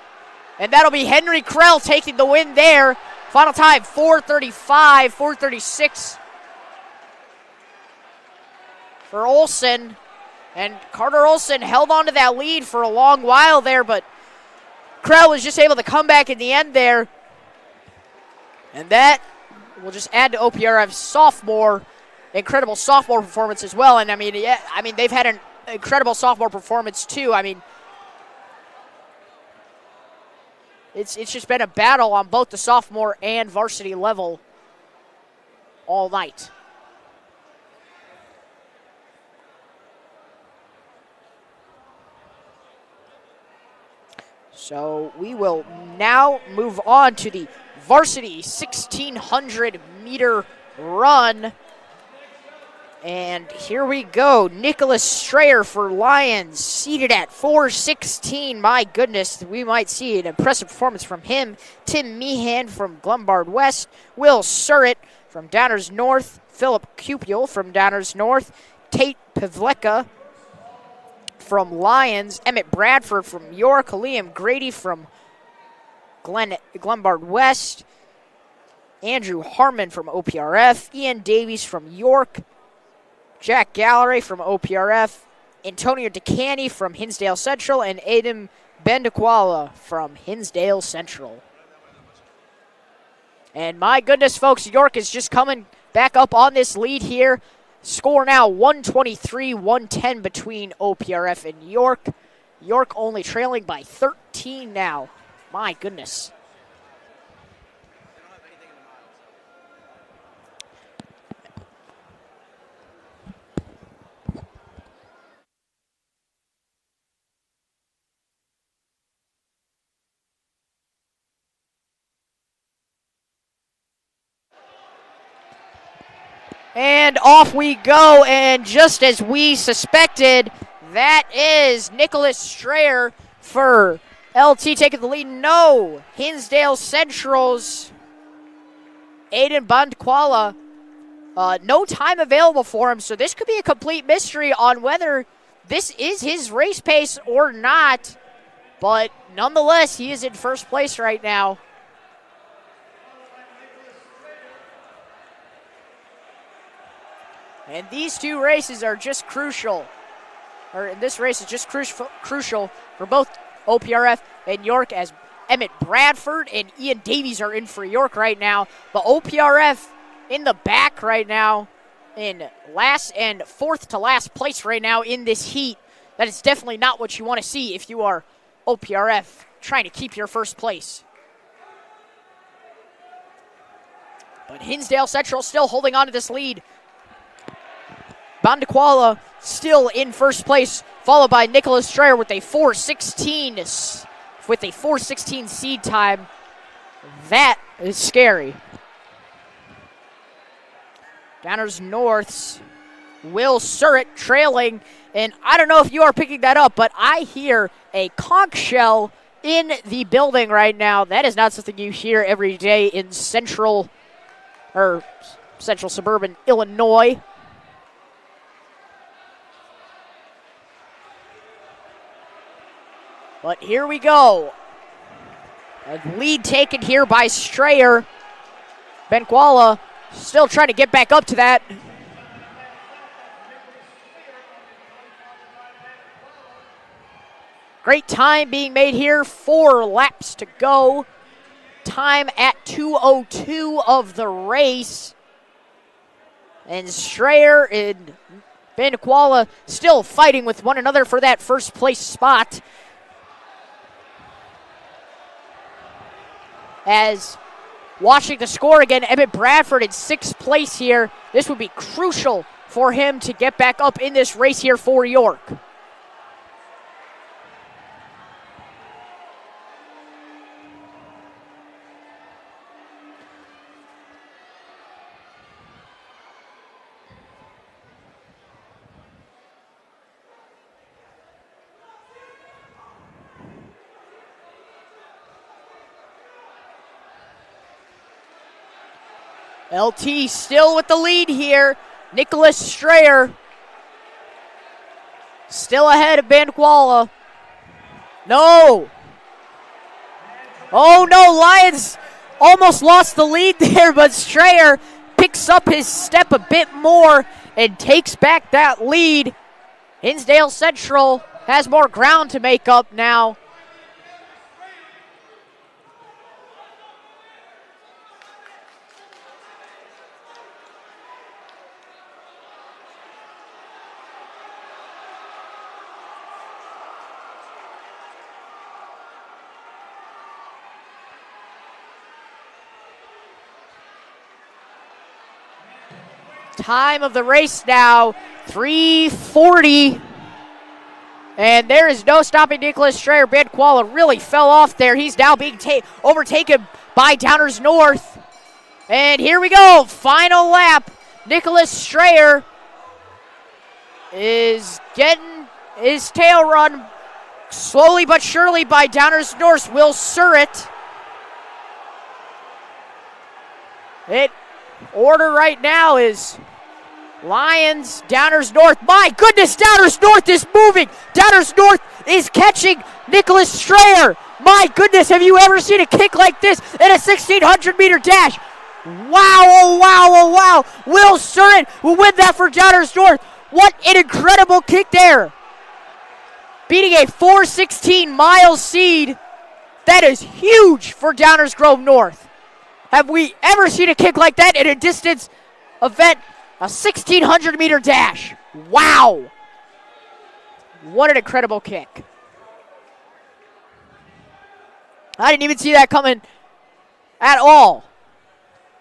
And that'll be Henry Krell taking the win there. Final time, 4:35, 4:36 for Olson. And Carter Olson held on to that lead for a long while there, but Krell was just able to come back in the end there. And that will just add to OPRF's sophomore, incredible sophomore performance as well. And they've had an incredible sophomore performance too. It's just been a battle on both the sophomore and varsity level all night. So we will now move on to the varsity 1600 meter run. And here we go. Nicholas Strayer for Lions, seated at 416. My goodness, we might see an impressive performance from him. Tim Meehan from Glenbard West. Will Surratt from Downers North. Philip Cupule from Downers North. Tate Pavleka from Lions. Emmett Bradford from York. Liam Grady from Glenbard West. Andrew Harmon from OPRF. Ian Davies from York. Jack Gallery from OPRF, Antonio DeCanny from Hinsdale Central, and Adam Bendequala from Hinsdale Central. And my goodness, folks, York is just coming back up on this lead here. Score now 123-110 between OPRF and York. York only trailing by 13 now. My goodness. And off we go, and just as we suspected, that is Nicholas Strayer for LT taking the lead. No, Hinsdale Central's Aiden Bandkwala. No time available for him, so this could be a complete mystery on whether this is his race pace or not. But nonetheless, he is in first place right now. And these two races are just crucial. This race is just crucial for both OPRF and York, as Emmett Bradford and Ian Davies are in for York right now. But OPRF in the back right now, in last and fourth to last place right now in this heat. That is definitely not what you want to see if you are OPRF trying to keep your first place. But Hinsdale Central still holding on to this lead. Bandakwala still in first place, followed by Nicholas Strayer with a 4:16 seed time. That is scary. Downers North's Will Surratt trailing, and I don't know if you are picking that up, but I hear a conch shell in the building right now. That is not something you hear every day in central suburban Illinois. But here we go. A lead taken here by Strayer. Benkwala still trying to get back up to that. Great time being made here. 4 laps to go. Time at 2:02 of the race. And Strayer and Benkwala still fighting with one another for that first place spot. As watching the score again, Emmett Bradford in 6th place here. This would be crucial for him to get back up in this race here for York. LT still with the lead here. Nicholas Strayer still ahead of Bandkwala. No. Oh no, Lions almost lost the lead there, but Strayer picks up his step a bit more and takes back that lead. Hinsdale Central has more ground to make up now. Time of the race now, 3:40. And there is no stopping Nicholas Strayer. Bandkwala really fell off there. He's now being overtaken by Downers North. And here we go, final lap. Nicholas Strayer is getting his tail run slowly but surely by Downers North. Will Surratt. Order right now is Lions, Downers North. My goodness, Downers North is moving. Downers North is catching Nicholas Strayer. My goodness, have you ever seen a kick like this in a 1,600-meter dash? Wow, oh wow, oh wow. Will Surratt will win that for Downers North. What an incredible kick there. Beating a 4:16 mile seed. That is huge for Downers Grove North. Have we ever seen a kick like that in a distance event? A 1,600-meter dash. Wow. What an incredible kick. I didn't even see that coming at all.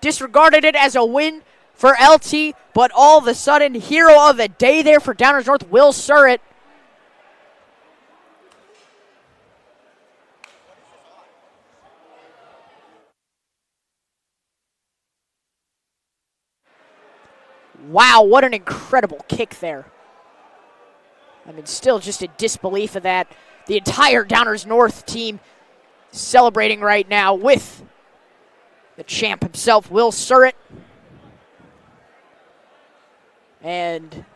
Disregarded it as a win for LT, but all of a sudden, hero of the day there for Downers North, Will Surratt. Wow, what an incredible kick there. I mean, still just in disbelief of that. The entire Downers North team celebrating right now with the champ himself, Will Surratt. And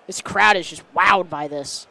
this crowd is just wowed by this.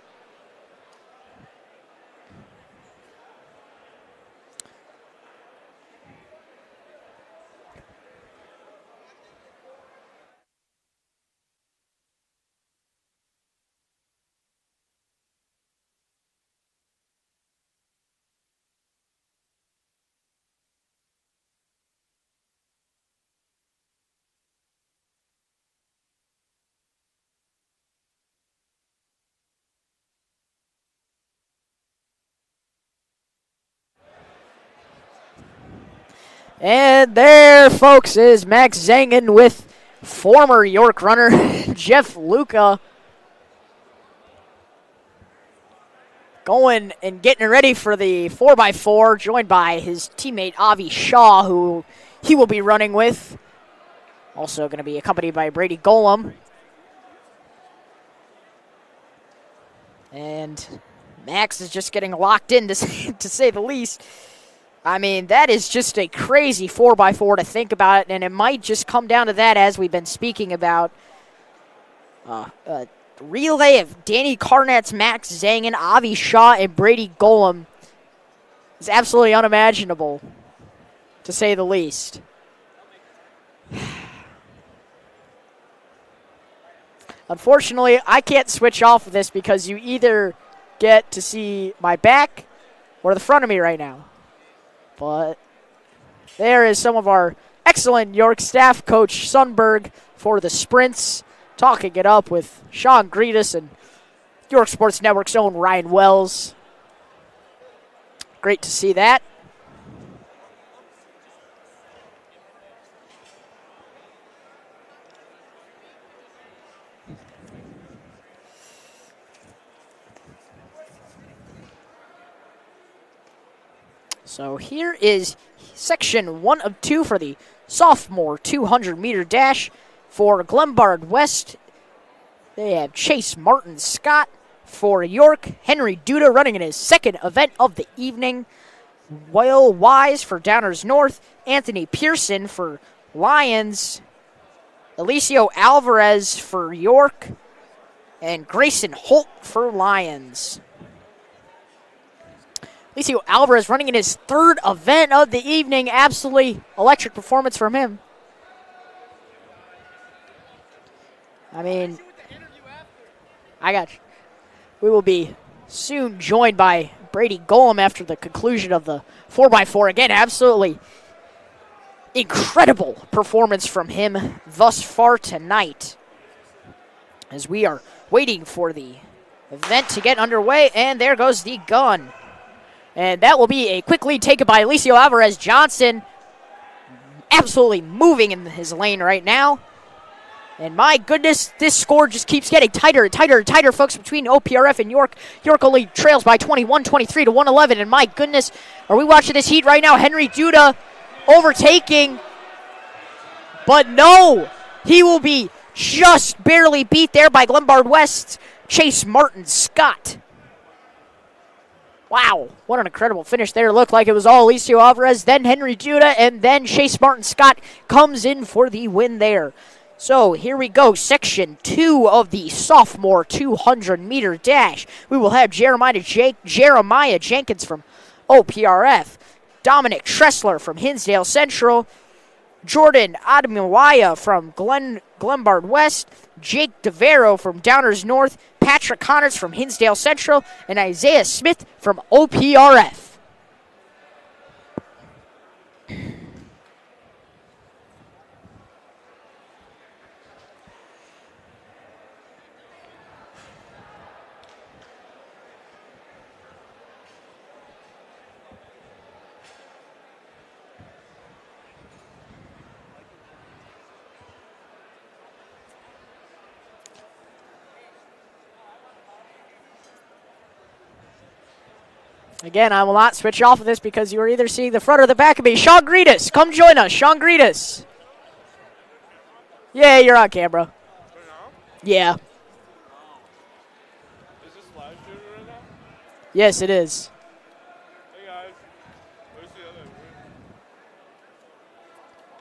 And there, folks, is Max Zangen with former York runner Jeff Luca going and getting ready for the 4x4, joined by his teammate Avi Shaw, who he will be running with. Also going to be accompanied by Brady Golem. And Max is just getting locked in, to say the least. I mean, that is just a crazy 4x4 to think about, and it might just come down to that, as we've been speaking about. Relay of Danny Carnet's Max Zangen, Avi Shaw, and Brady Golem is absolutely unimaginable, to say the least. Unfortunately, I can't switch off of this because you either get to see my back or the front of me right now. But there is some of our excellent York staff, Coach Sundberg, for the sprints, talking it up with Sean Greedus and York Sports Network's own Ryan Wells. Great to see that. So here is section 1 of 2 for the sophomore 200-meter dash for Glenbard West. They have Chase Martin Scott for York. Henry Duda running in his second event of the evening. Will Wise for Downers North. Anthony Pearson for Lions. Alicio Alvarez for York. And Grayson Holt for Lions. Alicio Alvarez running in his third event of the evening. Absolutely electric performance from him. I mean, I got you. We will be soon joined by Brady Golem after the conclusion of the 4x4. Again, absolutely incredible performance from him thus far tonight. As we are waiting for the event to get underway, and there goes the gun. And that will be a quick lead taken by Alicio Alvarez. Johnson absolutely moving in his lane right now. And my goodness, this score just keeps getting tighter and tighter and tighter, folks, between OPRF and York. York only trails by 21-23 to 111. And my goodness, are we watching this heat right now? Henry Duda overtaking. But no, he will be just barely beat there by Glenbard West's Chase Martin Scott. Wow, what an incredible finish there. Looked like it was all Alicio Alvarez, then Henry Judah, and then Chase Martin Scott comes in for the win there. So here we go, section 2 of the sophomore 200-meter dash. We will have Jeremiah Jenkins from OPRF, Dominic Tressler from Hinsdale Central, Jordan Adamiwaya from Glenbard West, Jake DeVero from Downers North, Patrick Connors from Hinsdale Central, and Isaiah Smith from OPRF. Again, I will not switch off of this because you are either seeing the front or the back of me. Sean Greetis, come join us. Sean Greetis. Yeah, you're on camera. Yeah. Is this live streaming right now? Yes, it is. Hey guys. Where's the other?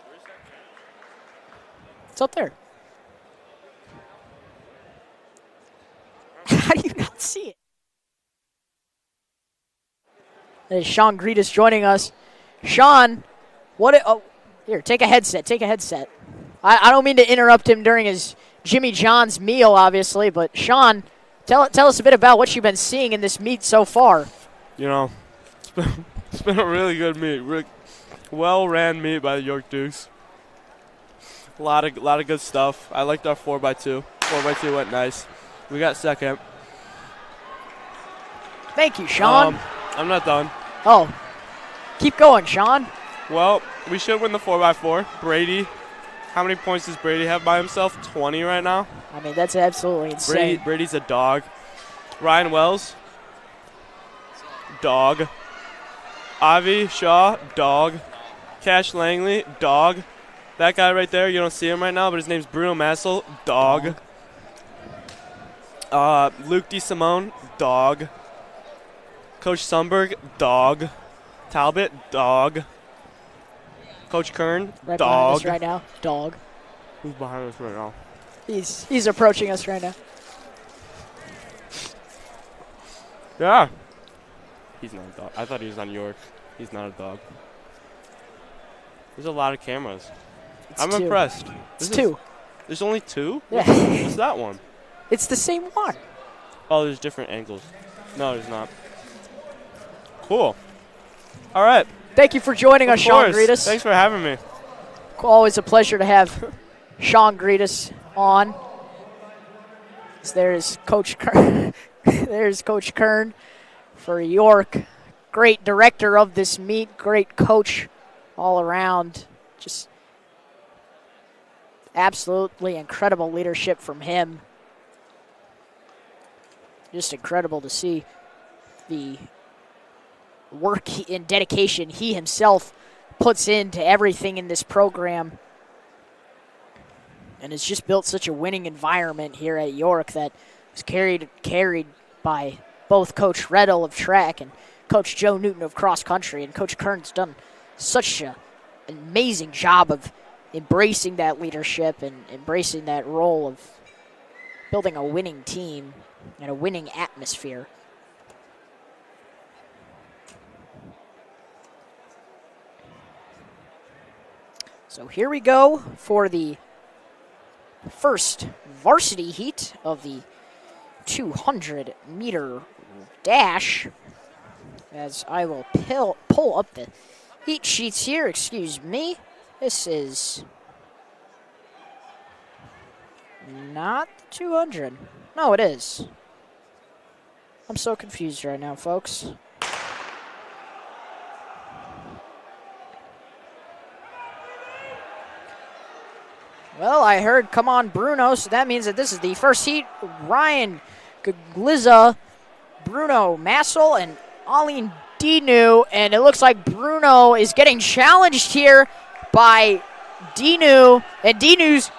Where's that camera? It's up there. How do you not see it? There's Sean Greetis joining us. Sean, here, take a headset. Take a headset. I don't mean to interrupt him during his Jimmy John's meal, obviously, but Sean, tell us a bit about what you've been seeing in this meet so far. You know, it's been a really good meet. Well-ran meet by the York Dukes. A lot of good stuff. I liked our 4x2. 4x2 went nice. We got second. Thank you, Sean. I'm not done. Oh, keep going, Sean. Well, we should win the 4x4. Brady, how many points does Brady have by himself? 20 right now. I mean, that's absolutely insane. Brady's a dog. Ryan Wells, dog. Avi Shaw, dog. Cash Langley, dog. That guy right there, you don't see him right now, but his name's Bruno Massel, dog. Luke DeSimone, dog. Coach Sundberg, dog. Talbot, dog. Coach Kern, right dog. Behind us right now, dog. Who's behind us right now? He's approaching us right now. Yeah. He's not a dog. I thought he was on York. He's not a dog. There's a lot of cameras. I'm two. impressed. It's two. There's only two? Yeah. What's that one? It's the same one. Oh, there's different angles. No, there's not. Cool. All right. Thank you for joining us, Sean Greetis. Thanks for having me. Always a pleasure to have Sean Greetis on. There's Coach Kern. There's Coach Kern for York. Great director of this meet. Great coach all around. Just absolutely incredible leadership from him. Just incredible to see the work and dedication he himself puts into everything in this program, and has just built such a winning environment here at York that was carried by both Coach Reddle of track and Coach Joe Newton of cross country. And Coach Kern's done such an amazing job of embracing that leadership and embracing that role of building a winning team and a winning atmosphere. So here we go for the first varsity heat of the 200-meter dash. As I will pull up the heat sheets here, excuse me. This is not 200. No, it is. I'm so confused right now, folks. Well, I heard come on Bruno, so that means that this is the first heat. Ryan Gugliza, Bruno Massel, and Aline Dinu. And it looks like Bruno is getting challenged here by Dinu. And Dinu's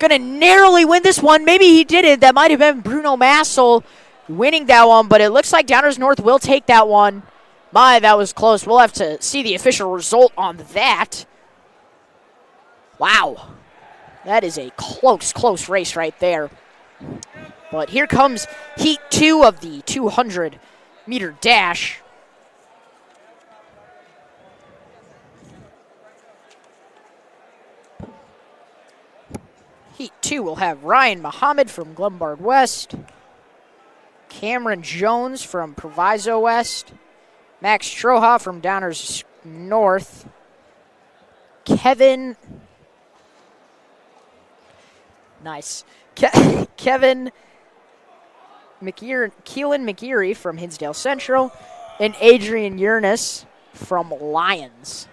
Gonna narrowly win this one. Maybe he didn't. That might have been Bruno Massel winning that one, but it looks like Downers North will take that one. My, that was close. We'll have to see the official result on that. Wow. That is a close race right there. But here comes Heat 2 of the 200-meter dash. Heat 2 will have Ryan Muhammad from Glenbard West, Cameron Jones from Proviso West, Max Troha from Downers North, Kevin Keelan McGeary from Hinsdale Central, and Adrian Yurnus from Lions.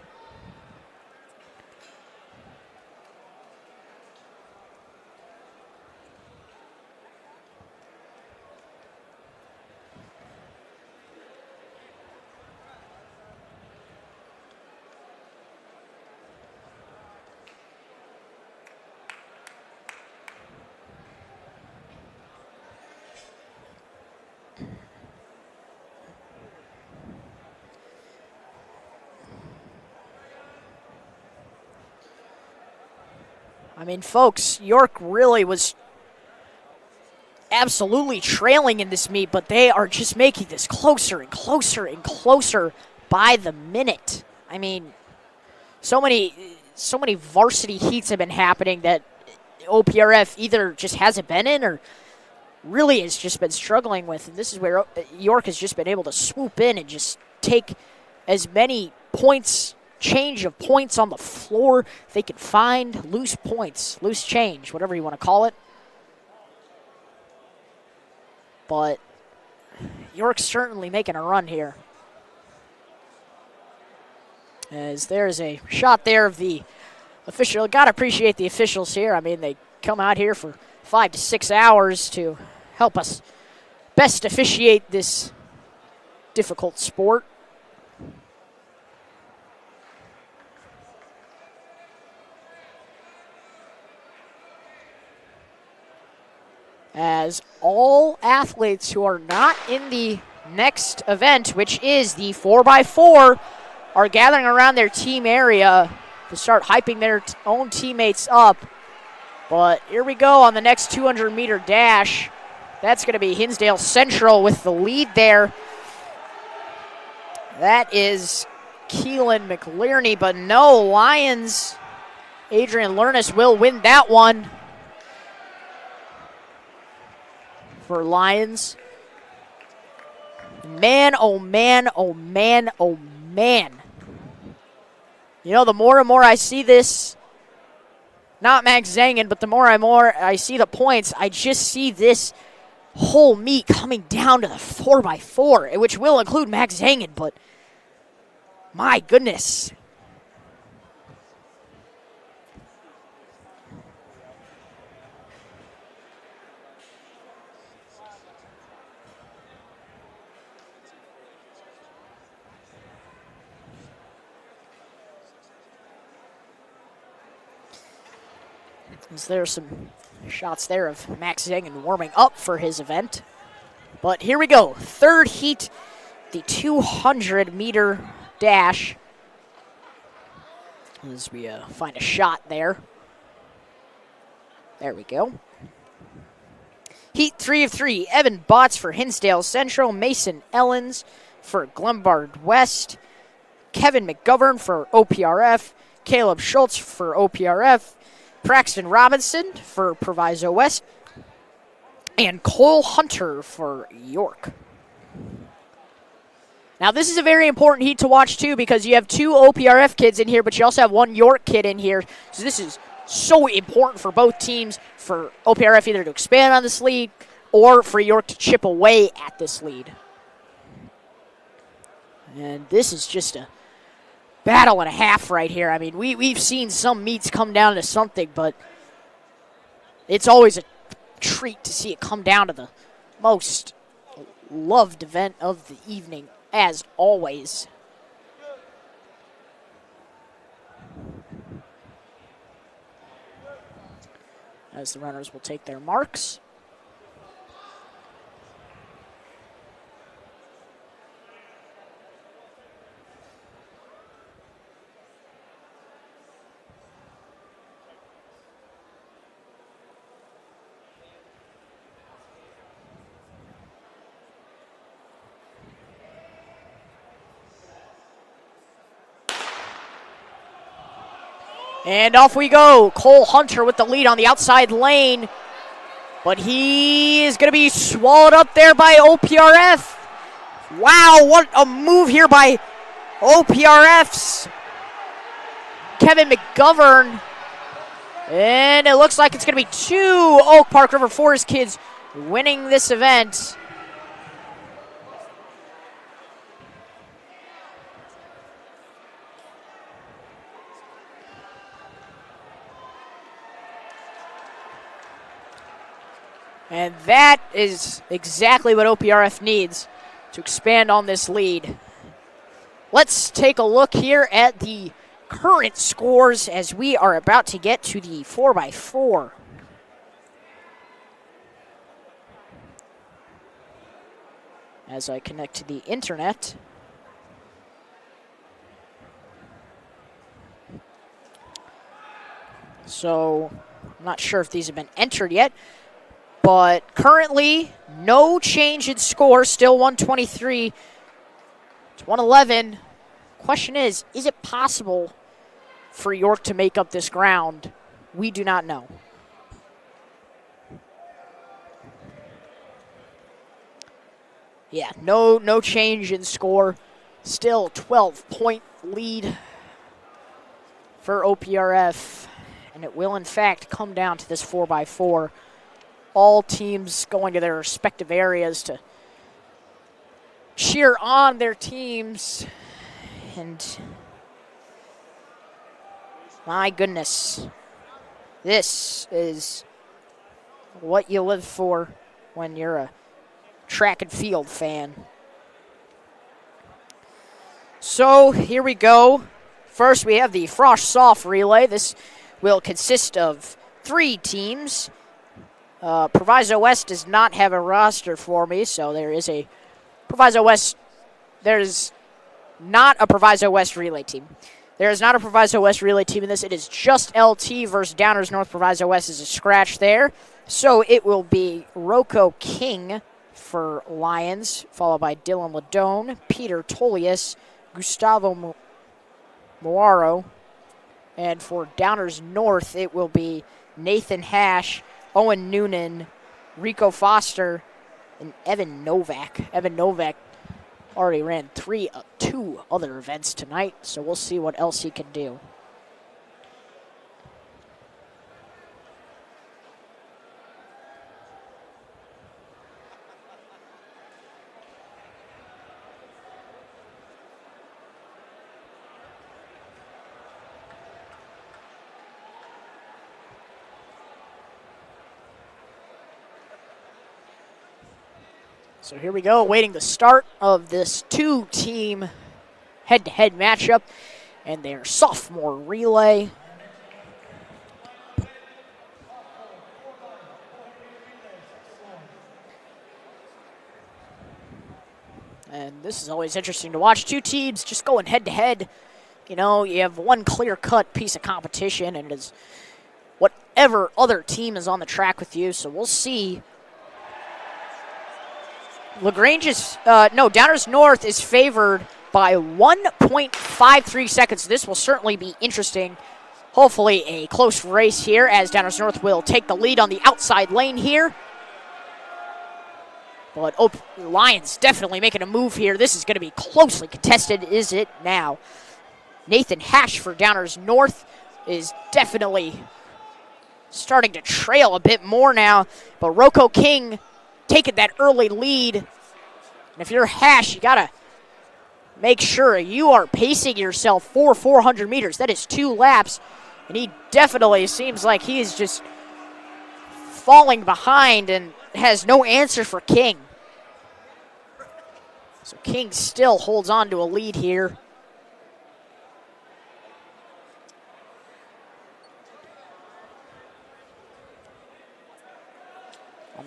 I mean, folks, York really was absolutely trailing in this meet, but they are just making this closer and closer and closer by the minute. I mean, so many varsity heats have been happening that OPRF either just hasn't been in or really has just been struggling with. And this is where York has just been able to swoop in and just take as many points, change of points on the floor they can find, loose points, loose change, whatever you want to call it. But York's certainly making a run here. As there's a shot there of the official. Got to appreciate the officials here. I mean, they come out here for 5 to 6 hours to help us best officiate this difficult sport. As all athletes who are not in the next event, which is the 4x4, are gathering around their team area to start hyping their own teammates up. But here we go on the next 200-meter dash. That's going to be Hinsdale Central with the lead there. That is Keelan McLearney, but no, Lions. Adrian Lernis will win that one. For Lions. Man, oh man, oh man, oh man. You know, the more and more I see this, not Max Zangen, but the more I see the points, I just see this whole meet coming down to the 4x4, which will include Max Zangen, but my goodness. There are some shots there of Max Zangen warming up for his event. But here we go. Third heat, the 200-meter dash. As we find a shot there. There we go. Heat 3 of 3. Evan Botts for Hinsdale Central. Mason Ellens for Glenbard West. Kevin McGovern for OPRF. Caleb Schultz for OPRF. Braxton Robinson for Proviso West, and Cole Hunter for York. Now, this is a very important heat to watch, too, because you have 2 OPRF kids in here, but you also have 1 York kid in here. So this is so important for both teams, for OPRF either to expand on this lead or for York to chip away at this lead. And this is just a battle and a half right here. I mean, we've seen some meets come down to something, but it's always a treat to see it come down to the most loved event of the evening, as always. as the runners will take their marks. And off we go. Cole Hunter with the lead on the outside lane. But he is going to be swallowed up there by OPRF. Wow, what a move here by OPRF's Kevin McGovern. And it looks like it's going to be 2 Oak Park River Forest kids winning this event. And that is exactly what OPRF needs to expand on this lead. Let's take a look here at the current scores as we are about to get to the 4x4. As I connect to the internet. So, I'm not sure if these have been entered yet. But currently, no change in score, still 123 to 111. Question is it possible for York to make up this ground? We do not know. Yeah, no change in score. Still 12-point lead for OPRF. And it will, in fact, come down to this 4x4. All teams going to their respective areas to cheer on their teams. And my goodness, this is what you live for when you're a track and field fan. So here we go. First, we have the Frosh Soft Relay. This will consist of 3 teams. Proviso West does not have a roster for me, so there is a Proviso West. There's not a Proviso West relay team. There is not a Proviso West relay team in this. It is just LT versus Downers North. Proviso West is a scratch there. So it will be Rocco King for Lions, followed by Dylan Ladone, Peter Tolius, Gustavo Moaro. And for Downers North, it will be Nathan Hash, Owen Noonan, Rico Foster, and Evan Novak. Evan Novak already ran 2 other events tonight, so we'll see what else he can do. So here we go, awaiting the start of this 2-team head-to-head matchup and their sophomore relay. And this is always interesting to watch. 2 teams just going head-to-head. You know, you have one clear-cut piece of competition, and it is whatever other team is on the track with you. So we'll see. LaGrange is, Downers North is favored by 1.53 seconds. This will certainly be interesting. Hopefully a close race here as Downers North will take the lead on the outside lane here. But Lions definitely making a move here. This is going to be closely contested, is it now? Nathan Hash for Downers North is definitely starting to trail a bit more now. But Rocco King taking that early lead. And if you're Hash, you got to make sure you are pacing yourself for 400 meters. That is 2 laps. And he definitely seems like he is just falling behind and has no answer for King. So King still holds on to a lead here.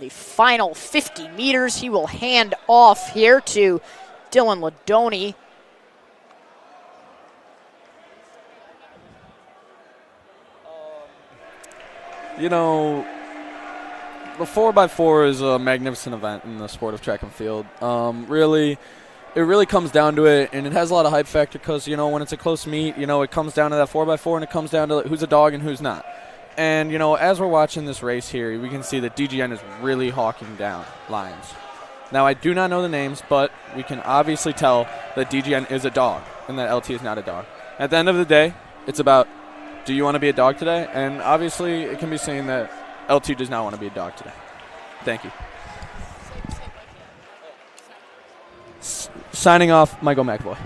the final 50 meters. He will hand off here to Dylan Ladoni. You know, the 4x4 is a magnificent event in the sport of track and field. It really comes down to it, and it has a lot of hype factor because, you know, when it's a close meet, you know, it comes down to that 4x4, and it comes down to who's a dog and who's not. And, you know, as we're watching this race here, we can see that DGN is really hawking down Lions. Now, I do not know the names, but we can obviously tell that DGN is a dog and that LT is not a dog. At the end of the day, it's about, do you want to be a dog today? And obviously, it can be seen that LT does not want to be a dog today. Thank you. Signing off, Michael McAvoy.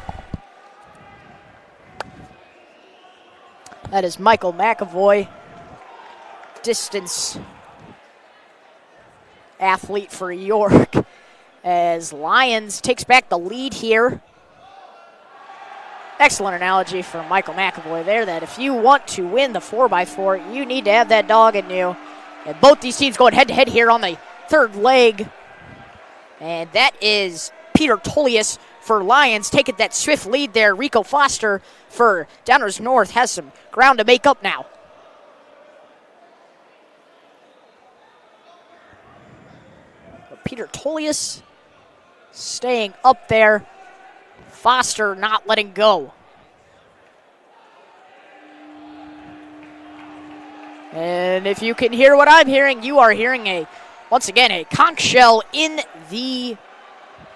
That is Michael McAvoy, distance athlete for York, as Lions takes back the lead here. Excellent analogy from Michael McAvoy there, that if you want to win the 4x4, you need to have that dog in you. And both these teams going head-to-head here on the third leg. And that is Peter Tolius for Lions taking that swift lead there. Rico Foster for Downers North has some ground to make up now. But Peter Tolius staying up there. Foster not letting go. And if you can hear what I'm hearing, you are hearing once again, a conch shell in the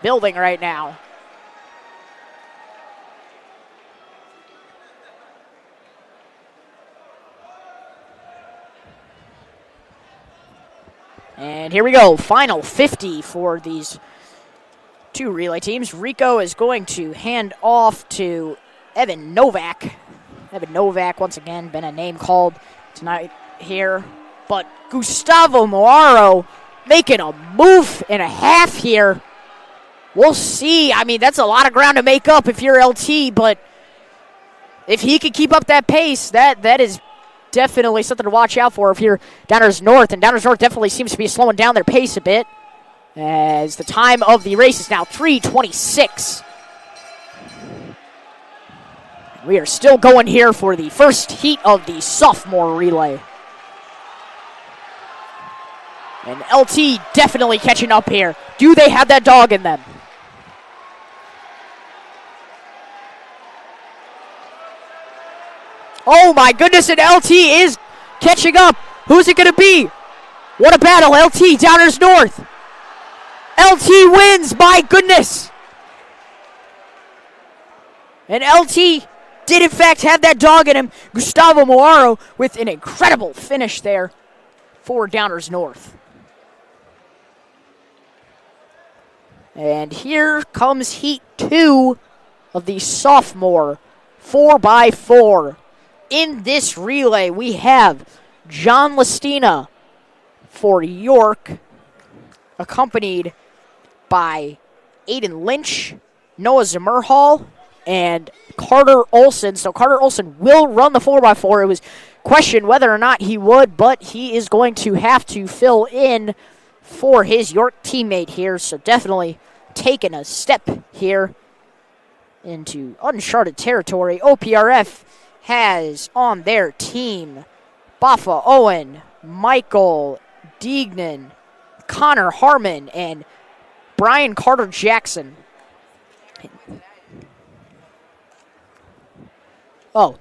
building right now. And here we go, final 50 for these two relay teams. Rico is going to hand off to Evan Novak. Evan Novak, once again, been a name called tonight here. But Gustavo Moaro making a move and a half here. We'll see. I mean, that's a lot of ground to make up if you're LT, but if he can keep up that pace, that is definitely something to watch out for if you're Downers North. And Downers North definitely seems to be slowing down their pace a bit, as the time of the race is now 3:26. We are still going here for the first heat of the sophomore relay. And LT definitely catching up here. Do they have that dog in them? Oh my goodness, and LT is catching up. Who's it going to be? What a battle, LT, Downers North. LT wins, my goodness. And LT did in fact have that dog in him. Gustavo Moaro with an incredible finish there for Downers North. And here comes heat 2 of the sophomore 4x4. In this relay, we have John Listina for York, accompanied by Aiden Lynch, Noah Zimmerhall, and Carter Olson. So Carter Olson will run the 4x4. It was questioned whether or not he would, but he is going to have to fill in for his York teammate here. So definitely taking a step here into uncharted territory. OPRF has on their team Baffa Owen, Michael Deignan, Connor Harmon, and Brian Carter Jackson. Oh.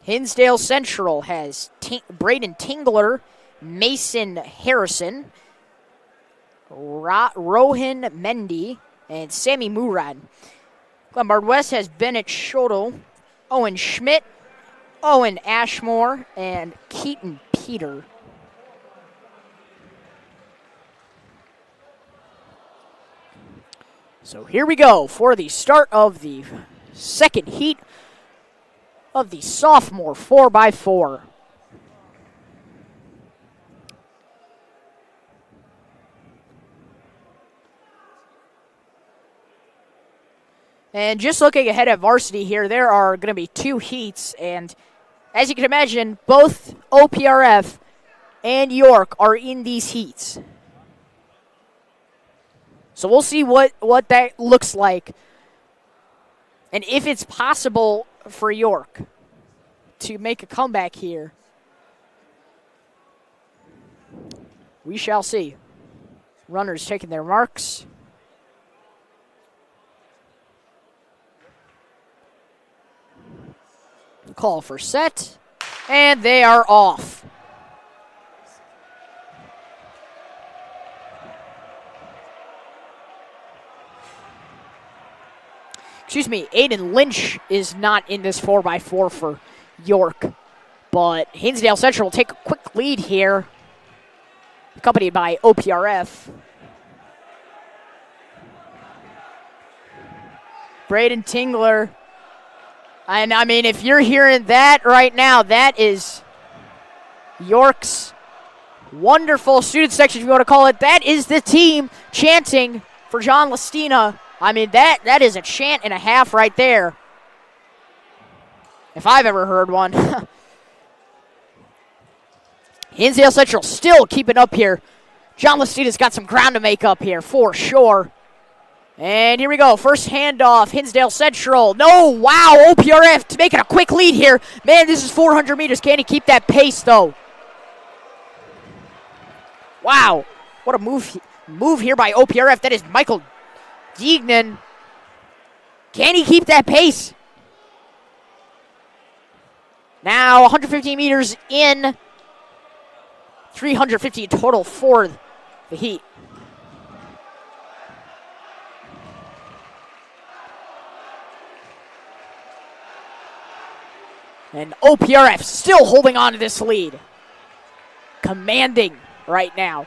Hinsdale Central has Braden Tingler, Mason Harrison, Rohan Mendy, and Sammy Murad. Glenbard West has Bennett Schotel, Owen Schmidt, Owen Ashmore, and Keaton Peter. So here we go for the start of the second heat of the sophomore 4x4. And just looking ahead at varsity here, there are going to be two heats, and as you can imagine, both OPRF and York are in these heats. So we'll see what that looks like. And if it's possible for York to make a comeback here, we shall see. Runners taking their marks. Call for set. And they are off. Excuse me, Aiden Lynch is not in this 4x4 for York. But Hinsdale Central will take a quick lead here, accompanied by OPRF. Braden Tingler. And, I mean, if you're hearing that right now, that is York's wonderful student section, if you want to call it. That is the team chanting for John Lestina. I mean, that is a chant and a half right there, if I've ever heard one. Hinsdale Central still keeping up here. John Lestina's got some ground to make up here for sure. And here we go. First handoff, Hinsdale Central. No, wow, OPRF making a quick lead here. Man, this is 400 meters. Can he keep that pace, though? Wow, what a move here by OPRF. That is Michael Deignan. Can he keep that pace? Now 115 meters in. 350 total for the heat. And OPRF still holding on to this lead. Commanding right now.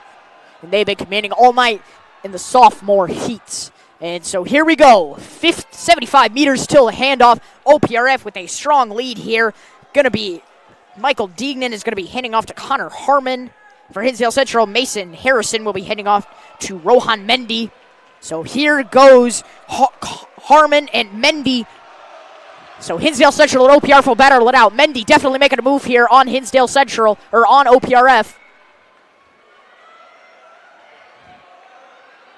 And they've been commanding all night in the sophomore heats. And so here we go. 75 meters till the handoff. OPRF with a strong lead here. Going to be Michael Deignan is going to be handing off to Connor Harmon. For Hinsdale Central, Mason Harrison will be handing off to Rohan Mendy. So here goes Harmon and Mendy. So Hinsdale Central and OPRF will battle it out. Mendy definitely making a move here on Hinsdale Central, or on OPRF.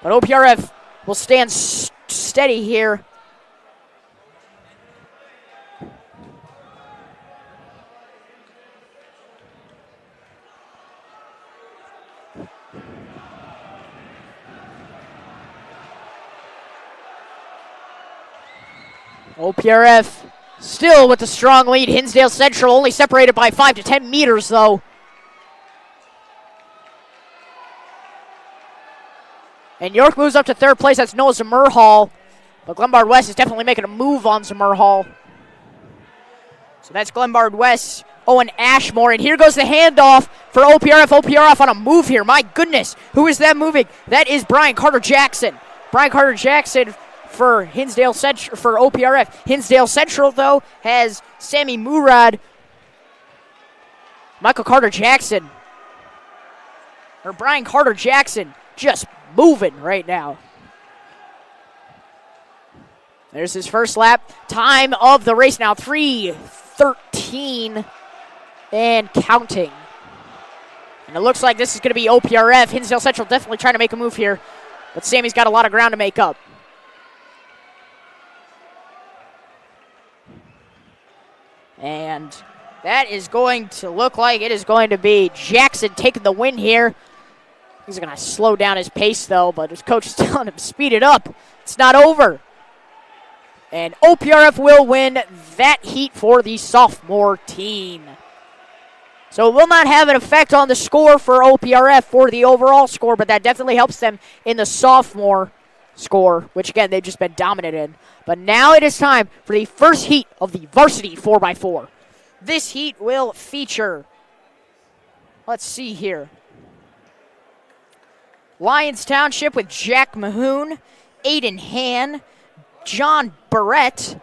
But OPRF will stand steady here. OPRF still with the strong lead. Hinsdale Central only separated by 5 to 10 meters, though. And York moves up to third place. That's Noah Zamurhal. But Glenbard West is definitely making a move on Zamurhal. So that's Glenbard West, Owen Ashmore. And here goes the handoff for OPRF. OPRF on a move here. My goodness. Who is that moving? That is Brian Carter-Jackson. Brian Carter-Jackson for Hinsdale Central, for OPRF. Hinsdale Central, though, has Sammy Murad. Michael Carter-Jackson. Or Brian Carter-Jackson just moving right now. There's his first lap. Time of the race now, 3:13 and counting. And it looks like this is going to be OPRF. Hinsdale Central definitely trying to make a move here, but Sammy's got a lot of ground to make up. And that is going to look like it is going to be Jackson taking the win here. He's going to slow down his pace, though, but his coach is telling him, speed it up. It's not over. And OPRF will win that heat for the sophomore team. So it will not have an effect on the score for OPRF for the overall score, but that definitely helps them in the sophomore score, which, again, they've just been dominant in. But now it is time for the first heat of the varsity 4x4. This heat will feature, let's see here, Lyons Township with Jack Mahoon, Aiden Han, John Barrett,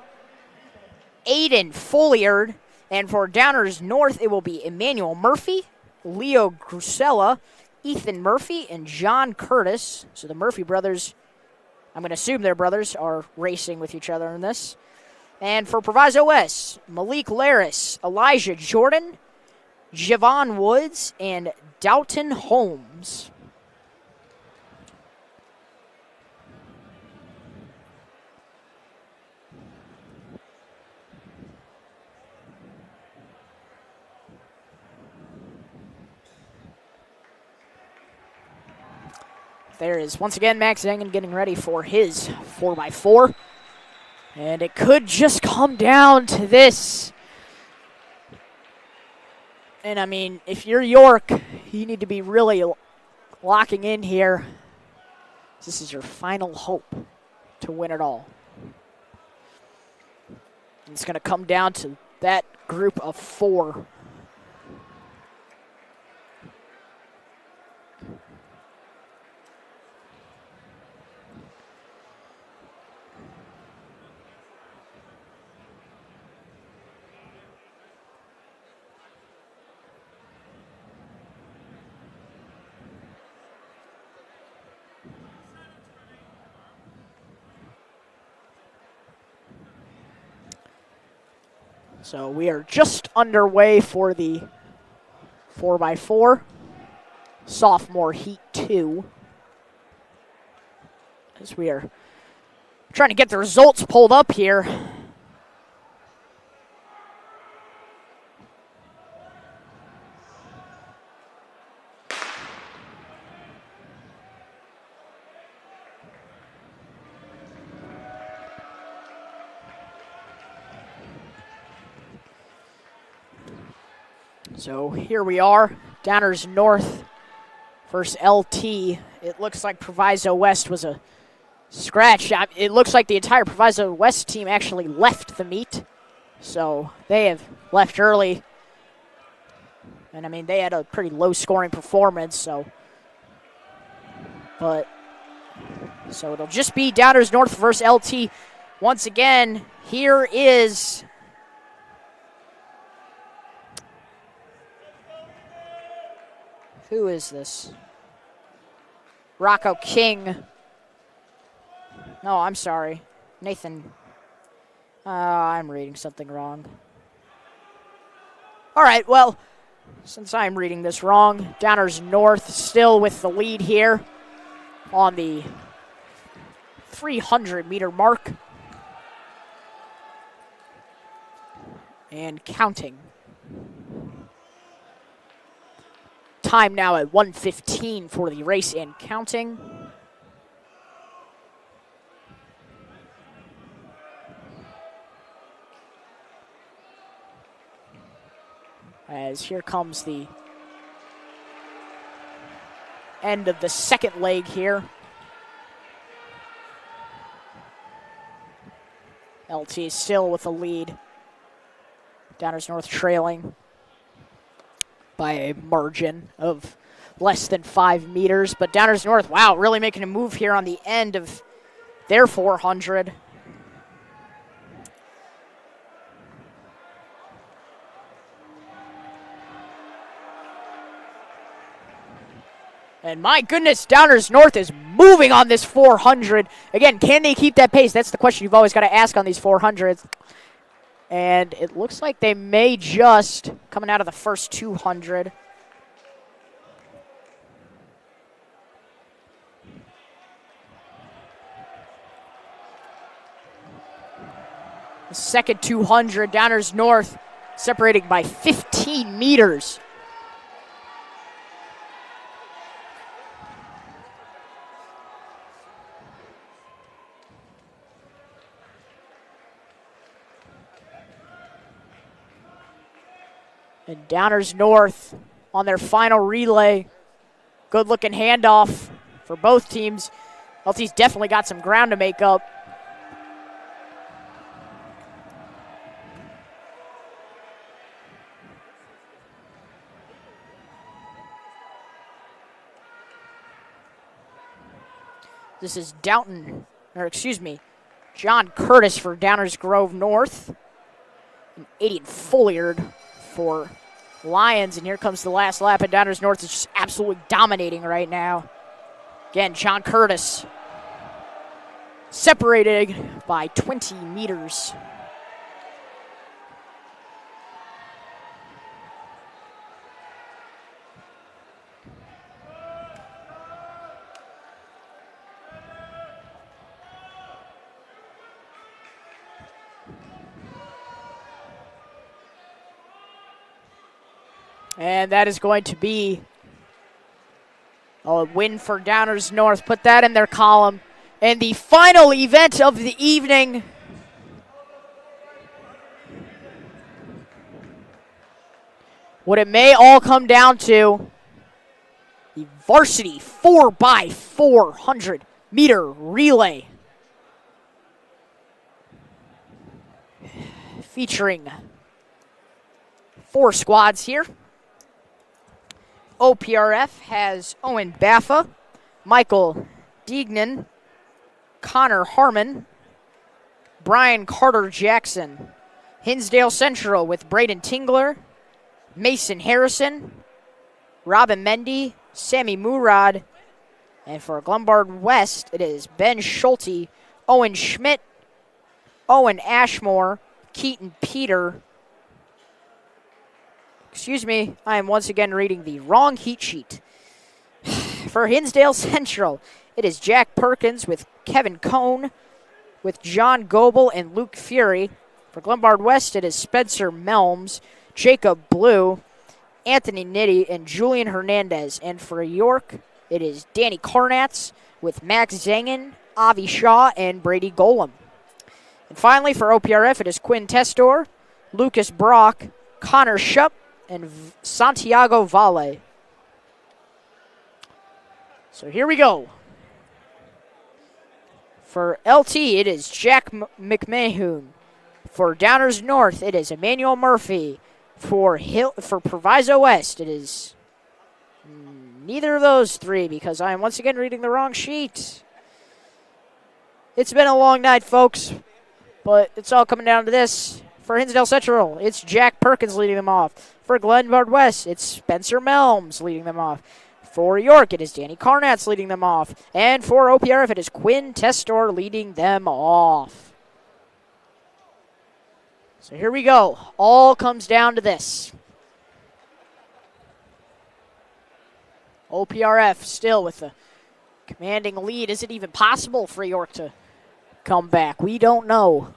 Aiden Folliard, and for Downers North, it will be Emmanuel Murphy, Leo Grusella, Ethan Murphy, and John Curtis. So the Murphy brothers, I'm going to assume their brothers, are racing with each other in this. And for Proviso West, Malik Laris, Elijah Jordan, Javon Woods, and Doughton Holmes. There is, once again, Max Zengen getting ready for his 4x4. And it could just come down to this. And, I mean, if you're York, you need to be really locking in here. This is your final hope to win it all. And it's going to come down to that group of 4. So we are just underway for the 4x4 sophomore heat 2. As we are trying to get the results pulled up here. So here we are, Downers North versus LT. It looks like Proviso West was a scratch. It looks like the entire Proviso West team actually left the meet. So they have left early. And, I mean, they had a pretty low-scoring performance, so it'll just be Downers North versus LT. Once again, here is who is this? Rocco King. No, I'm sorry. Nathan. I'm reading something wrong. All right, well, since I'm reading this wrong, Downers North still with the lead here on the 300-meter mark. And counting. Time now at 1:15 for the race and counting. As here comes the end of the second leg here. LT is still with the lead. Downers North trailing by a margin of less than 5 meters. But Downers North, wow, really making a move here on the end of their 400. And my goodness, Downers North is moving on this 400. Again, can they keep that pace? That's the question you've always got to ask on these 400s. And it looks like they may just, coming out of the first 200. The second 200, Downers North separating by 15 meters. And Downers North on their final relay. Good looking handoff for both teams. LT's definitely got some ground to make up. This is John Curtis for Downers Grove North. And Aiden Folliard for Lions. And here comes the last lap, and Downers North is just absolutely dominating right now. Again, John Curtis separated by 20 meters. And that is going to be a win for Downers North. Put that in their column. And the final event of the evening. What it may all come down to, the varsity 4x400 meter relay. Featuring 4 squads here. OPRF has Owen Baffa, Michael Deignan, Connor Harmon, Brian Carter Jackson. Hinsdale Central with Braden Tingler, Mason Harrison, Robin Mendy, Sammy Murad, and for Glenbard West, it is Ben Schulte, Owen Schmidt, Owen Ashmore, Keaton Peter. Excuse me, I am once again reading the wrong heat sheet. For Hinsdale Central, it is Jack Perkins with Kevin Cohn, with John Goebel and Luke Fury. For Glenbard West, it is Spencer Melms, Jacob Blue, Anthony Nitty, and Julian Hernandez. And for York, it is Danny Karnatz with Max Zangen, Avi Shaw, and Brady Golem. And finally, for OPRF, it is Quinn Testor, Lucas Brock, Connor Shupp, and Santiago Valle. So here we go. For LT, it is Jack McMahon. For Downers North, it is Emmanuel Murphy. For Proviso West, it is neither of those three because I am once again reading the wrong sheet. It's been a long night, folks, but it's all coming down to this. For Hinsdale Central, it's Jack Perkins leading them off. For Glenbard West, it's Spencer Melms leading them off. For York, it is Danny Karnatz leading them off. And for OPRF, it is Quinn Testor leading them off. So here we go. All comes down to this. OPRF still with the commanding lead. Is it even possible for York to come back? We don't know.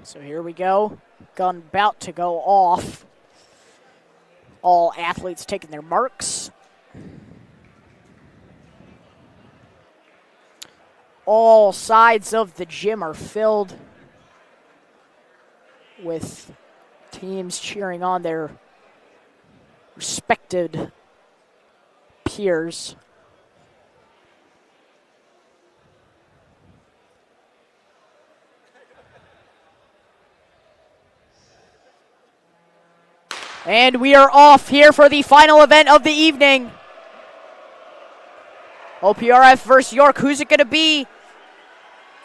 So here we go. Gun about to go off. All athletes taking their marks. All sides of the gym are filled with teams cheering on their respected peers. And we are off here for the final event of the evening. OPRF versus York. Who's it going to be?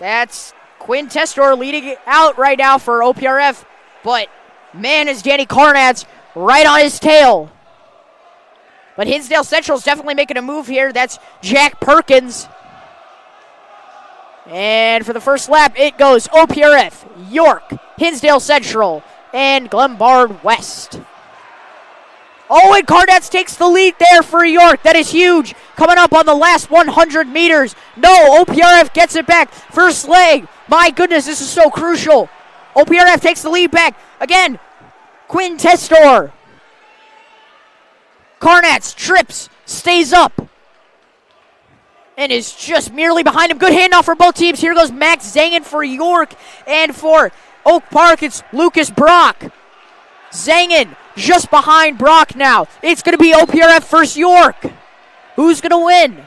That's Quinn Testor leading it out right now for OPRF. But, man, is Danny Karnatz right on his tail. But Hinsdale Central is definitely making a move here. That's Jack Perkins. And for the first lap, it goes OPRF, York, Hinsdale Central, and Glenbard West. Oh, and Karnatz takes the lead there for York. That is huge. Coming up on the last 100 meters. No, OPRF gets it back. First leg. My goodness, this is so crucial. OPRF takes the lead back. Again, Quinn Testor. Karnatz trips, stays up, and is just merely behind him. Good handoff for both teams. Here goes Max Zangen for York. And for Oak Park, it's Lucas Brock. Zangen just behind Brock now. It's going to be OPRF versus York. Who's going to win?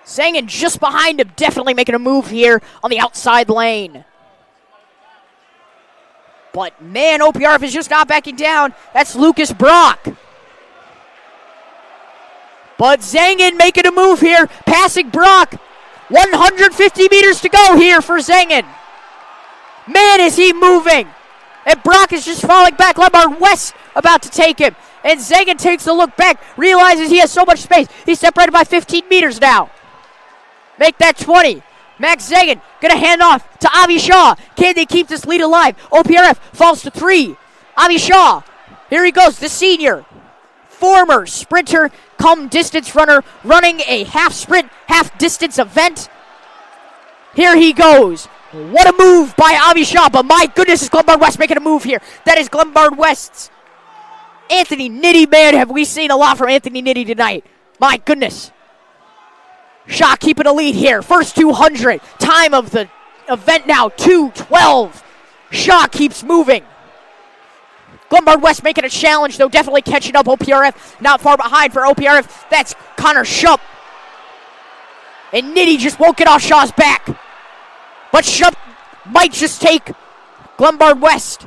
Zangen just behind him, definitely making a move here on the outside lane. But, man, OPRF is just not backing down. That's Lucas Brock. But Zangen making a move here, passing Brock. 150 meters to go here for Zangen. Man, is he moving. And Brock is just falling back. Glenbard West about to take him. And Zagan takes a look back, realizes he has so much space. He's separated by 15 meters now. Make that 20. Max Zagan going to hand off to Avi Shaw. Can they keep this lead alive? OPRF falls to 3. Avi Shaw, here he goes, the senior. Former sprinter, come distance runner, running a half sprint, half distance event. Here he goes. What a move by Avi Shaw, but my goodness, is Glenbard West making a move here. That is Glenbard West's Anthony Nitty, man. Have we seen a lot from Anthony Nitty tonight? My goodness. Shaw keeping a lead here. First 200. Time of the event now, 2:12. Shaw keeps moving. Glenbard West making a challenge, though, definitely catching up. OPRF not far behind for OPRF. That's Connor Shupp. And Nitty just won't get off Shaw's back. But Shupp might just take Glenbard West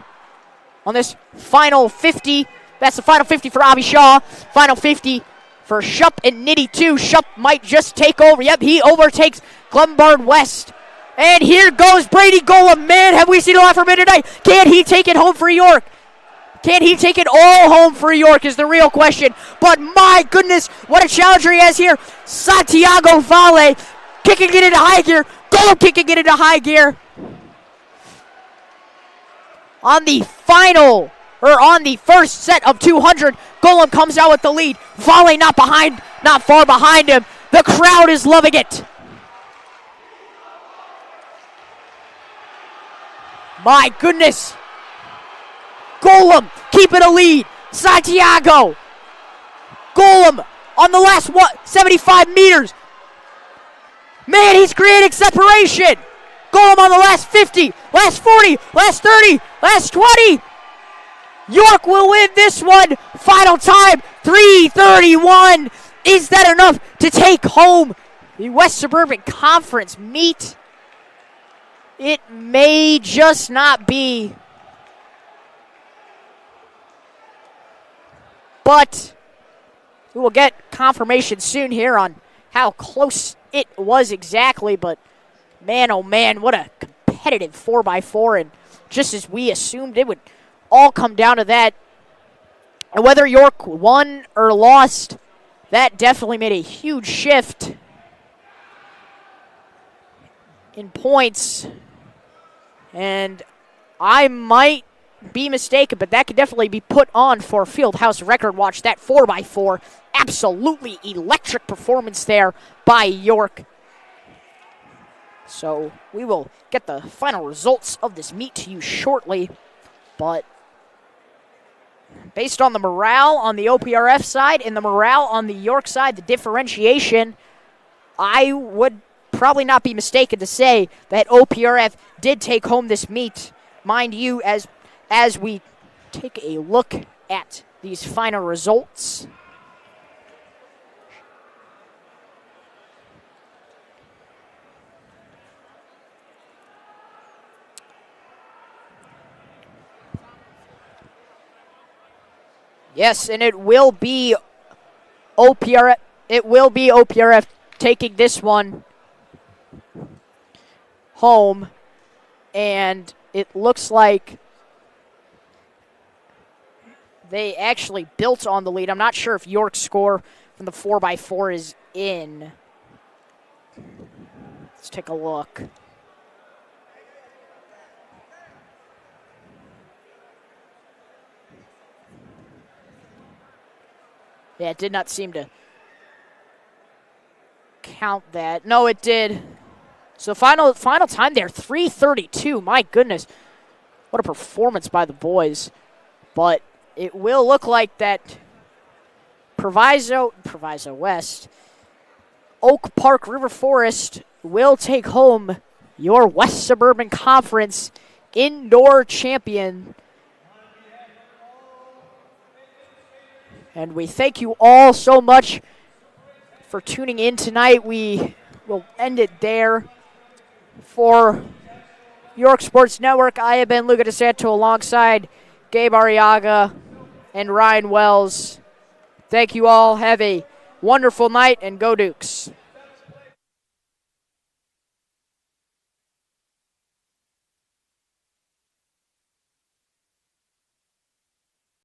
on this final 50. That's the final 50 for Avi Shaw. Final 50 for Shupp and Nitty, too. Shupp might just take over. Yep, he overtakes Glenbard West. And here goes Brady Golem. Man, have we seen a lot from him tonight. Can he take it home for York? Can he take it all home for York is the real question. But my goodness, what a challenger he has here. Santiago Vale kicking it into high gear. Golem kicking it into high gear. On the final, or on the first set of 200, Golem comes out with the lead. Vale not far behind him. The crowd is loving it. My goodness. Golem keeping a lead. Santiago. Golem on the last 75 meters. Man, he's creating separation. Golem on the last 50, last 40, last 30, last 20. York will win this one. Final time, 3:31. Is that enough to take home the West Suburban Conference meet? It may just not be. But we will get confirmation soon here on how close it was exactly. But man, oh man, what a competitive 4x4. And just as we assumed, it would all come down to that. And whether York won or lost, that definitely made a huge shift in points. And I might be mistaken, but that could definitely be put on for Fieldhouse Record Watch. That 4x4, absolutely electric performance there by York. So we will get the final results of this meet to you shortly. But based on the morale on the OPRF side and the morale on the York side, the differentiation, I would probably not be mistaken to say that OPRF did take home this meet. Mind you, as we take a look at these final results. Yes, and it will be OPRF. It will be OPRF taking this one home, and it looks like they actually built on the lead. I'm not sure if York's score from the 4x4 is in. Let's take a look. Yeah, it did not seem to count that. No, it did. So final time there, 3:32. My goodness. What a performance by the boys. But it will look like that Proviso West, Oak Park River Forest will take home your West Suburban Conference indoor champion. And we thank you all so much for tuning in tonight. We will end it there. For York Sports Network, I have been Luca DeSanto alongside Gabe Arriaga and Ryan Wells. Thank you all. Have a wonderful night, and go Dukes.